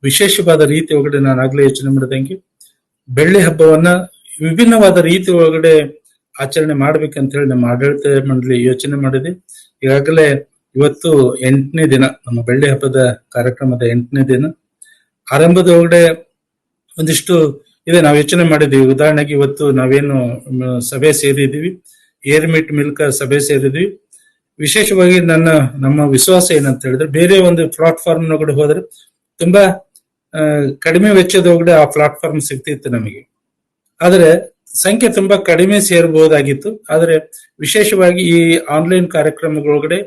ವಿಶೇಷವಾದ ರೀತಿ ಒಳಗಡೆ ನಾನು ಆಗ್ಲೇ ಯೋಚನೆ ಮಾಡಿದಂಗೆ ಬೆಳ್ಳಿ ಹಬ್ಬವನ್ನ ವಿಭಿನ್ನವಾದ ರೀತಿ ಒಳಗಡೆ ಆಚರಣೆ ಮಾಡ್ಬೇಕಂತ ಹೇಳಿ ನಮ್ಮ ಆಡಳಿತ ಮಂಡಳಿ ಯೋಚನೆ ಮಾಡಿದೆ. ಈಗಾಗಲೇ ಇವತ್ತು 8ನೇ ದಿನ, ನಮ್ಮ ಬೆಳ್ಳಿ ಹಬ್ಬದ ಕಾರ್ಯಕ್ರಮದ 8ನೇ ದಿನ. ಆರಂಭದ ಒಳಗಡೆ ಒಂದಿಷ್ಟು ಇದೆ ನಾವು ಯೋಚನೆ ಮಾಡಿದೀವಿ. ಉದಾಹರಣೆಗೆ ಇವತ್ತು ನಾವೇನು ಸಭೆ ಸೇರಿದೀವಿ, ಏರ್ ಮೀಟ್ ಮಿಲ್ಕ್ ಸಭೆ ಸೇರಿದ್ವಿ. ವಿಶೇಷವಾಗಿ ನಮ್ಮ ವಿಶ್ವಾಸ ಏನಂತ ಹೇಳಿದ್ರೆ, ಬೇರೆ ಒಂದು ಪ್ಲಾಟ್ಫಾರ್ಮ್ ಒಳಗಡೆ ಹೋದ್ರೆ ತುಂಬಾ ಕಡಿಮೆ ವೆಚ್ಚದೊಳಗಡೆ ಆ ಪ್ಲಾಟ್ಫಾರ್ಮ್ ಸಿಗ್ತಿತ್ತು ನಮಗೆ, ಆದ್ರೆ ಸಂಖ್ಯೆ ತುಂಬಾ ಕಡಿಮೆ ಸೇರಬಹುದಾಗಿತ್ತು. ಆದ್ರೆ ವಿಶೇಷವಾಗಿ ಈ ಆನ್ಲೈನ್ ಕಾರ್ಯಕ್ರಮಗಳೊಳಗಡೆ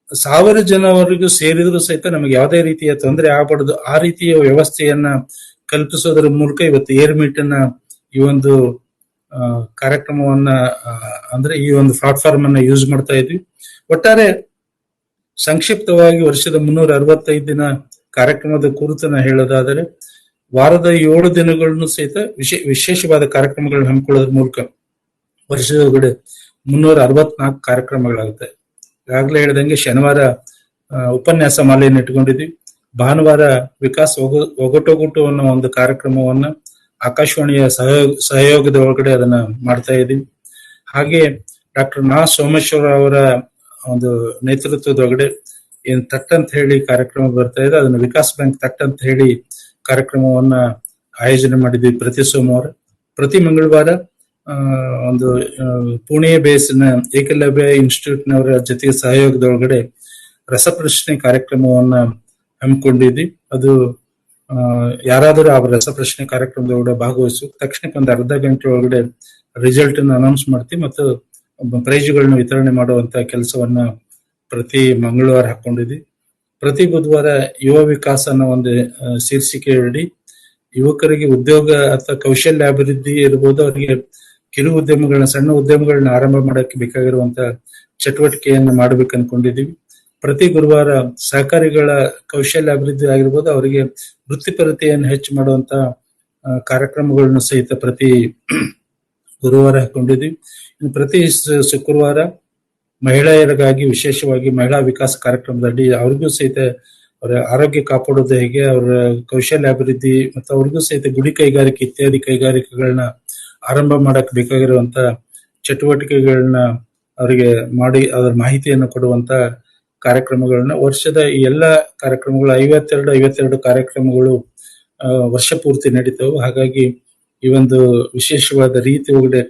1000 ಜನವರೆಗೂ ಸೇರಿದ್ರು ಸಹಿತ ನಮಗೆ ಯಾವುದೇ ರೀತಿಯ ತೊಂದರೆ ಆಗಬಾರ್ದು, ಆ ರೀತಿಯ ವ್ಯವಸ್ಥೆಯನ್ನ ಕಲ್ಪಿಸೋದ್ರ ಮೂಲಕ ಇವತ್ತು ಏರ್ ಮೀಟ್ ಅನ್ನ ಈ ಒಂದು ಕಾರ್ಯಕ್ರಮವನ್ನ ಅಂದ್ರೆ ಈ ಒಂದು ಪ್ಲಾಟ್ಫಾರ್ಮ್ ಅನ್ನ ಯೂಸ್ ಮಾಡ್ತಾ ಇದ್ವಿ. ಒಟ್ಟಾರೆ ಸಂಕ್ಷಿಪ್ತವಾಗಿ ವರ್ಷದ 365 ದಿನ ಕಾರ್ಯಕ್ರಮದ ಕುರಿತನ್ನ ಹೇಳೋದಾದರೆ, ವಾರದ 7 ದಿನಗಳನ್ನು ಸಹಿತ ವಿಶೇಷವಾದ ಕಾರ್ಯಕ್ರಮಗಳನ್ನ ಹಮ್ಮಿಕೊಳ್ಳೋದ್ರ ಮೂಲಕ ವರ್ಷದೊಳಗಡೆ 364 ಕಾರ್ಯಕ್ರಮಗಳಾಗುತ್ತೆ. ಈಗಾಗಲೇ ಹೇಳಿದಂಗೆ ಶನಿವಾರ ಉಪನ್ಯಾಸ ಮಾಲೆಯನ್ನು ಇಟ್ಕೊಂಡಿದ್ವಿ. ಭಾನುವಾರ ವಿಕಾಸ್ ಒಗಟೊಗಟು ಅನ್ನೋ ಒಂದು ಕಾರ್ಯಕ್ರಮವನ್ನ ಆಕಾಶವಾಣಿಯ ಸಹಯೋಗದ ಒಳಗಡೆ ಅದನ್ನ ಮಾಡ್ತಾ ಇದ್ದೀವಿ. ಹಾಗೆ ಡಾಕ್ಟರ್ ಸೋಮೇಶ್ವರ ಅವರ ಒಂದು ನೇತೃತ್ವದೊಳಗಡೆ ಏನ್ ತಟ್ ಅಂತ ಹೇಳಿ ಕಾರ್ಯಕ್ರಮ ಬರ್ತಾ ಇದೆ, ಅದನ್ನ ವಿಕಾಸ್ ಬ್ಯಾಂಕ್ ತಟ್ ಅಂತ ಹೇಳಿ ಕಾರ್ಯಕ್ರಮವನ್ನ ಆಯೋಜನೆ ಮಾಡಿದ್ವಿ ಪ್ರತಿ ಸೋಮವಾರ. ಪ್ರತಿ ಮಂಗಳವಾರ ಒಂದು ಪುಣೆ ಬೇಸ್ನ ಏಕಲವ್ಯ ಇನ್ಸ್ಟಿಟ್ಯೂಟ್ ನವರ ಜೊತೆಗೆ ಸಹಯೋಗದೊಳಗಡೆ ರಸಪ್ರಶ್ನೆ ಕಾರ್ಯಕ್ರಮವನ್ನ ಹಮ್ಮಿಕೊಂಡಿದ್ವಿ. ಅದು ಯಾರಾದರೂ ಆ ರಸಪ್ರಶ್ನೆ ಕಾರ್ಯಕ್ರಮದೊಳಗಡೆ ಭಾಗವಹಿಸು ತಕ್ಷಣಕ್ಕೆ ಒಂದು ಅರ್ಧ ಗಂಟೆ ಒಳಗಡೆ ರಿಸಲ್ಟ್ ಅನ್ನು ಅನೌನ್ಸ್ ಮಾಡ್ತೀವಿ ಮತ್ತು ಪ್ರೈಜ್ಗಳನ್ನ ವಿತರಣೆ ಮಾಡುವಂತ ಕೆಲಸವನ್ನ ಪ್ರತಿ ಮಂಗಳವಾರ ಹಾಕೊಂಡಿದ್ವಿ. ಪ್ರತಿ ಬುಧವಾರ ಯುವ ವಿಕಾಸ ಅನ್ನೋ ಒಂದು ಶೀರ್ಷಿಕೆ ಅಡಿ ಯುವಕರಿಗೆ ಉದ್ಯೋಗ ಅಥವಾ ಕೌಶಲ್ಯ ಅಭಿವೃದ್ಧಿ ಇರ್ಬೋದು, ಅವರಿಗೆ ಕಿರು ಉದ್ಯಮಗಳನ್ನ, ಸಣ್ಣ ಉದ್ಯಮಗಳನ್ನ ಆರಂಭ ಮಾಡಕ್ಕೆ ಬೇಕಾಗಿರುವಂತ ಚಟುವಟಿಕೆಯನ್ನ ಮಾಡ್ಬೇಕು ಅನ್ಕೊಂಡಿದೀವಿ. ಪ್ರತಿ ಗುರುವಾರ ಸಹಕಾರಿಗಳ ಕೌಶಲ್ಯ ಅಭಿವೃದ್ಧಿ ಆಗಿರ್ಬೋದು, ಅವರಿಗೆ ವೃತ್ತಿಪರತೆಯನ್ನು ಹೆಚ್ಚು ಮಾಡುವಂತ ಕಾರ್ಯಕ್ರಮಗಳನ್ನು ಸಹಿತ ಪ್ರತಿ ಗುರುವಾರ ಹಾಕೊಂಡಿದ್ವಿ. ಪ್ರತಿ ಶುಕ್ರವಾರ ಮಹಿಳೆಯರಿಗಾಗಿ ವಿಶೇಷವಾಗಿ ಮಹಿಳಾ ವಿಕಾಸ ಕಾರ್ಯಕ್ರಮದಡಿ ಅವ್ರಿಗೂ ಸಹಿತ ಅವರ ಆರೋಗ್ಯ ಕಾಪಾಡೋದು ಹೇಗೆ, ಅವರ ಕೌಶಲ್ಯ ಅಭಿವೃದ್ಧಿ ಮತ್ತು ಅವ್ರಿಗೂ ಸಹಿತ ಗುಡಿ ಕೈಗಾರಿಕೆ ಇತ್ಯಾದಿ ಕೈಗಾರಿಕೆಗಳನ್ನ ಆರಂಭ ಮಾಡಕ್ ಬೇಕಾಗಿರುವಂತ ಚಟುವಟಿಕೆಗಳನ್ನ ಅವರಿಗೆ ಮಾಡಿ ಅದರ ಮಾಹಿತಿಯನ್ನು ಕೊಡುವಂತ ಕಾರ್ಯಕ್ರಮಗಳನ್ನ ವರ್ಷದ ಈ ಎಲ್ಲ ಕಾರ್ಯಕ್ರಮಗಳು 52 ಕಾರ್ಯಕ್ರಮಗಳು ವರ್ಷ ಪೂರ್ತಿ ನಡೀತಾವೆ. ಹಾಗಾಗಿ ಈ ಒಂದು ವಿಶೇಷವಾದ ರೀತಿ ಒಳಗಡೆ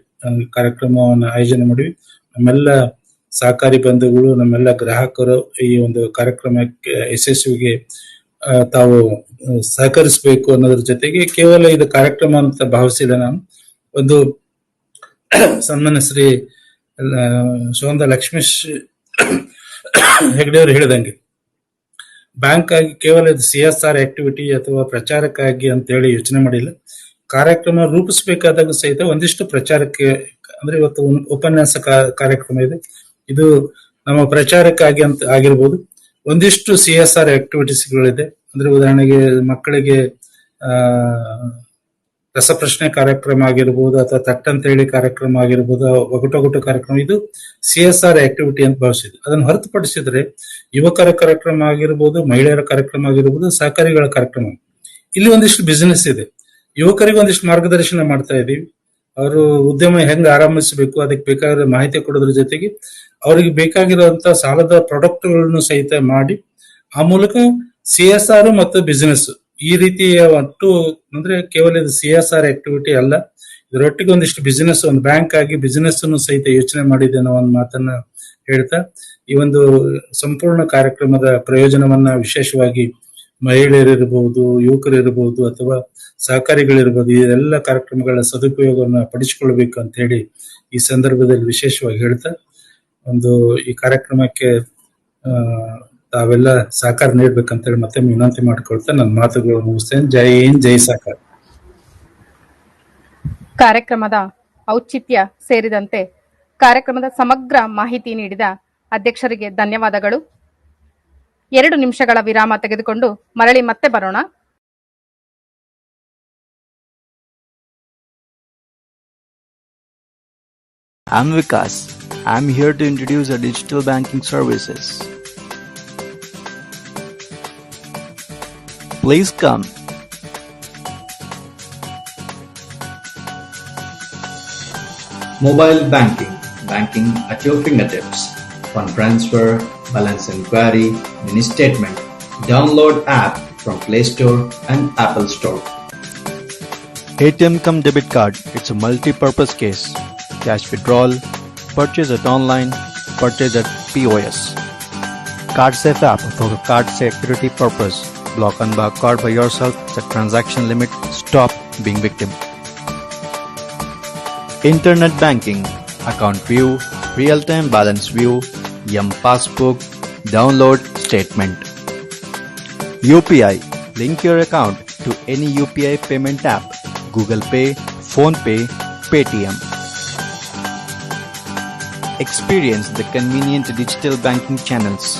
ಕಾರ್ಯಕ್ರಮವನ್ನು ಆಯೋಜನೆ ಮಾಡಿವಿ. ನಮ್ಮೆಲ್ಲ ಸಹಕಾರಿ ಬಂಧುಗಳು, ನಮ್ಮೆಲ್ಲ ಗ್ರಾಹಕರು ಈ ಒಂದು ಕಾರ್ಯಕ್ರಮಕ್ಕೆ ಯಶಸ್ವಿಗೆ ತಾವು ಸಹಕರಿಸಬೇಕು ಅನ್ನೋದ್ರ ಜೊತೆಗೆ ಕೇವಲ ಇದು ಕಾರ್ಯಕ್ರಮ ಅಂತ ಭಾವಿಸಿಲ್ಲ ನಾನು. ಒಂದು ಸನ್ಮಾನ್ಯ ಶ್ರೀ ಸೋಂದ ಲಕ್ಷ್ಮೀಶ್ ಹೆಗ್ಡೆ ಅವರು ಹೇಳಿದಂಗೆ ಬ್ಯಾಂಕ್ ಆಗಿ ಕೇವಲ ಇದು CSR ಆಕ್ಟಿವಿಟಿ ಅಥವಾ ಪ್ರಚಾರಕ್ಕಾಗಿ ಅಂತ ಹೇಳಿ ಯೋಚನೆ ಮಾಡಿಲ್ಲ. ಕಾರ್ಯಕ್ರಮ ರೂಪಿಸಬೇಕಾದಾಗ ಸಹಿತ ಒಂದಿಷ್ಟು ಪ್ರಚಾರಕ್ಕೆ, ಅಂದ್ರೆ ಇವತ್ತು ಉಪನ್ಯಾಸ ಕಾರ್ಯಕ್ರಮ ಇದೆ, ಇದು ನಮ್ಮ ಪ್ರಚಾರಕ್ಕಾಗಿ ಅಂತ ಆಗಿರ್ಬೋದು. ಒಂದಿಷ್ಟು CSR ಆಕ್ಟಿವಿಟೀಸ್ಗಳಿದೆ, ಅಂದ್ರೆ ಉದಾಹರಣೆಗೆ ಮಕ್ಕಳಿಗೆ ರಸಪ್ರಶ್ನೆ ಕಾರ್ಯಕ್ರಮ ಆಗಿರ್ಬೋದು ಅಥವಾ ತಟ್ ಅಂತ ಹೇಳಿ ಕಾರ್ಯಕ್ರಮ ಆಗಿರ್ಬೋದು, ಒಗಟೊಗಟು ಕಾರ್ಯಕ್ರಮ, ಇದು CSR ಆಕ್ಟಿವಿಟಿ ಅಂತ ಭಾವಿಸಿದ್ವಿ. ಅದನ್ನು ಹೊರತುಪಡಿಸಿದ್ರೆ ಯುವಕರ ಕಾರ್ಯಕ್ರಮ ಆಗಿರ್ಬೋದು, ಮಹಿಳೆಯರ ಕಾರ್ಯಕ್ರಮ ಆಗಿರ್ಬೋದು, ಸಹಕಾರಿಗಳ ಕಾರ್ಯಕ್ರಮ, ಇಲ್ಲಿ ಒಂದಿಷ್ಟು ಬಿಸಿನೆಸ್ ಇದೆ. ಯುವಕರಿಗೆ ಒಂದಿಷ್ಟು ಮಾರ್ಗದರ್ಶನ ಮಾಡ್ತಾ ಇದೀವಿ. ಅವರು ಉದ್ಯಮ ಹೆಂಗ್ ಆರಂಭಿಸಬೇಕು ಅದಕ್ಕೆ ಬೇಕಾಗಿರೋ ಮಾಹಿತಿ ಕೊಡೋದ್ರ ಜೊತೆಗೆ ಅವರಿಗೆ ಬೇಕಾಗಿರುವಂತ ಸಾಲದ ಪ್ರಾಡಕ್ಟ್ಗಳನ್ನು ಸಹಿತ ಮಾಡಿ ಆ ಮೂಲಕ CSR ಮತ್ತು ಬಿಸಿನೆಸ್ ಈ ರೀತಿಯ ಒಟ್ಟು, ಅಂದ್ರೆ ಕೇವಲ ಇದು CSR ಆಕ್ಟಿವಿಟಿ ಅಲ್ಲ, ಇದರೊಟ್ಟಿಗೆ ಒಂದಿಷ್ಟು ಬಿಸಿನೆಸ್, ಒಂದು ಬ್ಯಾಂಕ್ ಆಗಿ ಬಿಸಿನೆಸ್ ಅನ್ನು ಸಹಿತ ಯೋಚನೆ ಮಾಡಿದೆ ಅನ್ನೋ ಒಂದು ಮಾತನ್ನ ಹೇಳ್ತಾ ಈ ಒಂದು ಸಂಪೂರ್ಣ ಕಾರ್ಯಕ್ರಮದ ಪ್ರಯೋಜನವನ್ನ ವಿಶೇಷವಾಗಿ ಮಹಿಳೆಯರಿರ್ಬಹುದು, ಯುವಕರಿರ್ಬಹುದು ಅಥವಾ ಸಹಕಾರಿಗಳಿರ್ಬೋದು, ಈ ಎಲ್ಲ ಕಾರ್ಯಕ್ರಮಗಳ ಸದುಪಯೋಗವನ್ನು ಪಡಿಸಿಕೊಳ್ಬೇಕು ಅಂತ ಹೇಳಿ ಈ ಸಂದರ್ಭದಲ್ಲಿ ವಿಶೇಷವಾಗಿ ಹೇಳ್ತಾ ಒಂದು ಈ ಕಾರ್ಯಕ್ರಮಕ್ಕೆ ತಾವೆಲ್ಲ ಸಹಕಾರ ನೀಡ್ಬೇಕಂತ ಹೇಳಿ ಮತ್ತೆ ವಿನಂತಿ ಮಾಡಿಕೊಳ್ತಾ ನನ್ನ ಮಾತುಗಳು ಮುಗಿಸ್ತೇನೆ. ಜೈ ಹಿಂದ್, ಜೈ ಸಹಕಾರ. ಕಾರ್ಯಕ್ರಮದ ಔಚಿತ್ಯ ಸೇರಿದಂತೆ ಕಾರ್ಯಕ್ರಮದ ಸಮಗ್ರ ಮಾಹಿತಿ ನೀಡಿದ ಅಧ್ಯಕ್ಷರಿಗೆ ಧನ್ಯವಾದಗಳು. 2 ನಿಮಿಷಗಳ ವಿರಾಮ ತೆಗೆದುಕೊಂಡು ಮರಳಿ ಮತ್ತೆ ಬರೋಣ. I'm Vikas. I'm here to introduce our digital banking services. Please come. Mobile banking, banking at your fingertips. Fund transfer, balance inquiry, mini statement. Download app from Play Store and Apple Store. ATM cum debit card. It's a multi-purpose case. Cash withdrawal, purchase at online, purchase at POS. CardSafe app for card security purpose. Block unlock card by yourself. Set transaction limit. Stop being victim. Internet banking. Account view, real-time balance view, Yum passbook, download statement. UPI. Link your account to any UPI payment app. Google Pay, PhonePe, Paytm. Experience the convenient digital banking channels.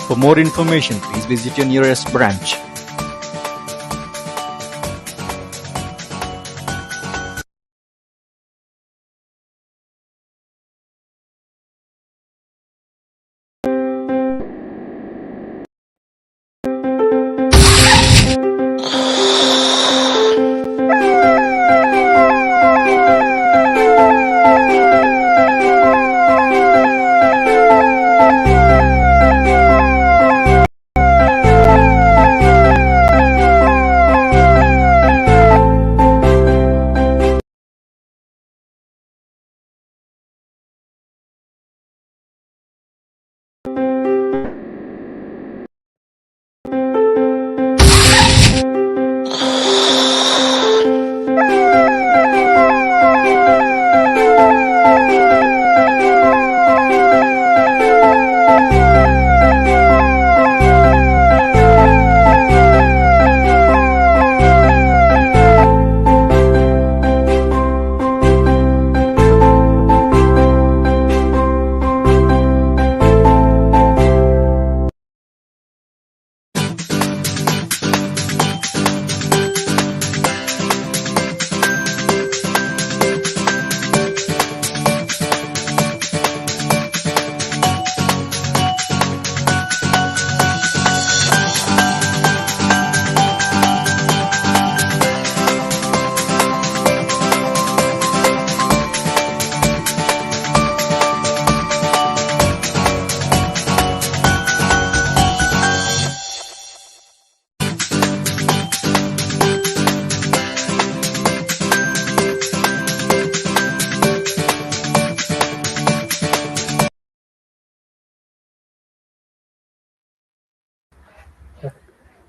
For more information, please visit your nearest branch.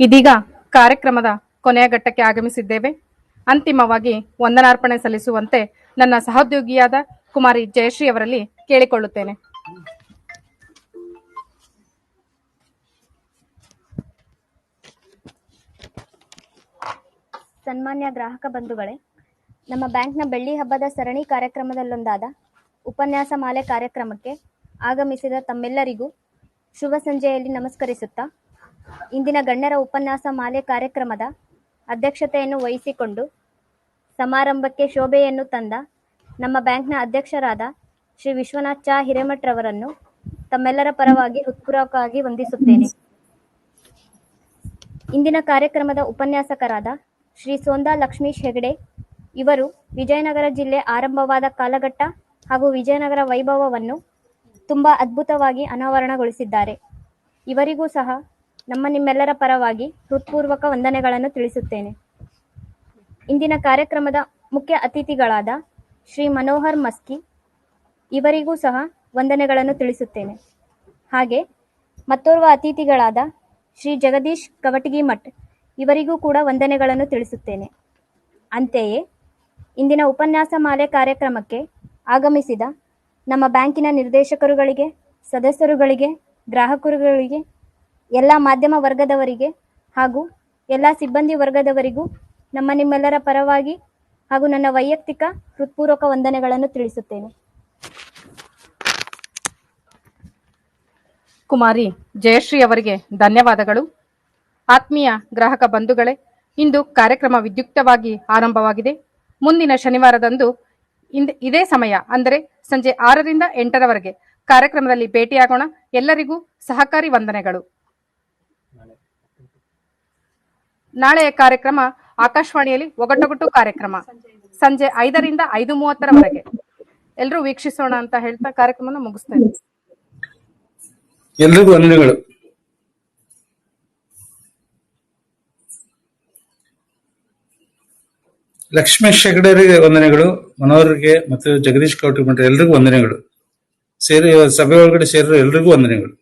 ಇದೀಗ ಕಾರ್ಯಕ್ರಮದ ಕೊನೆಯ ಘಟ್ಟಕ್ಕೆ ಆಗಮಿಸಿದ್ದೇವೆ. ಅಂತಿಮವಾಗಿ ವಂದನಾರ್ಪಣೆ ಸಲ್ಲಿಸುವಂತೆ ನನ್ನ ಸಹೋದ್ಯೋಗಿಯಾದ ಕುಮಾರಿ ಜಯಶ್ರೀ ಅವರಲ್ಲಿ ಕೇಳಿಕೊಳ್ಳುತ್ತೇನೆ. ಸನ್ಮಾನ್ಯ ಗ್ರಾಹಕ ಬಂಧುಗಳೇ, ನಮ್ಮ ಬ್ಯಾಂಕ್ನ ಬೆಳ್ಳಿ ಹಬ್ಬದ ಸರಣಿ ಕಾರ್ಯಕ್ರಮದಲ್ಲೊಂದಾದ ಉಪನ್ಯಾಸ ಮಾಲೆ ಕಾರ್ಯಕ್ರಮಕ್ಕೆ ಆಗಮಿಸಿದ ತಮ್ಮೆಲ್ಲರಿಗೂ ಶುಭ ಸಂಜೆಯಲ್ಲಿ ನಮಸ್ಕರಿಸುತ್ತಾ, ಇಂದಿನ ಗಣ್ಯರ ಉಪನ್ಯಾಸ ಮಾಲೆ ಕಾರ್ಯಕ್ರಮದ ಅಧ್ಯಕ್ಷತೆಯನ್ನು ವಹಿಸಿಕೊಂಡು ಸಮಾರಂಭಕ್ಕೆ ಶೋಭೆಯನ್ನು ತಂದ ನಮ್ಮ ಬ್ಯಾಂಕ್ನ ಅಧ್ಯಕ್ಷರಾದ ಶ್ರೀ ವಿಶ್ವನಾಥ್ ಚಾ ಹಿರೇಮಠರವರನ್ನು ತಮ್ಮೆಲ್ಲರ ಪರವಾಗಿ ಹೃತ್ಪೂರ್ವಕವಾಗಿ ವಂದಿಸುತ್ತೇನೆ. ಇಂದಿನ ಕಾರ್ಯಕ್ರಮದ ಉಪನ್ಯಾಸಕರಾದ ಶ್ರೀ ಸೋಂದಾ ಲಕ್ಷ್ಮೀಶ್ ಹೆಗಡೆ ಇವರು ವಿಜಯನಗರ ಜಿಲ್ಲೆ ಆರಂಭವಾದ ಕಾಲಘಟ್ಟ ಹಾಗೂ ವಿಜಯನಗರ ವೈಭವವನ್ನು ತುಂಬಾ ಅದ್ಭುತವಾಗಿ ಅನಾವರಣಗೊಳಿಸಿದ್ದಾರೆ. ಇವರಿಗೂ ಸಹ ನಿಮ್ಮೆಲ್ಲರ ಪರವಾಗಿ ಹೃತ್ಪೂರ್ವಕ ವಂದನೆಗಳನ್ನು ತಿಳಿಸುತ್ತೇನೆ. ಇಂದಿನ ಕಾರ್ಯಕ್ರಮದ ಮುಖ್ಯ ಅತಿಥಿಗಳಾದ ಶ್ರೀ ಮನೋಹರ್ ಮಸ್ಕಿ ಇವರಿಗೂ ಸಹ ವಂದನೆಗಳನ್ನು ತಿಳಿಸುತ್ತೇನೆ. ಹಾಗೆ ಮತ್ತೋರ್ವ ಅತಿಥಿಗಳಾದ ಶ್ರೀ ಜಗದೀಶ್ ಕವಟಗಿ ಮಠ್ ಇವರಿಗೂ ಕೂಡ ವಂದನೆಗಳನ್ನು ತಿಳಿಸುತ್ತೇನೆ. ಅಂತೆಯೇ ಇಂದಿನ ಉಪನ್ಯಾಸ ಮಾಲೆ ಕಾರ್ಯಕ್ರಮಕ್ಕೆ ಆಗಮಿಸಿದ ನಮ್ಮ ಬ್ಯಾಂಕಿನ ನಿರ್ದೇಶಕರುಗಳಿಗೆ, ಸದಸ್ಯರುಗಳಿಗೆ, ಗ್ರಾಹಕರುಗಳಿಗೆ, ಎಲ್ಲ ಮಾಧ್ಯಮ ವರ್ಗದವರಿಗೆ ಹಾಗೂ ಎಲ್ಲ ಸಿಬ್ಬಂದಿ ವರ್ಗದವರಿಗೂ ನಿಮ್ಮೆಲ್ಲರ ಪರವಾಗಿ ಹಾಗೂ ನನ್ನ ವೈಯಕ್ತಿಕ ಹೃತ್ಪೂರ್ವಕ ವಂದನೆಗಳನ್ನು ತಿಳಿಸುತ್ತೇನೆ. ಕುಮಾರಿ ಜಯಶ್ರೀ ಅವರಿಗೆ ಧನ್ಯವಾದಗಳು. ಆತ್ಮೀಯ ಗ್ರಾಹಕ ಬಂಧುಗಳೇ, ಇಂದು ಕಾರ್ಯಕ್ರಮ ವಿದ್ಯುಕ್ತವಾಗಿ ಆರಂಭವಾಗಿದೆ. ಮುಂದಿನ ಶನಿವಾರದಂದು ಇದೇ ಸಮಯ ಅಂದರೆ ಸಂಜೆ 6ರಿಂದ 8ರವರೆಗೆ ಕಾರ್ಯಕ್ರಮದಲ್ಲಿ ಭೇಟಿಯಾಗೋಣ. ಎಲ್ಲರಿಗೂ ಸಹಕಾರಿ ವಂದನೆಗಳು. ನಾಳೆಯ ಕಾರ್ಯಕ್ರಮ ಆಕಾಶವಾಣಿಯಲ್ಲಿ ಒಗಟೊಗಟು ಕಾರ್ಯಕ್ರಮ ಸಂಜೆ 5ರಿಂದ 5:30ರವರೆಗೆ ಎಲ್ಲರೂ ವೀಕ್ಷಿಸೋಣ ಅಂತ ಹೇಳ್ತಾ ಕಾರ್ಯಕ್ರಮನ ಮುಗಿಸ್ತಾ ಇದ್ದೀನಿ. ಎಲ್ರಿಗೂ ವಂದನೆಗಳು. ಲಕ್ಷ್ಮೇಶ್ ಹೆಗಡೆಯವರಿಗೆ ವಂದನೆಗಳು, ಮನೋಹರ್ಗೆ ಮತ್ತು ಜಗದೀಶ್ ಕೌಟಿಮಠ ಎಲ್ರಿಗೂ ವಂದನೆಗಳು. ಸಭೆ ಒಳಗಡೆ ಸೇರಿರೋ ಎಲ್ರಿಗೂ ವಂದನೆಗಳು.